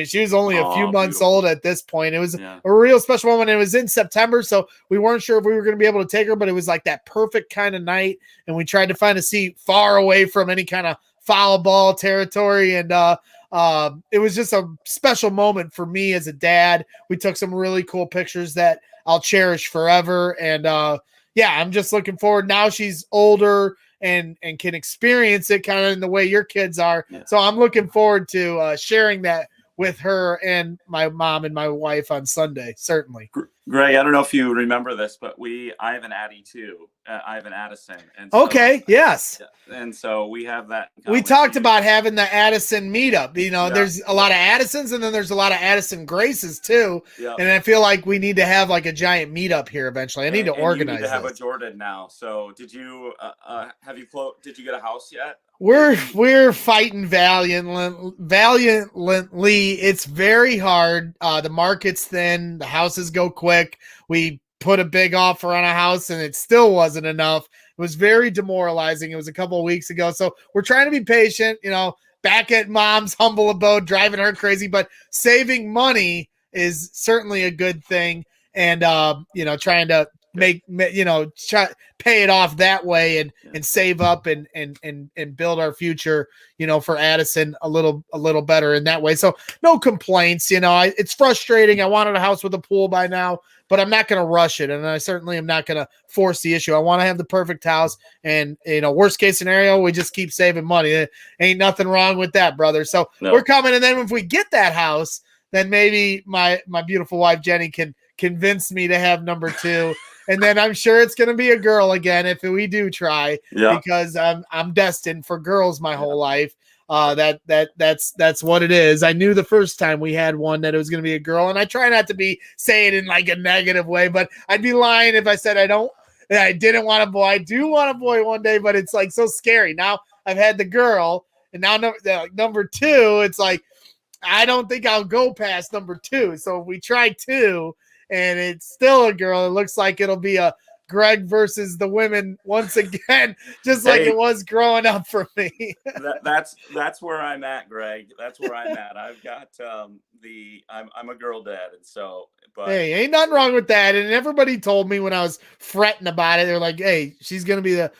She was only a few months old at this point. It was a real special moment. It was in September, so we weren't sure if we were going to be able to take her, but it was like that perfect kind of night, and we tried to find a seat far away from any kind of foul ball territory, and it was just a special moment for me as a dad. We took some really cool pictures that I'll cherish forever, and I'm just looking forward. Now she's older and can experience it kind of in the way your kids are. Yeah. So I'm looking forward to sharing that with her and my mom and my wife on Sunday, certainly. Greg, I don't know if you remember this, but I have an Addie too. I have an Addison. And so, okay, yes. And so we have that. We talked about having the Addison meetup. There's a lot of Addisons, and then there's a lot of Addison Graces too. Yeah. And I feel like we need to have like a giant meetup here eventually. I need to organize. You need to have a Jordan now. So did you did you get a house yet? We're fighting valiantly. It's very hard. The market's thin. The houses go quick. We put a big offer on a house and it still wasn't enough. It was very demoralizing. It was a couple of weeks ago. So we're trying to be patient, back at mom's humble abode, driving her crazy, but saving money is certainly a good thing. And, trying to pay it off that way and save up and build our future, for Addison a little better in that way. So no complaints, it's frustrating. I wanted a house with a pool by now, but I'm not going to rush it. And I certainly am not going to force the issue. I want to have the perfect house, and, worst case scenario, we just keep saving money. There ain't nothing wrong with that, brother. So we're coming. And then if we get that house, then maybe my beautiful wife, Jenny, can convince me to have number two. And then I'm sure it's going to be a girl again if we do try, because I'm destined for girls my whole life. That's what it is. I knew the first time we had one that it was going to be a girl, and I try not to say it in like a negative way, but I'd be lying if I said I didn't want a boy. I do want a boy one day, but it's like so scary. Now I've had the girl, and now number two, it's like I don't think I'll go past number two. So if we try two, and it's still a girl, it looks like it'll be a Greg versus the women once again, just like it was growing up for me. that's where I'm at, Greg. That's where I'm at. I've got I'm a girl dad, and so. But hey, ain't nothing wrong with that. And everybody told me when I was fretting about it, they're like, "Hey, she's gonna be the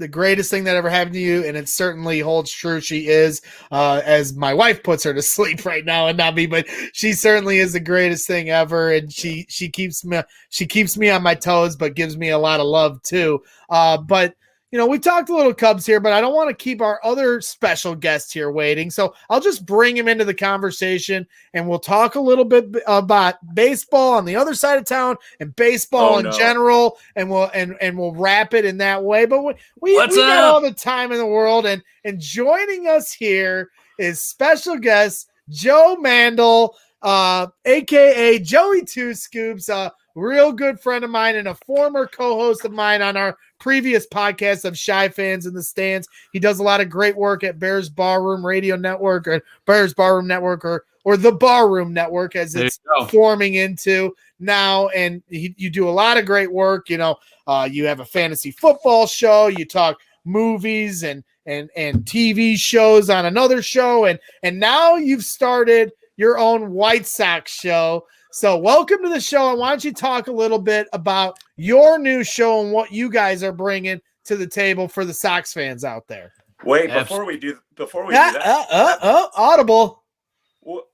greatest thing that ever happened to you," and it certainly holds true. She is, as my wife puts her to sleep right now, and not me, but she certainly is the greatest thing ever, and she keeps me on my toes, but gives me a lot of love too. But we talked a little Cubs here, but I don't want to keep our other special guest here waiting. So I'll just bring him into the conversation, and we'll talk a little bit about baseball on the other side of town and baseball in general, and we'll wrap it in that way. But we got all the time in the world, and joining us here is special guest Joe Mandel, aka Joey Two Scoops. real good friend of mine and a former co-host of mine on our previous podcast of Shy Fans in the Stands. He does a lot of great work at Bears Barroom Radio Network, or Bears Barroom Network, or the Barroom Network as it's forming into now. And you do a lot of great work. You have a fantasy football show. You talk movies and TV shows on another show. And now you've started your own White Sox show. So welcome to the show. And why don't you talk a little bit about your new show and what you guys are bringing to the table for the Sox fans out there? Wait, before we do that, audible.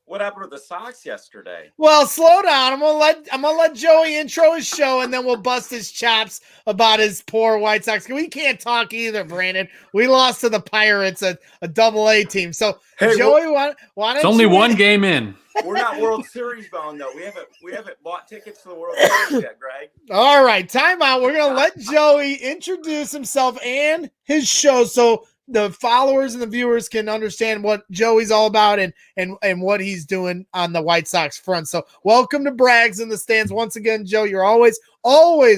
What happened with the Sox yesterday? Well, slow down. I'm gonna let Joey intro his show, and then we'll bust his chops about his poor White Sox. We can't talk either, Brandon. We lost to the Pirates, a AA team. So, hey, Joey, why don't it's only one game in. We're not World Series bound though. We haven't bought tickets to the World Series yet, Greg. All right, time out. We're gonna let Joey introduce himself and his show, so the followers and the viewers can understand what Joey's all about and what he's doing on the White Sox front. So welcome to Brags in the Stands. Once again, Joe, you're always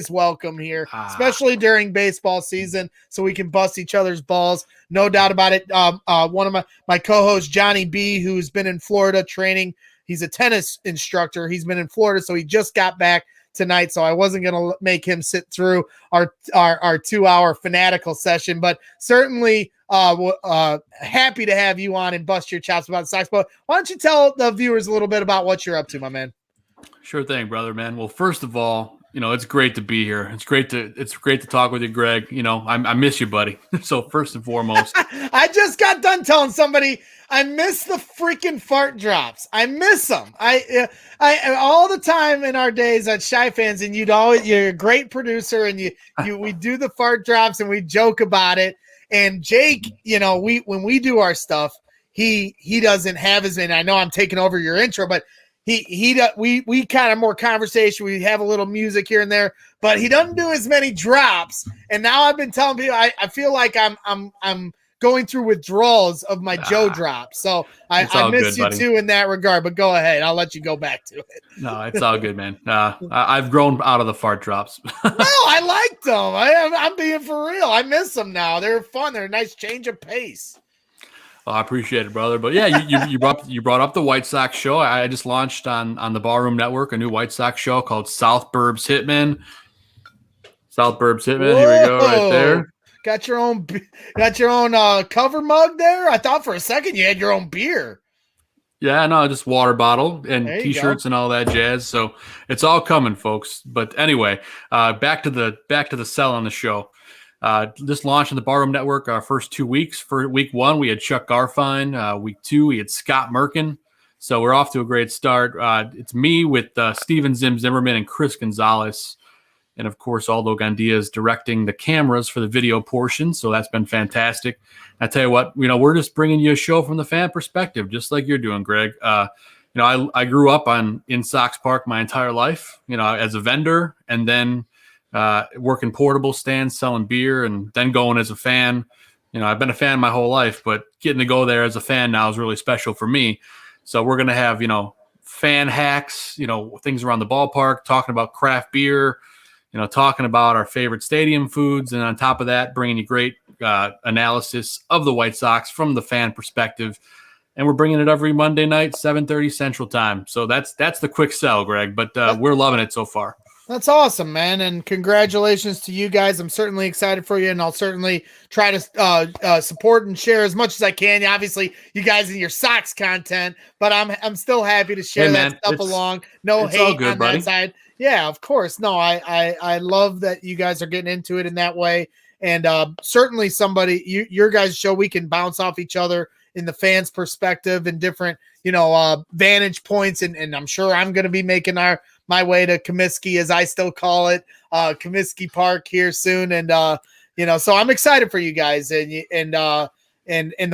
welcome here, especially during baseball season, so we can bust each other's balls. No doubt about it. One of my co-hosts, Johnny B, who's been in Florida training. He's a tennis instructor. He's been in Florida, so he just got back tonight, so I wasn't going to make him sit through our 2-hour fanatical session, but certainly happy to have you on and bust your chops about the Sox. But why don't you tell the viewers a little bit about what you're up to, my man? Sure thing, brother, man. Well, first of all, it's great to be here. It's great to talk with you, Greg. I miss you, buddy. So first and foremost, I just got done telling somebody I miss the freaking fart drops. I miss them. I all the time in our days at Shy Fans, and you're a great producer, and we do the fart drops and we joke about it. And Jake, when we do our stuff, he doesn't have as many. I know I'm taking over your intro, but we kind of more conversation. We have a little music here and there, but he doesn't do as many drops. And now I've been telling people I feel like I'm going through withdrawals of my Joe drop. So I miss you too in that regard, but go ahead. I'll let you go back to it. No, it's all good, man. I've grown out of the fart drops. No, I liked them. I'm being for real. I miss them now. They're fun. They're a nice change of pace. Well, I appreciate it, brother. But yeah, you brought up the White Sox show. I just launched on the Barroom Network a new White Sox show called South Burbs Hitman. South Burbs Hitman. Whoa. Here we go, right there. Got your own cover mug there? I thought for a second you had your own beer. Yeah, no, just water bottle and T-shirts and all that jazz. So it's all coming, folks. But anyway, back to the sell on the show. Just launched on the Barroom Network our first 2 weeks. For week 1, we had Chuck Garfien. Week 2, we had Scott Merkin. So we're off to a great start. It's me with Steven Zimmerman and Chris Gonzalez. And, of course, Aldo Gandia is directing the cameras for the video portion, so that's been fantastic. I tell you what, we're just bringing you a show from the fan perspective, just like you're doing, Greg. I grew up in Sox Park my entire life, as a vendor, and then working portable stands, selling beer, and then going as a fan. I've been a fan my whole life, but getting to go there as a fan now is really special for me. So we're going to have, fan hacks, things around the ballpark, talking about craft beer, talking about our favorite stadium foods, and on top of that, bringing you great analysis of the White Sox from the fan perspective. And we're bringing it every Monday night, 7:30 Central Time. So that's the quick sell, Greg, but we're loving it so far. That's awesome, man, and congratulations to you guys. I'm certainly excited for you, and I'll certainly try to support and share as much as I can. Obviously, you guys and your Sox content, but I'm still happy to share that stuff along. No hate on that side. Yeah, of course. No, I love that you guys are getting into it in that way. And certainly your guys' show, we can bounce off each other in the fans' perspective and different, vantage points. And I'm sure I'm going to be making my way to Comiskey, as I still call it, Comiskey Park here soon. And, so I'm excited for you guys. And the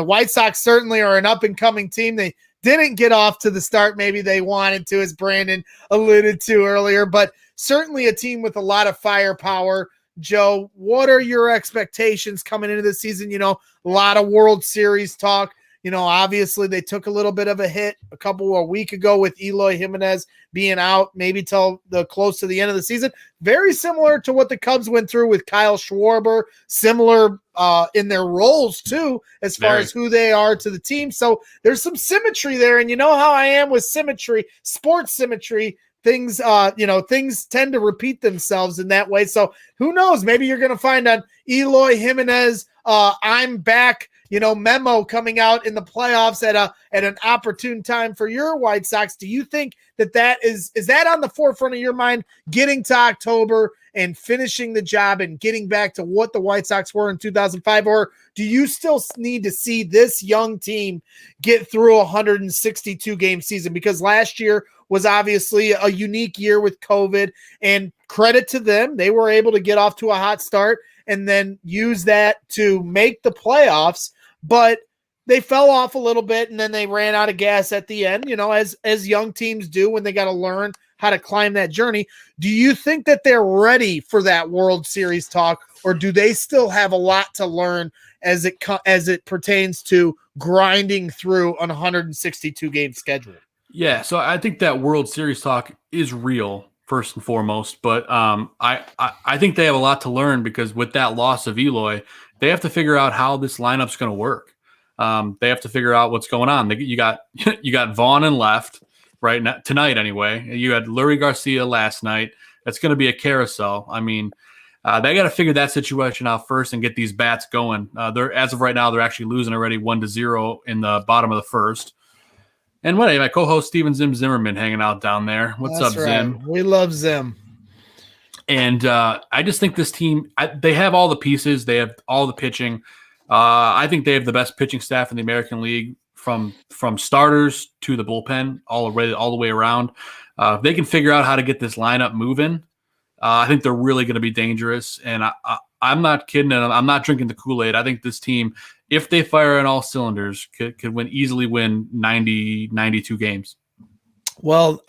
White Sox certainly are an up and coming team. They didn't get off to the start maybe they wanted to, as Brandon alluded to earlier, but certainly a team with a lot of firepower. Joe, what are your expectations coming into the season? A lot of World Series talk Obviously they took a little bit of a hit a week ago with Eloy Jimenez being out maybe till close to the end of the season. Very similar to what the Cubs went through with Kyle Schwarber, similar in their roles too, as far as who they are to the team. So there's some symmetry there. And you know how I am with symmetry, sports symmetry. Things, things tend to repeat themselves in that way. So who knows? Maybe you're going to find on Eloy Jimenez, I'm back, memo coming out in the playoffs at an opportune time for your White Sox. Do you think that is that on the forefront of your mind, getting to October and finishing the job and getting back to what the White Sox were in 2005? Or do you still need to see this young team get through a 162 game season? Because last year was obviously a unique year with COVID, and credit to them. They were able to get off to a hot start and then use that to make the playoffs, but they fell off a little bit and then they ran out of gas at the end, as young teams do when they got to learn how to climb that journey. Do you think that they're ready for that World Series talk, or do they still have a lot to learn as it pertains to grinding through an 162 game schedule? Yeah, so I think that World Series talk is real first and foremost, but I think they have a lot to learn, because with that loss of Eloy, they have to figure out how this lineup's going to work. They have to figure out what's going on. You got Vaughn in left right now, tonight anyway. You had Lurie Garcia last night. That's going to be a carousel. I mean, they got to figure that situation out first and get these bats going. As of right now, they're actually losing already 1-0 in the bottom of the first. And my co-host Steven Zimmerman hanging out down there. What's up, right. Zim? We love Zim. And I just think this team, they have all the pieces. They have all the pitching. I think they have the best pitching staff in the American League, from starters to the bullpen, all the way around. If they can figure out how to get this lineup moving, I think they're really going to be dangerous. And I'm not kidding, and I'm not drinking the Kool-Aid. I think this team, if they fire on all cylinders, could easily win 90, 92 games. Well,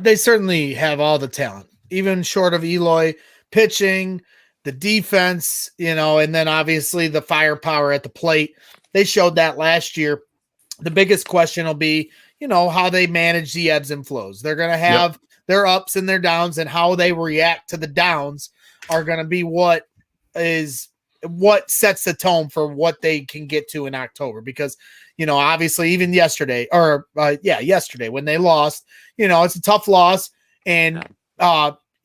they certainly have all the talent, even short of Eloy. Pitching, the defense, and then obviously the firepower at the plate. They showed that last year. The biggest question will be, how they manage the ebbs and flows. They're going to have their ups and their downs, and how they react to the downs are going to be what sets the tone for what they can get to in October. Because, obviously even yesterday when they lost, it's a tough loss, and,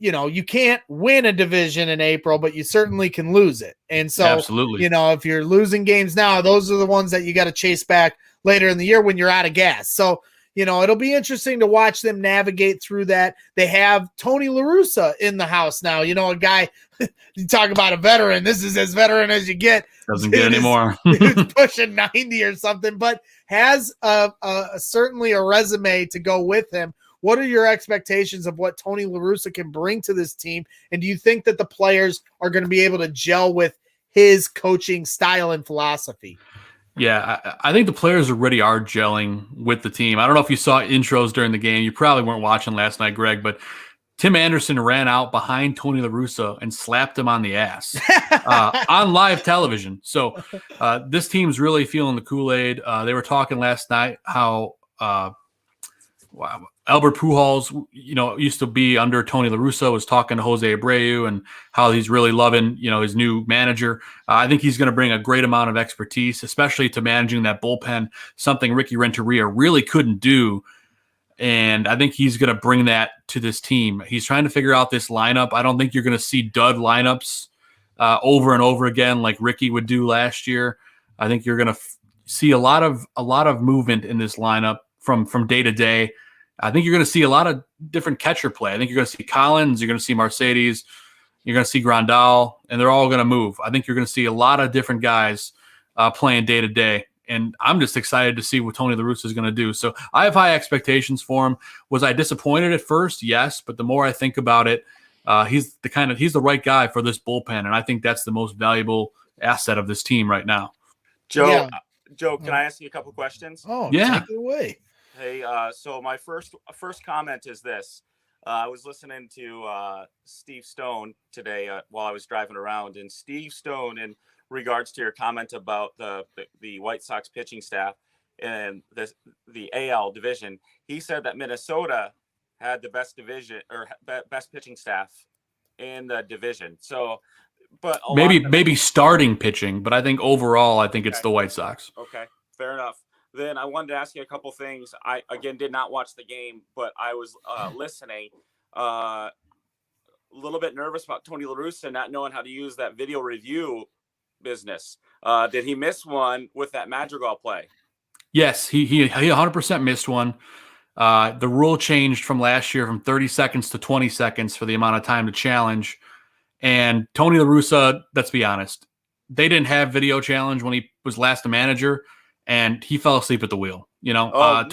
you can't win a division in April, but you certainly can lose it. And so, absolutely, if you're losing games now, those are the ones that you got to chase back later in the year when you're out of gas. So, it'll be interesting to watch them navigate through that. They have Tony La Russa in the house now. A guy, you talk about a veteran. This is as veteran as you get. Doesn't get any more. He's pushing 90 or something, but has certainly a resume to go with him. What are your expectations of what Tony La Russa can bring to this team? And do you think that the players are going to be able to gel with his coaching style and philosophy? Yeah, I think the players already are gelling with the team. I don't know if you saw intros during the game. You probably weren't watching last night, Greg, but Tim Anderson ran out behind Tony La Russa and slapped him on the ass on live television. So this team's really feeling the Kool-Aid. They were talking last night how Albert Pujols, used to be under Tony La Russa, was talking to Jose Abreu and how he's really loving, his new manager. I think he's going to bring a great amount of expertise, especially to managing that bullpen, something Ricky Renteria really couldn't do. And I think he's going to bring that to this team. He's trying to figure out this lineup. I don't think you're going to see dud lineups over and over again like Ricky would do last year. I think you're going to see a lot of movement in this lineup from day to day. I think you're going to see a lot of different catcher play. I think you're going to see Collins, you're going to see Mercedes, you're going to see Grandal, and they're all going to move. I think you're going to see a lot of different guys playing day to day. And I'm just excited to see what Tony La Russa is going to do. So I have high expectations for him. Was I disappointed at first? Yes. But the more I think about it, he's the right guy for this bullpen. And I think that's the most valuable asset of this team right now. Joe, can I ask you a couple questions? Oh, yeah. Take it away. Hey, so my first comment is this. I was listening to Steve Stone today while I was driving around, and Steve Stone, in regards to your comment about the White Sox pitching staff, in the AL division. He said that Minnesota had the best division or best pitching staff in the division. So, but maybe starting pitching, but I think overall, I think it's the White Sox. Okay, fair enough. Then I wanted to ask you a couple things. I, again, did not watch the game, but I was listening. A little bit nervous about Tony La Russa not knowing how to use that video review business. Did he miss one with that Madrigal play? Yes, he 100% missed one. The rule changed from last year from 30 seconds to 20 seconds for the amount of time to challenge. And Tony La Russa, let's be honest, they didn't have video challenge when he was last a manager, and he fell asleep at the wheel. You know,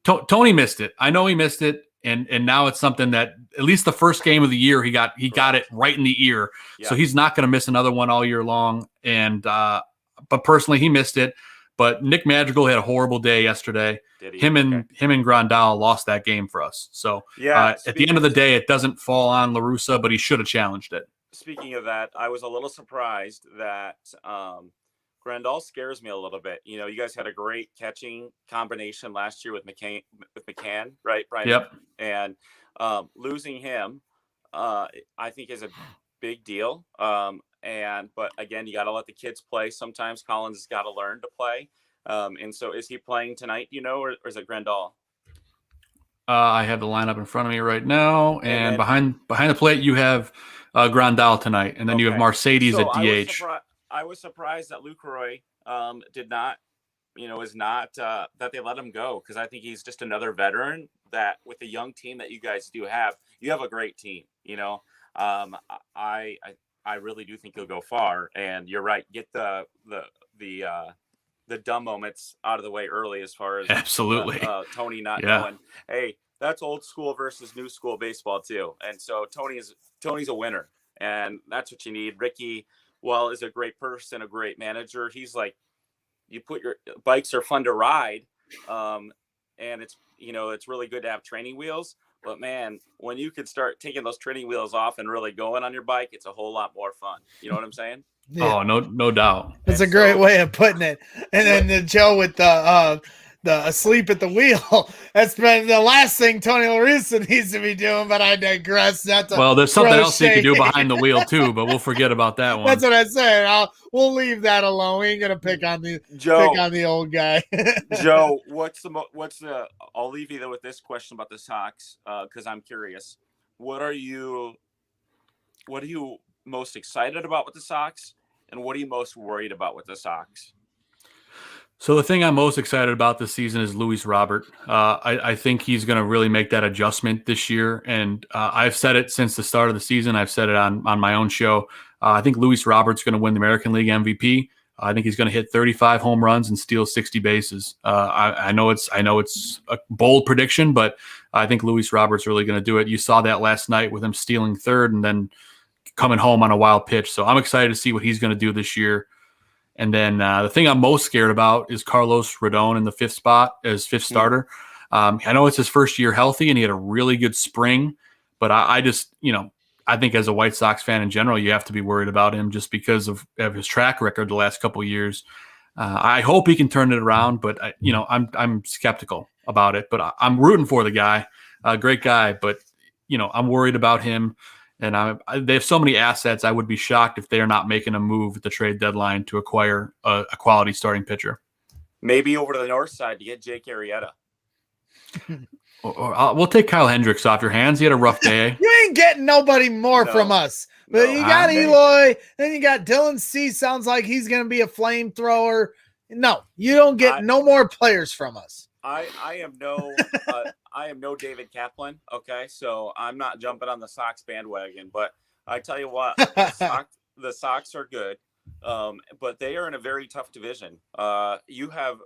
Tony missed it. I know he missed it, and now it's something that at least the first game of the year he got it right in the ear. Yeah. So he's not going to miss another one all year long. And but personally, he missed it. But Nick Madrigal had a horrible day yesterday. Him and Grandal lost that game for us. So at the end of the day, it doesn't fall on La Russa, but he should have challenged it. Speaking of that, I was a little surprised that Grandal scares me a little bit. You know, you guys had a great catching combination last year with McCann, right, Brian? Yep. And losing him, I think, is a big deal. But again, you got to let the kids play. Sometimes Collins has got to learn to play. And so is he playing tonight, or is it Grandal? I have the lineup in front of me right now. And behind the plate, you have Grandal tonight. And then you have Mercedes at DH. I was surprised that Lucroy did not, is not that they let him go, because I think he's just another veteran that with the young team that you guys do have, you have a great team. I really do think he'll go far, and you're right. Get the dumb moments out of the way early, as far as absolutely Tony not knowing. Hey, that's old school versus new school baseball too, and so Tony's a winner, and that's what you need. Ricky, well, is a great person, a great manager. He's like, you put your bikes are fun to ride, and it's really good to have training wheels. But man, when you could start taking those training wheels off and really going on your bike, it's a whole lot more fun. You know what I'm saying? Yeah. Oh, no doubt. That's a great way of putting it. And then the Joe with the asleep at the wheel. That's been the last thing Tony La Russa needs to be doing, but I digress. There's something else he can do behind the wheel too, but we'll forget about that one. That's what I said. We'll leave that alone. We ain't gonna pick on the old guy. Joe, I'll leave you with this question about the Sox, because I'm curious. What are you most excited about with the Sox, and what are you most worried about with the Sox? So the thing I'm most excited about this season is Luis Robert. I think he's going to really make that adjustment this year. And I've said it since the start of the season. I've said it on my own show. I think Luis Robert's going to win the American League MVP. I think he's going to hit 35 home runs and steal 60 bases. I know it's a bold prediction, but I think Luis Robert's really going to do it. You saw that last night with him stealing third and then coming home on a wild pitch. So I'm excited to see what he's going to do this year. And then the thing I'm most scared about is Carlos Rodon in the fifth spot as fifth starter. I know it's his first year healthy, and he had a really good spring. But I just, I think as a White Sox fan in general, you have to be worried about him just because of his track record the last couple of years. I hope he can turn it around, but I'm skeptical about it. But I'm rooting for the guy, great guy. But I'm worried about him. And they have so many assets. I would be shocked if they're not making a move at the trade deadline to acquire a quality starting pitcher. Maybe over to the north side to get Jake Arrieta. We'll take Kyle Hendricks off your hands. He had a rough day. You ain't getting nobody more from us. But you got Eloy, then you got Dylan C. Sounds like he's going to be a flamethrower. No, you don't get no more players from us. I am no David Kaplan. Okay, so I'm not jumping on the Sox bandwagon. But I tell you what, the Sox are good, but they are in a very tough division. You have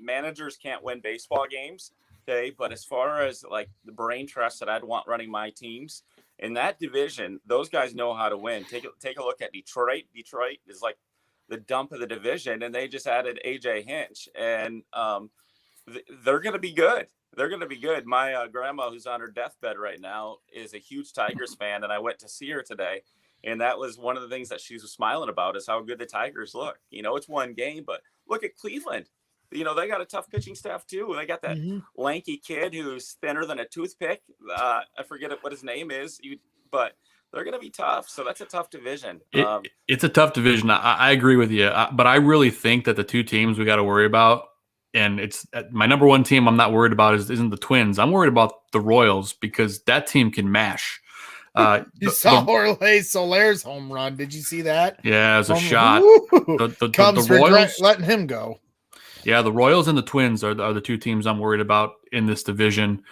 managers can't win baseball games. Okay, but as far as like the brain trust that I'd want running my teams in that division, those guys know how to win. Take a look at Detroit. Detroit is like the dump of the division, and they just added AJ Hinch, and they're going to be good. They're going to be good. My grandma, who's on her deathbed right now, is a huge Tigers fan, and I went to see her today, and that was one of the things that she was smiling about is how good the Tigers look. It's one game, but look at Cleveland. they got a tough pitching staff too. They got that lanky kid who's thinner than a toothpick. I forget what his name is, but they're going to be tough. So that's a tough division. It's a tough division. I agree with you, but I really think that the two teams we got to worry about, and it's my number one team I'm not worried about isn't the Twins. I'm worried about the Royals because that team can mash. You saw Jorge Soler's home run. Did you see that? Yeah, it was a shot. Cubs the Royals letting him go. Yeah, the Royals and the Twins are the two teams I'm worried about in this division.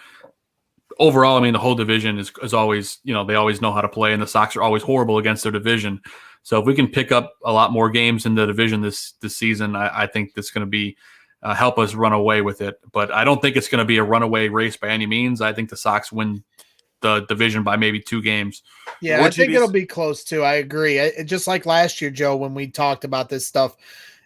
Overall, I mean, the whole division is always, they always know how to play, and the Sox are always horrible against their division. So if we can pick up a lot more games in the division this season, I think that's going to be help us run away with it. But I don't think it's going to be a runaway race by any means. I think the Sox win the division by maybe 2 games. Yeah, I think it'll be close too. I agree. Just like last year, Joe, when we talked about this stuff,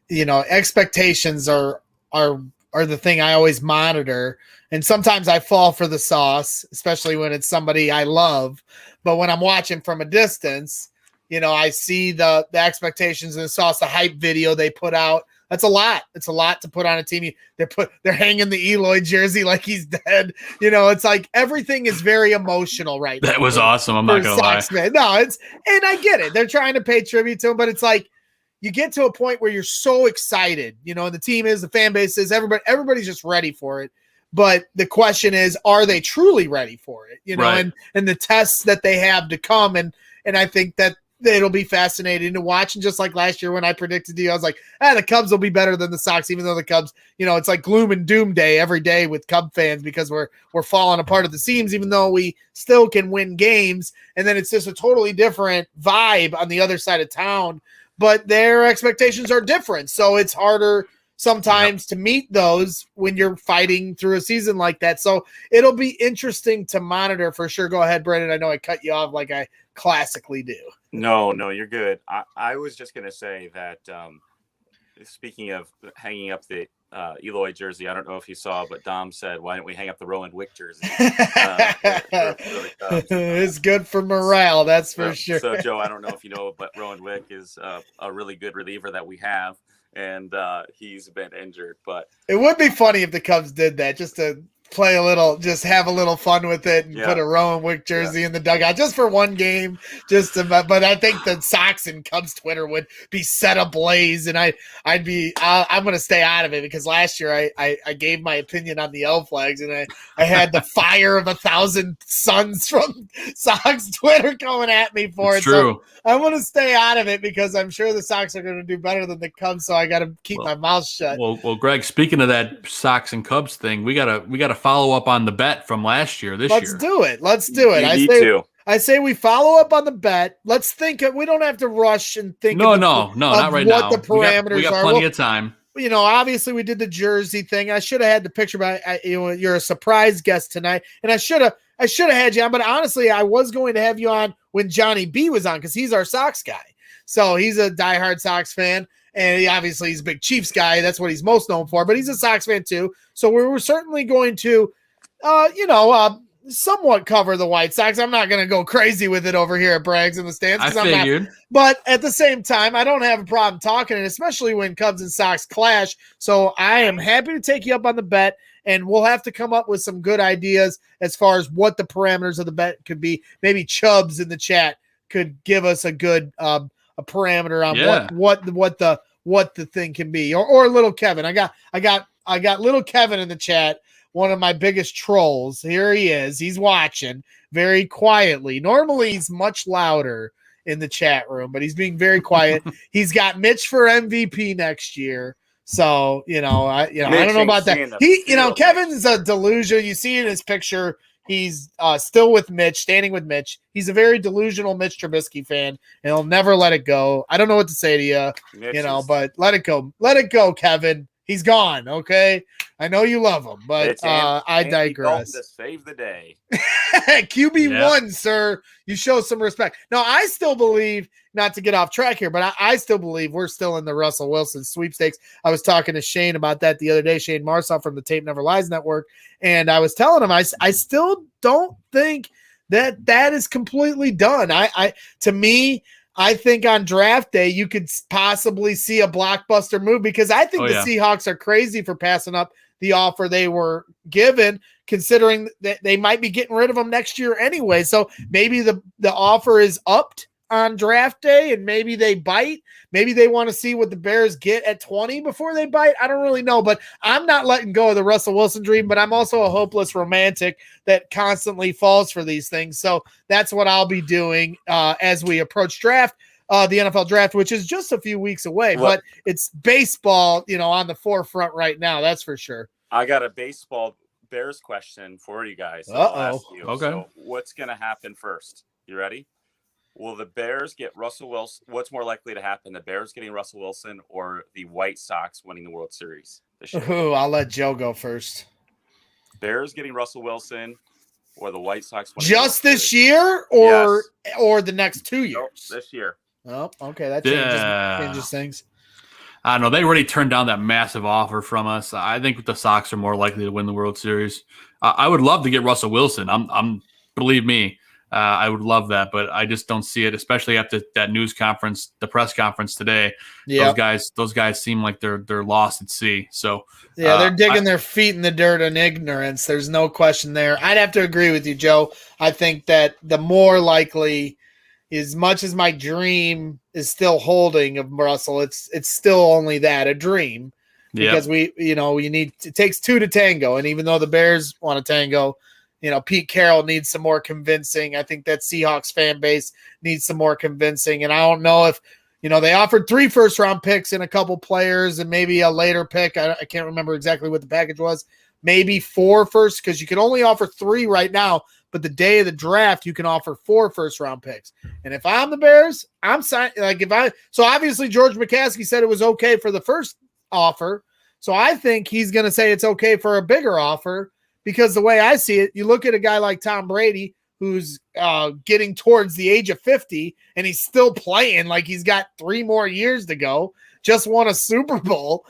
expectations are the thing I always monitor. And sometimes I fall for the sauce, especially when it's somebody I love. But when I'm watching from a distance, I see the expectations and the sauce, the hype video they put out. That's a lot. It's a lot to put on a team. They're hanging the Eloy jersey like he's dead. It's like everything is very emotional right now. That was awesome. I'm not gonna lie. No, and I get it. They're trying to pay tribute to him, but it's like you get to a point where you're so excited, and the team is, the fan base is, everybody's just ready for it. But the question is, are they truly ready for it? Right. And the tests that they have to come. And I think that it'll be fascinating to watch. And just like last year when I predicted to you, I was like, the Cubs will be better than the Sox, even though the Cubs, it's like gloom and doom day every day with Cub fans because we're falling apart at the seams, even though we still can win games. And then it's just a totally different vibe on the other side of town. But their expectations are different. So it's harder sometimes to meet those when you're fighting through a season like that. So it'll be interesting to monitor for sure. Go ahead, Brendan. I know I cut you off like I classically do. No, you're good. I was just going to say that speaking of hanging up the Eloy jersey, I don't know if you saw, but Dom said, why don't we hang up the Rowan Wick jersey? It's good for morale, that's for sure. So, Joe, I don't know if you know, but Rowan Wick is a really good reliever that we have, and he's been injured. But it would be funny if the Cubs did that, just to play a little, just have a little fun with it and put a Rowan Wick jersey in the dugout just for one game. But I think the Sox and Cubs Twitter would be set ablaze, and I'm going to stay out of it because last year I gave my opinion on the L flags, and I had the fire of 1,000 suns from Sox Twitter coming at me for it. True. So I want to stay out of it because I'm sure the Sox are going to do better than the Cubs, so I got to keep my mouth shut. Well, Greg, speaking of that Sox and Cubs thing, we gotta follow up on the bet from last year. Let's do it. I say we follow up on the bet. Let's think. We don't have to rush and think. No, not right now. What the parameters we got are. Plenty of time. Obviously we did the jersey thing. I should have had the picture, but you're a surprise guest tonight, and I should have had you on. But honestly, I was going to have you on when Johnny B was on because he's our Sox guy. So he's a diehard Sox fan. And he's a big Chiefs guy. That's what he's most known for. But he's a Sox fan too. So we were certainly going to, somewhat cover the White Sox. I'm not going to go crazy with it over here at Bragg's in the stands. I figured. But at the same time, I don't have a problem talking, and especially when Cubs and Sox clash. So I am happy to take you up on the bet, and we'll have to come up with some good ideas as far as what the parameters of the bet could be. Maybe Chubbs in the chat could give us a good a parameter on what the thing can be, or little Kevin. I got little Kevin in the chat, one of my biggest trolls. Here he is. He's watching very quietly. Normally he's much louder in the chat room, but he's being very quiet. He's got Mitch for MVP next year. So, I don't know about that. Kevin's a delusion. You see in his picture, he's still with Mitch, standing with Mitch. He's a very delusional Mitch Trubisky fan, and he'll never let it go. I don't know what to say to you, but let it go. Let it go, Kevin. He's gone, okay? I know you love him, but I digress. To save the day. QB1, sir. You show some respect. Now, I still believe, not to get off track here, but I still believe we're still in the Russell Wilson sweepstakes. I was talking to Shane about that the other day, Shane Marsaw from the Tape Never Lies Network, and I was telling him I still don't think that is completely done. To me, I think on draft day, you could possibly see a blockbuster move because I think the Seahawks are crazy for passing up the offer they were given, considering that they might be getting rid of them next year anyway. So maybe the offer is upped on draft day and maybe they bite. Maybe they want to see what the Bears get at 20 before they bite. I don't really know, but I'm not letting go of the Russell Wilson dream, but I'm also a hopeless romantic that constantly falls for these things. So that's what I'll be doing as we approach draft, the NFL draft, which is just a few weeks away, but it's baseball, on the forefront right now. That's for sure. I got a baseball Bears question for you guys. Uh-oh. Okay. So what's going to happen first? You ready? Will the Bears get Russell Wilson? What's more likely to happen? The Bears getting Russell Wilson or the White Sox winning the World Series this year? Ooh, I'll let Joe go first. Bears getting Russell Wilson or the White Sox winning just the World this Series? year or the next 2 years? Nope, this year. Oh, okay. That changes things. I don't know. They already turned down that massive offer from us. I think the Sox are more likely to win the World Series. I would love to get Russell Wilson. Believe me, I would love that, but I just don't see it, especially after that news conference, the press conference today. Yeah. Those guys seem like they're lost at sea. So yeah, they're digging their feet in the dirt in ignorance. There's no question there. I'd have to agree with you, Joe. I think that the more likely, as much as my dream is still holding of Russell, it's still only that, a dream. Because it takes two to tango. And even though the Bears want to tango, Pete Carroll needs some more convincing. I think that Seahawks fan base needs some more convincing. And I don't know if, they offered 3 first-round picks and a couple players and maybe a later pick. I can't remember exactly what the package was. Maybe 4 first, because you can only offer 3 right now. But the day of the draft, you can offer 4 first-round picks. And if I'm the Bears, I'm signing. So obviously George McCaskey said it was okay for the first offer. So I think he's going to say it's okay for a bigger offer. Because the way I see it, you look at a guy like Tom Brady, who's getting towards the age of 50, and he's still playing like he's got 3 more years to go, just won a Super Bowl.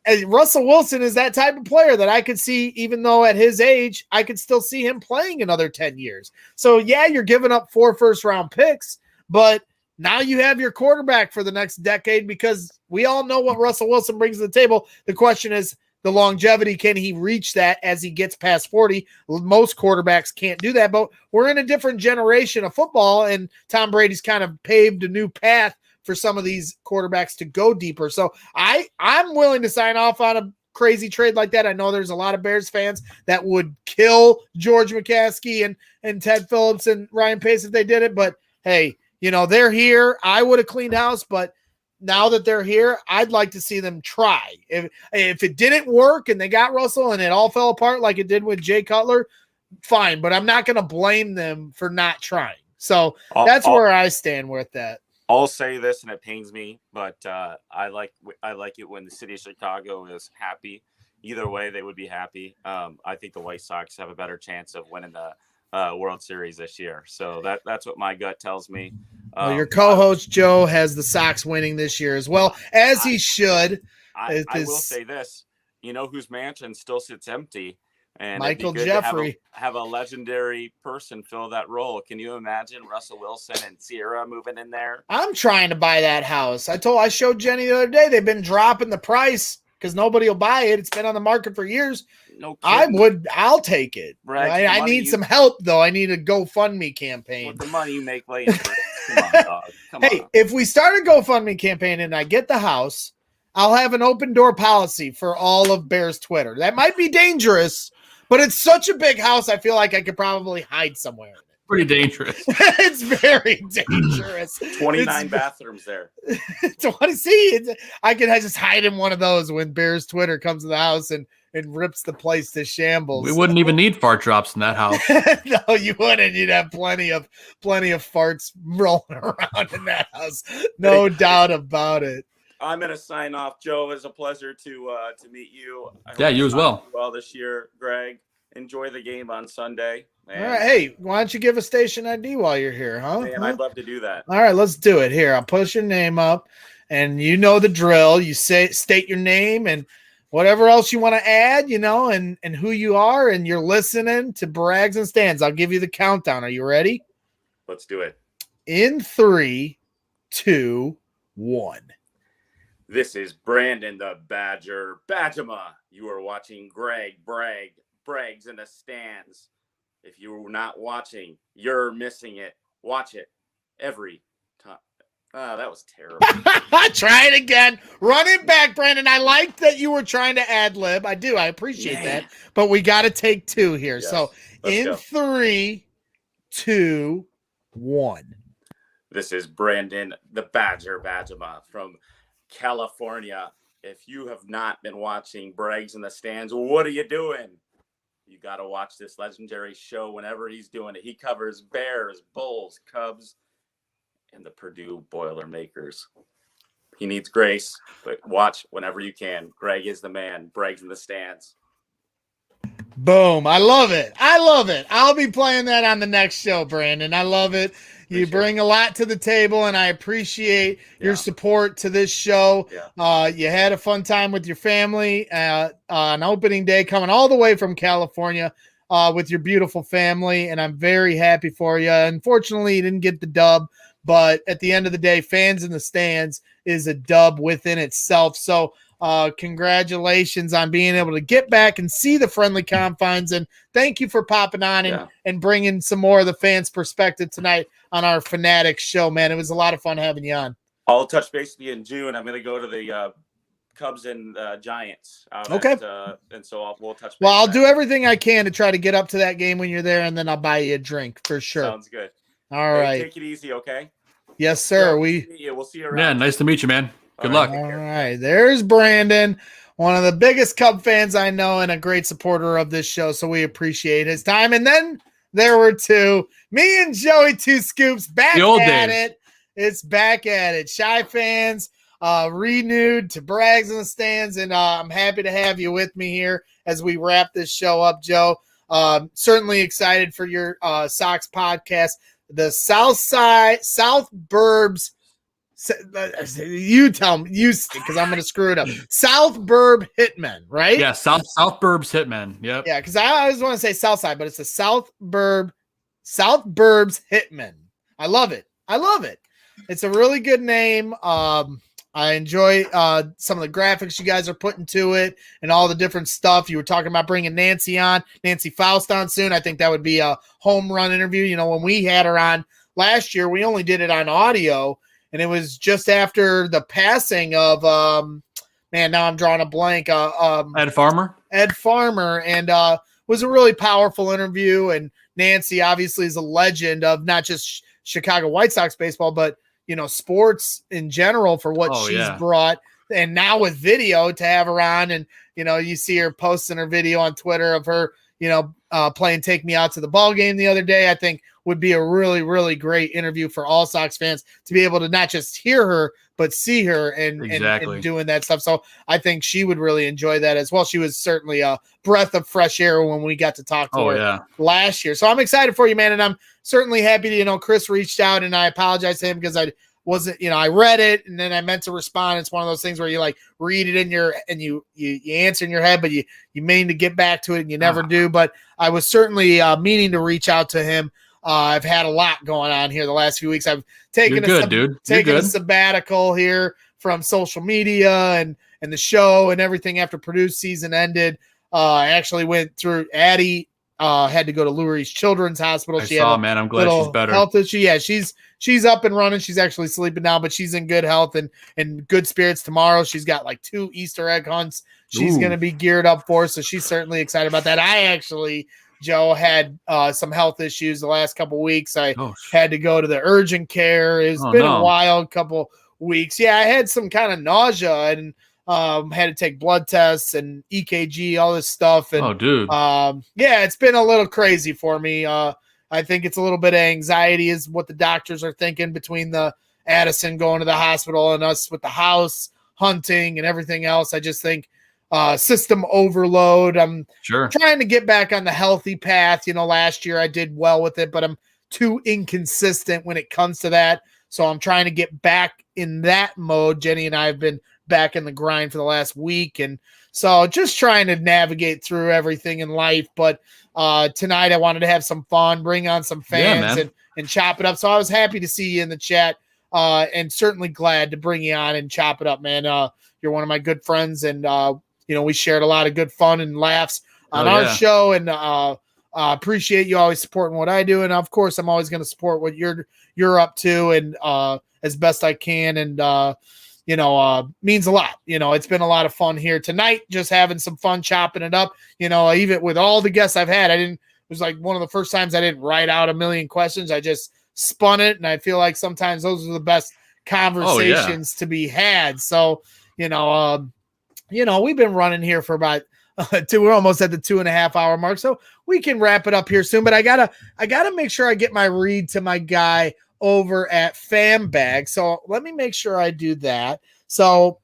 And Russell Wilson is that type of player that I could see, even though at his age, I could still see him playing another 10 years. So, yeah, you're giving up 4 first-round picks, but now you have your quarterback for the next decade because we all know what Russell Wilson brings to the table. The question is, the longevity, can he reach that as he gets past 40? Most quarterbacks can't do that, but we're in a different generation of football, and Tom Brady's kind of paved a new path for some of these quarterbacks to go deeper. So I'm willing to sign off on a crazy trade like that. I know there's a lot of Bears fans that would kill George McCaskey and Ted Phillips and Ryan Pace if they did it, but hey, they're here. I would have cleaned house, but now that they're here, I'd like to see them try. If it didn't work and they got Russell and it all fell apart like it did with Jay Cutler, fine. But I'm not going to blame them for not trying. So that's where I stand with that. I'll say this, and it pains me, but I like it when the city of Chicago is happy. Either way, they would be happy. I think the White Sox have a better chance of winning the World Series this year. So that's what my gut tells me. Well, your co-host Joe has the Sox winning this year as well, as he should. I will say this: whose mansion still sits empty, and Michael Jeffrey have a legendary person fill that role. Can you imagine Russell Wilson and Sierra moving in there? I'm trying to buy that house. I showed Jenny the other day they've been dropping the price because nobody will buy it. It's been on the market for years. No kidding. I'll take it. Right. I need some help though. I need a GoFundMe campaign. With the money you make laying bricks. Come on, dog. Come on. If we start a GoFundMe campaign and I get the house, I'll have an open door policy for all of Bears Twitter. That might be dangerous, but it's such a big house. I feel like I could probably hide somewhere in it. Pretty dangerous. It's very dangerous. 29 bathrooms there. I just hide in one of those when Bears Twitter comes to the house and rips the place to shambles. We wouldn't even need fart drops in that house. No, you wouldn't. You'd have plenty of farts rolling around in that house. No doubt about it. I'm going to sign off. Joe, it was a pleasure to meet you. Yeah, you as well. Well this year, Greg. Enjoy the game on Sunday. All right. Hey, why don't you give a station ID while you're here, huh? Man, I'd love to do that. All right, let's do it. Here, I'll push your name up, and you know the drill. You state your name and whatever else you want to add, and who you are, and you're listening to Brags and Stands. I'll give you the countdown. Are you ready? Let's do it. In 3, 2, 1. This is Brandon the Badger Badgema. You are watching Greg Brags in the stands. If you're not watching, you're missing it. Watch it every time. That was terrible. Try it again. Run it back, Brandon. I like that you were trying to ad lib. I do. I appreciate that. But we got to take 2 here. Yes. So in go. 3, 2, 1. This is Brandon the Badger Badgema from California. If you have not been watching Brags in the Stands, what are you doing? You got to watch this legendary show whenever he's doing it. He covers Bears, Bulls, Cubs, and the Purdue Boilermakers. He needs grace, but watch whenever you can. Greg is the man. Brags in the Stands. Boom. I love it. I love it. I'll be playing that on the next show, Brandon. I love it. You bring a lot to the table, and I appreciate your support to this show. Yeah. You had a fun time with your family on opening day, coming all the way from California with your beautiful family, and I'm very happy for you. Unfortunately, you didn't get the dub, but at the end of the day, Fans in the Stands is a dub within itself. So congratulations on being able to get back and see the Friendly Confines, and thank you for popping on and bringing some more of the fans' perspective tonight on our Fanatics show, man. It was a lot of fun having you on. I'll touch base with you in June. I'm going to go to the Cubs and Giants. Okay. And so we'll touch base. Well, I'll do everything I can to try to get up to that game when you're there, and then I'll buy you a drink for sure. Sounds good. All right. Take it easy, okay? Yes, sir. We'll see you around. Yeah, nice to meet you, man. Good luck. All right. There's Brandon, one of the biggest Cub fans I know and a great supporter of this show, so we appreciate his time. And then there were 2. Me and Joey, 2 Scoops, back at it. It's back at it. Shy fans, renewed to Brags in the Stands, and I'm happy to have you with me here as we wrap this show up, Joe. Certainly excited for your Sox podcast, the South Burbs. You tell me, because I'm going to screw it up. South Burb Hitmen, right? Yeah, South Burbs Hitmen. Yep. Yeah, because I always want to say South Side, but it's the South Burbs Hitmen. I love it. It's a really good name. I enjoy some of the graphics you guys are putting to it and all the different stuff. You were talking about bringing Nancy Faust on soon. I think that would be a home run interview. You know, when we had her on last year, we only did it on audio. And it was just after the passing of, now I'm drawing a blank. Ed Farmer. And was a really powerful interview. And Nancy obviously is a legend of not just Chicago White Sox baseball, but, you know, sports in general for what she's brought. And now with video to have her on, and, you know, you see her posting her video on Twitter of her, you know, playing Take Me Out to the Ball Game the other day, I think would be a really, really great interview for all Sox fans to be able to not just hear her, but see her and doing that stuff. So I think she would really enjoy that as well. She was certainly a breath of fresh air when we got to talk to her last year. So I'm excited for you, man. And I'm certainly happy to, you know, Chris reached out, and I apologize to him because I wasn't, you know, I read it and then I meant to respond. It's one of those things where you like read it in your, and you answer in your head, but you mean to get back to it and you never do. But I was certainly meaning to reach out to him. I've had a lot going on here the last few weeks. I've taken a sabbatical here from social media and the show and everything after Purdue's season ended. I actually went through Addie, had to go to Lurie's Children's Hospital. Man, I'm glad she's better. Health issue. Yeah, she's up and running. She's actually sleeping now, but she's in good health and good spirits tomorrow. She's got like 2 Easter egg hunts she's going to be geared up for, so she's certainly excited about that. I actually, Joe, had some health issues the last couple weeks. I had to go to the urgent care. It's been a wild couple weeks. Yeah, I had some kind of nausea and had to take blood tests and EKG, all this stuff. And it's been a little crazy for me. I think it's a little bit of anxiety is what the doctors are thinking between the Addison going to the hospital and us with the house hunting and everything else. I just think system overload. I'm trying to get back on the healthy path. You know, last year I did well with it, but I'm too inconsistent when it comes to that. So I'm trying to get back in that mode. Jenny and I have been back in the grind for the last week. And so just trying to navigate through everything in life. But tonight I wanted to have some fun, bring on some fans and chop it up. So I was happy to see you in the chat, and certainly glad to bring you on and chop it up, man. You're one of my good friends, and we shared a lot of good fun and laughs on our show, and appreciate you always supporting what I do, and of course, I'm always going to support what you're up to, and as best I can, and means a lot. It's been a lot of fun here tonight, just having some fun chopping it up. Even with all the guests I've had, it was like one of the first times I didn't write out a million questions. I just spun it, and I feel like sometimes those are the best conversations to be had. So, we've been running here for about we're almost at the 2.5 hour mark, so we can wrap it up here soon. But I gotta make sure I get my read to my guy over at FanBag. So let me make sure I do that. So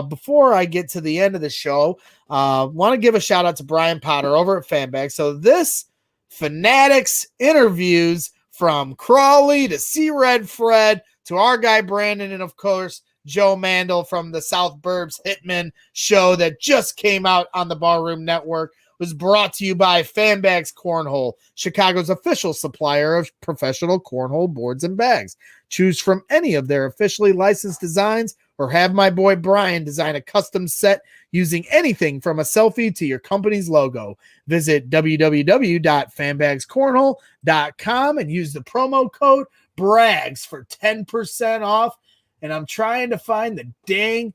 before I get to the end of the show, want to give a shout out to Brian Potter over at FanBag. So this Fanatics interviews from Crawly to See Red Fred to our guy Brandon, and of course Joe Mandel from the South Burbs Hitman show that just came out on the Barroom Network, was brought to you by FanBags Cornhole, Chicago's official supplier of professional cornhole boards and bags. Choose from any of their officially licensed designs, or have my boy Brian design a custom set using anything from a selfie to your company's logo. Visit www.fanbagscornhole.com and use the promo code BRAGS for 10% off. And I'm trying to find the dang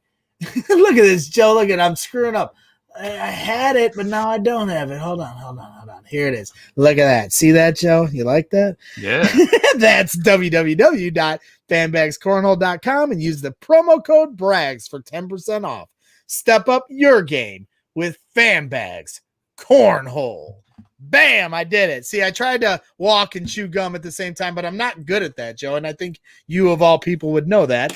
look at this, Joe. Look at I'm screwing up. I had it, but now I don't have it. Hold on. Here it is. Look at that. See that, Joe? You like that? Yeah. That's www.fanbagscornhole.com and use the promo code BRAGS for 10% off. Step up your game with FanBags Cornhole. Bam, I did it. See, I tried to walk and chew gum at the same time, but I'm not good at that, Joe, and I think you of all people would know that.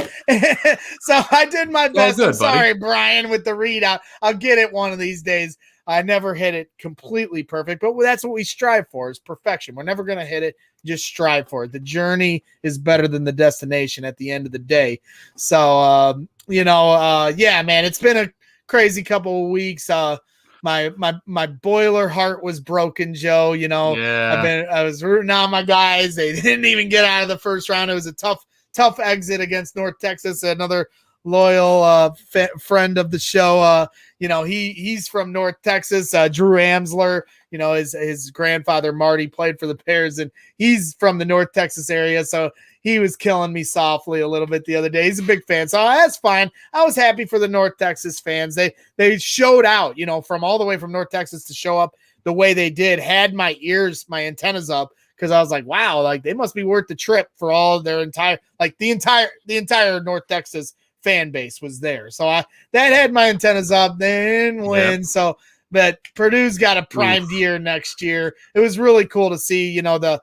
So I did my best. Good, I'm sorry, Brian, with the readout. I'll get it one of these days. I never hit it completely perfect, but that's what we strive for, is perfection. We're never going to hit it. Just strive for it. The journey is better than the destination at the end of the day. So, yeah, man, it's been a crazy couple of weeks. My boiler heart was broken, Joe. I was rooting on my guys. They didn't even get out of the first round. It was a tough exit against North Texas. Another loyal friend of the show. He's from North Texas. Drew Amsler, his grandfather Marty played for the Bears, and he's from the North Texas area. So he was killing me softly a little bit the other day. He's a big fan, so that's fine. I was happy for the North Texas fans. They showed out, from all the way from North Texas to show up the way they did. Had my antennas up, because I was like, wow, like they must be worth the trip for all their entire North Texas fan base was there. So that had my antennas up. They didn't win. Yep. So, but Purdue's got a primed year next year. It was really cool to see, the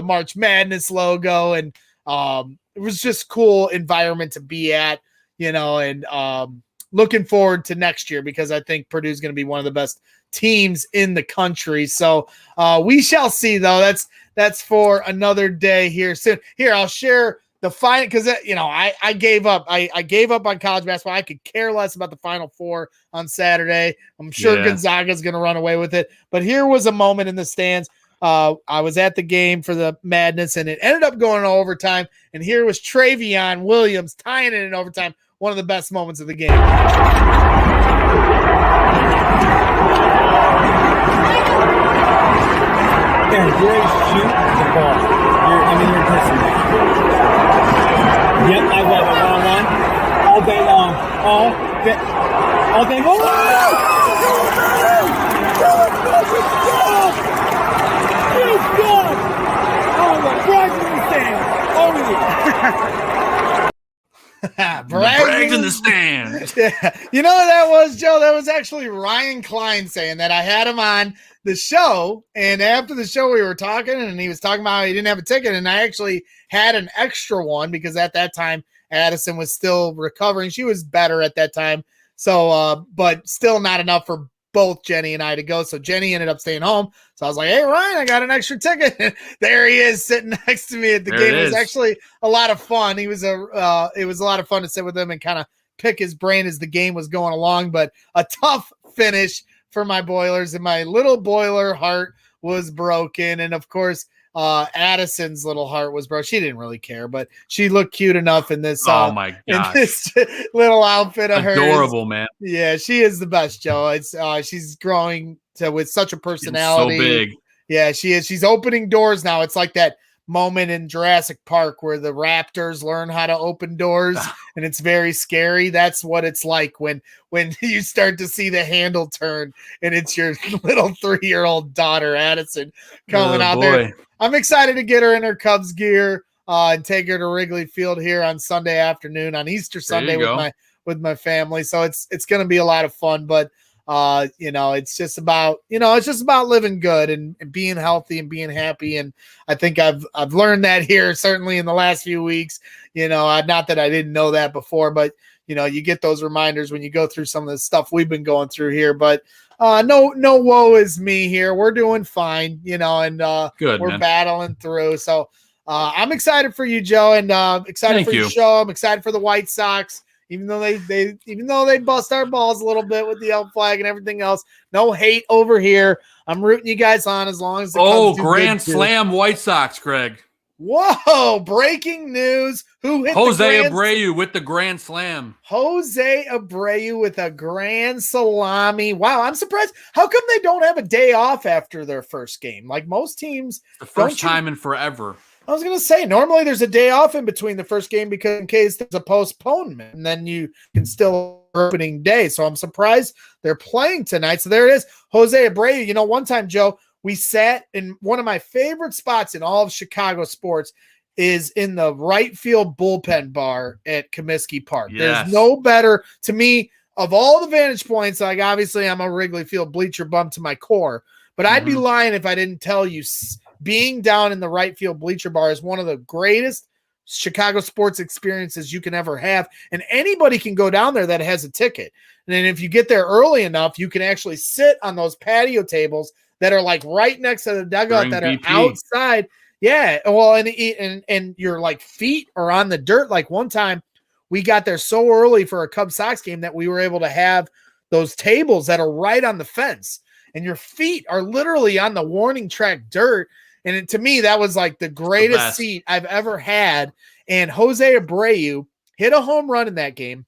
March Madness logo, and it was just cool environment to be at, and looking forward to next year, because I think Purdue's going to be one of the best teams in the country. So we shall see, though. That's for another day here soon. Here, I'll share the final, because I gave up. I gave up on college basketball. I could care less about the Final Four on Saturday. I'm sure Gonzaga's going to run away with it. But here was a moment in the stands. I was at the game for the Madness, and it ended up going to overtime. And here was Travion Williams tying it in overtime. One of the best moments of the game. You're shoot the ball. You're pissing me. Yep, I love it. One all day long. All day long. Good God! Oh, the Brags in the stand. Oh, yeah. Brags in the stand. Yeah. You know what that was, Joe? That was actually Ryan Klein saying that. I had him on the show, and after the show we were talking, and he was talking about how he didn't have a ticket, and I actually had an extra one, because at that time Addison was still recovering. She was better at that time, so but still not enough for both Jenny and I to go. So Jenny ended up staying home. So I was like, hey, Ryan, I got an extra ticket. There he is sitting next to me at the game. It was actually a lot of fun. It was a lot of fun to sit with him and kind of pick his brain as the game was going along, but a tough finish for my Boilers, and my little Boiler heart was broken. And of course, Addison's little heart was broke. She didn't really care, but she looked cute enough in this. Oh my in gosh. this little outfit of hers. Adorable, man. Yeah, she is the best, Joe. It's she's growing with such a personality. So big. Yeah, she is. She's opening doors now. It's like that moment in Jurassic Park where the raptors learn how to open doors, and it's very scary. That's what it's like when you start to see the handle turn, and it's your little 3-year-old daughter Addison coming out there. I'm excited to get her in her Cubs gear and take her to Wrigley Field here on Sunday afternoon, on Easter Sunday with my family. So it's going to be a lot of fun, but it's just about living good and being healthy and being happy. And I think I've learned that here, certainly in the last few weeks. Not that I didn't know that before, but you get those reminders when you go through some of the stuff we've been going through here. But no woe is me here. We're doing fine, and good, we're man. battling through. So I'm excited for you, Joe, and excited for your show. I'm excited for the White Sox. Even though they bust our balls a little bit with the yellow flag and everything else, no hate over here. I'm rooting you guys on as long as the Cubs do grand slam White Sox, Greg. Whoa, breaking news. Who hit Jose Abreu with the grand slam. Jose Abreu with a grand salami. Wow, I'm surprised. How come they don't have a day off after their first game? Like most teams. The first time in forever. I was going to say, normally there's a day off in between the first game because in case there's a postponement, and then you can still opening day. So I'm surprised they're playing tonight. So there it is. Jose Abreu. One time, Joe, we sat in one of my favorite spots in all of Chicago sports is in the right field bullpen bar at Comiskey Park. Yes. There's no better to me of all the vantage points. Like obviously I'm a Wrigley Field bleacher bum to my core, but I'd be lying if I didn't tell you being down in the right field bleacher bar is one of the greatest Chicago sports experiences you can ever have. And anybody can go down there that has a ticket. And then if you get there early enough, you can actually sit on those patio tables that are like right next to the dugout that are outside. Yeah. Well, and your like feet are on the dirt. Like one time we got there so early for a Cubs Sox game that we were able to have those tables that are right on the fence, and your feet are literally on the warning track dirt. And to me, that was like the greatest seat I've ever had. And Jose Abreu hit a home run in that game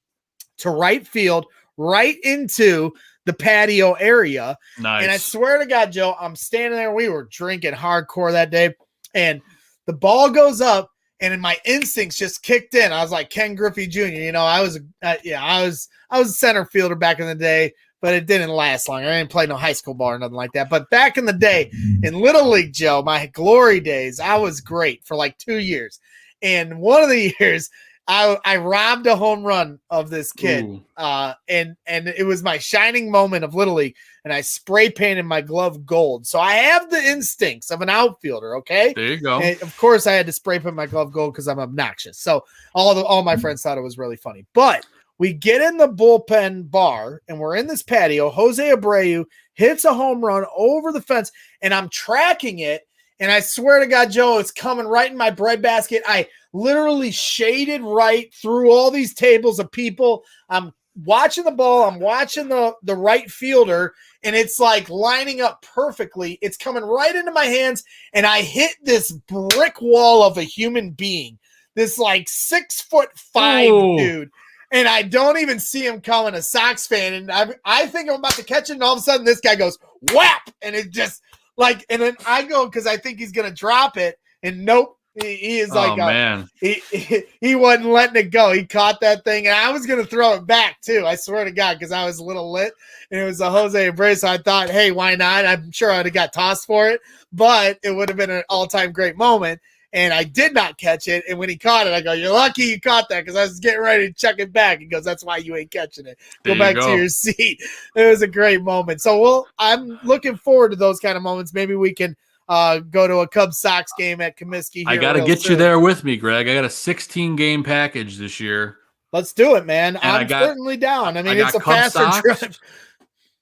to right field, right into the patio area. Nice. And I swear to God, Joe, I'm standing there. We were drinking hardcore that day. And the ball goes up, and my instincts just kicked in. I was like Ken Griffey Jr. I was a center fielder back in the day, but it didn't last long. I didn't play no high school ball or nothing like that. But back in the day, in Little League, Joe, my glory days, I was great for like 2 years. And one of the years, I robbed a home run of this kid. And it was my shining moment of Little League. And I spray painted my glove gold. So I have the instincts of an outfielder, okay? There you go. And of course, I had to spray paint my glove gold because I'm obnoxious. So all my friends thought it was really funny. But we get in the bullpen bar, and we're in this patio. Jose Abreu hits a home run over the fence, and I'm tracking it. And I swear to God, Joe, it's coming right in my breadbasket. I literally shaded right through all these tables of people. I'm watching the ball. I'm watching the right fielder, and it's like lining up perfectly. It's coming right into my hands, and I hit this brick wall of a human being, this like 6'5" dude. And I don't even see him coming, a Sox fan. And I think I'm about to catch it. And all of a sudden, this guy goes, whap. And it just like, and then I go, because I think he's going to drop it. And nope, he is like, man. He wasn't letting it go. He caught that thing. And I was going to throw it back, too. I swear to God, because I was a little lit. And it was a Jose Abreu. So I thought, hey, why not? I'm sure I would have got tossed for it. But it would have been an all-time great moment. And I did not catch it. And when he caught it, I go, you're lucky you caught that, because I was getting ready to chuck it back. He goes, that's why you ain't catching it. Go back to your seat. It was a great moment. So I'm looking forward to those kind of moments. Maybe we can go to a Cubs Sox game at Comiskey. I got to get you there with me, Greg. I got a 16-game package this year. Let's do it, man. I'm certainly down. I mean, it's a faster trip.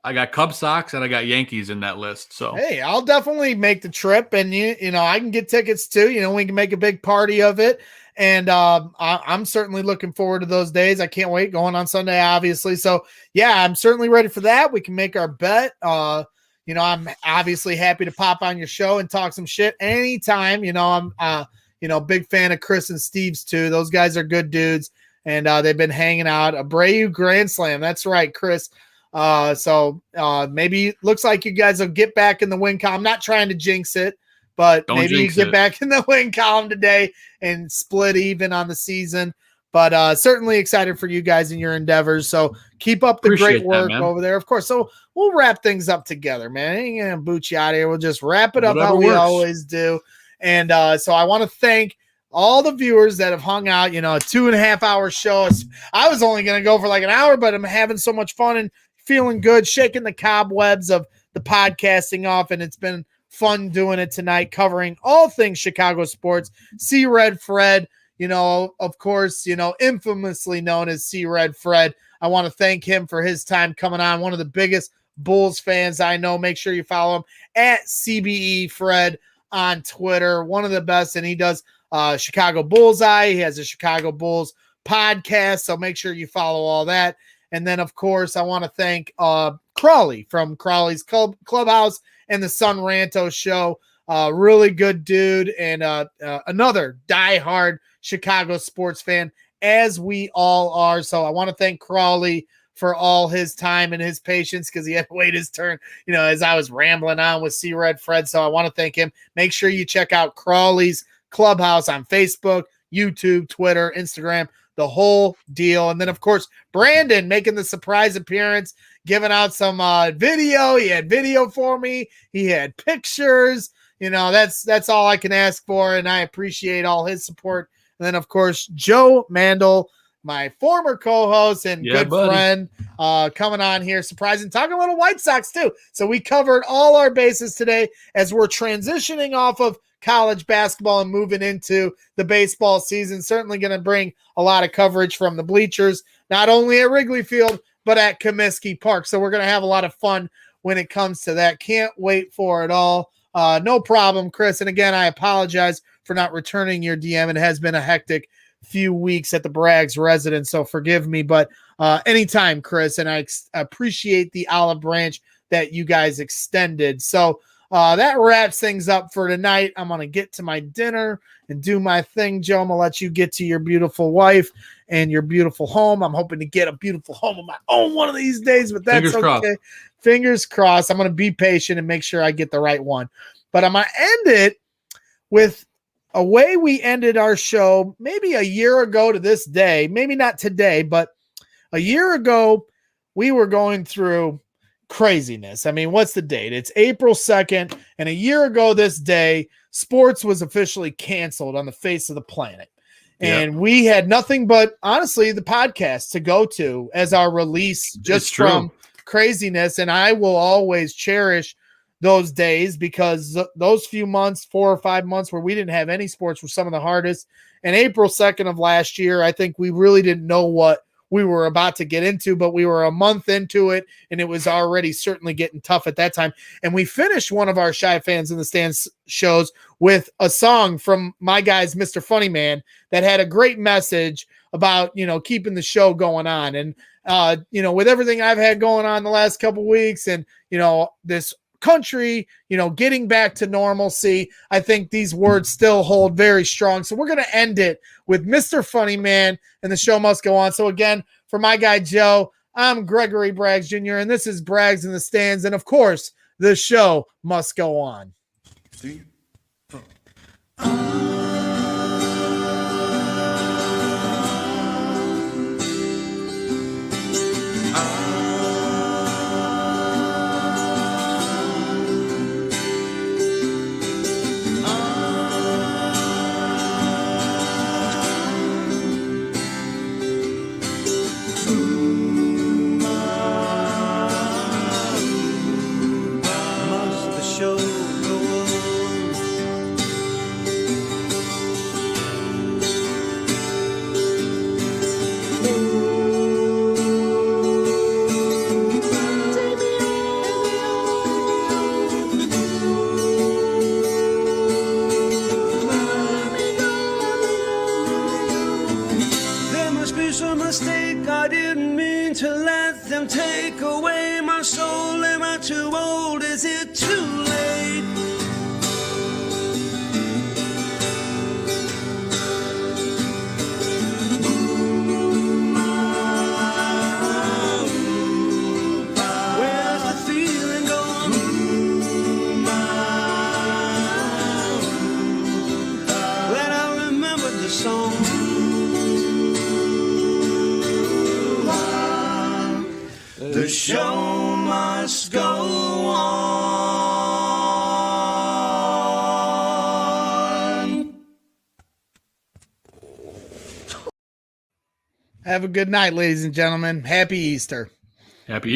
I got Cubs Sox and I got Yankees in that list. So hey, I'll definitely make the trip, and you know I can get tickets too. We can make a big party of it, and I'm certainly looking forward to those days. I can't wait. Going on Sunday, obviously. So yeah, I'm certainly ready for that. We can make our bet. I'm obviously happy to pop on your show and talk some shit anytime. I'm big fan of Chris and Steve's too. Those guys are good dudes, and they've been hanging out. Abreu Grand Slam. That's right, Chris. So maybe looks like you guys will get back in the win column. I'm not trying to jinx it, but maybe you get back in the win column today and split even on the season. But certainly excited for you guys and your endeavors. So keep up the great work over there, of course. So we'll wrap things up together, man. I ain't gonna boot you out of here. We'll just wrap it up how we always do. And so I want to thank all the viewers that have hung out, a 2.5 hour show. I was only going to go for like an hour, but I'm having so much fun and feeling good, shaking the cobwebs of the podcasting off. And it's been fun doing it tonight, covering all things Chicago sports. See Red Fred, of course, infamously known as See Red Fred. I want to thank him for his time coming on. One of the biggest Bulls fans I know. Make sure you follow him at CBE Fred on Twitter. One of the best, and he does Chicago Bullseye. He has a Chicago Bulls podcast, so make sure you follow all that. And then, of course, I want to thank Crawly from Crawly's Clubhouse and the Sun Ranto Show. Really good dude, and another diehard Chicago sports fan, as we all are. So I want to thank Crawly for all his time and his patience, because he had to wait his turn, as I was rambling on with C Red Fred. So I want to thank him. Make sure you check out Crawly's Clubhouse on Facebook, YouTube, Twitter, Instagram, the whole deal. And then, of course, Brandon making the surprise appearance, giving out some video. He had video for me. He had pictures. That's all I can ask for, and I appreciate all his support. And then, of course, Joe Mandel, my former co-host and good friend, coming on here, surprising, talking a little White Sox too. So we covered all our bases today as we're transitioning off of college basketball and moving into the baseball season. Certainly going to bring a lot of coverage from the bleachers, not only at Wrigley Field, but at Comiskey Park. So we're going to have a lot of fun when it comes to that. Can't wait for it all. No problem, Chris. And again, I apologize for not returning your DM. It has been a hectic few weeks at the Braggs residence, so forgive me. But anytime, Chris, and I appreciate the olive branch that you guys extended. So that wraps things up for tonight. I'm going to get to my dinner and do my thing, Joe. I'm going to let you get to your beautiful wife and your beautiful home. I'm hoping to get a beautiful home of my own one of these days, but that's okay. Fingers crossed. I'm going to be patient and make sure I get the right one. But I'm going to end it with a way we ended our show maybe a year ago to this day. Maybe not today, but a year ago, we were going through craziness. I mean, what's the date? It's April 2nd. And a year ago this day, sports was officially canceled on the face of the planet. And we had nothing but, honestly, the podcast to go to as our release just from craziness. And I will always cherish those days, because those few months, 4 or 5 months where we didn't have any sports, were some of the hardest. And April 2nd of last year, I think we really didn't know what we were about to get into, but we were a month into it, and it was already certainly getting tough at that time. And we finished one of our Shy Fans in the Stands shows with a song from my guys, Mr. Funny Man, that had a great message about, keeping the show going on. And, with everything I've had going on the last couple weeks, and, this country, getting back to normalcy, I think these words still hold very strong. So we're going to end it with Mr. Funny Man, and the show must go on. So again, for my guy Joe, I'm Gregory Braggs Jr., and this is Braggs in the Stands. And of course, the show must go on. See? Mistake, I didn't mean to let them take away my soul. Am I too old? Is it too late? Where's the feeling gone? Glad I remembered the song. The show must go on. Have a good night, ladies and gentlemen. Happy Easter. Happy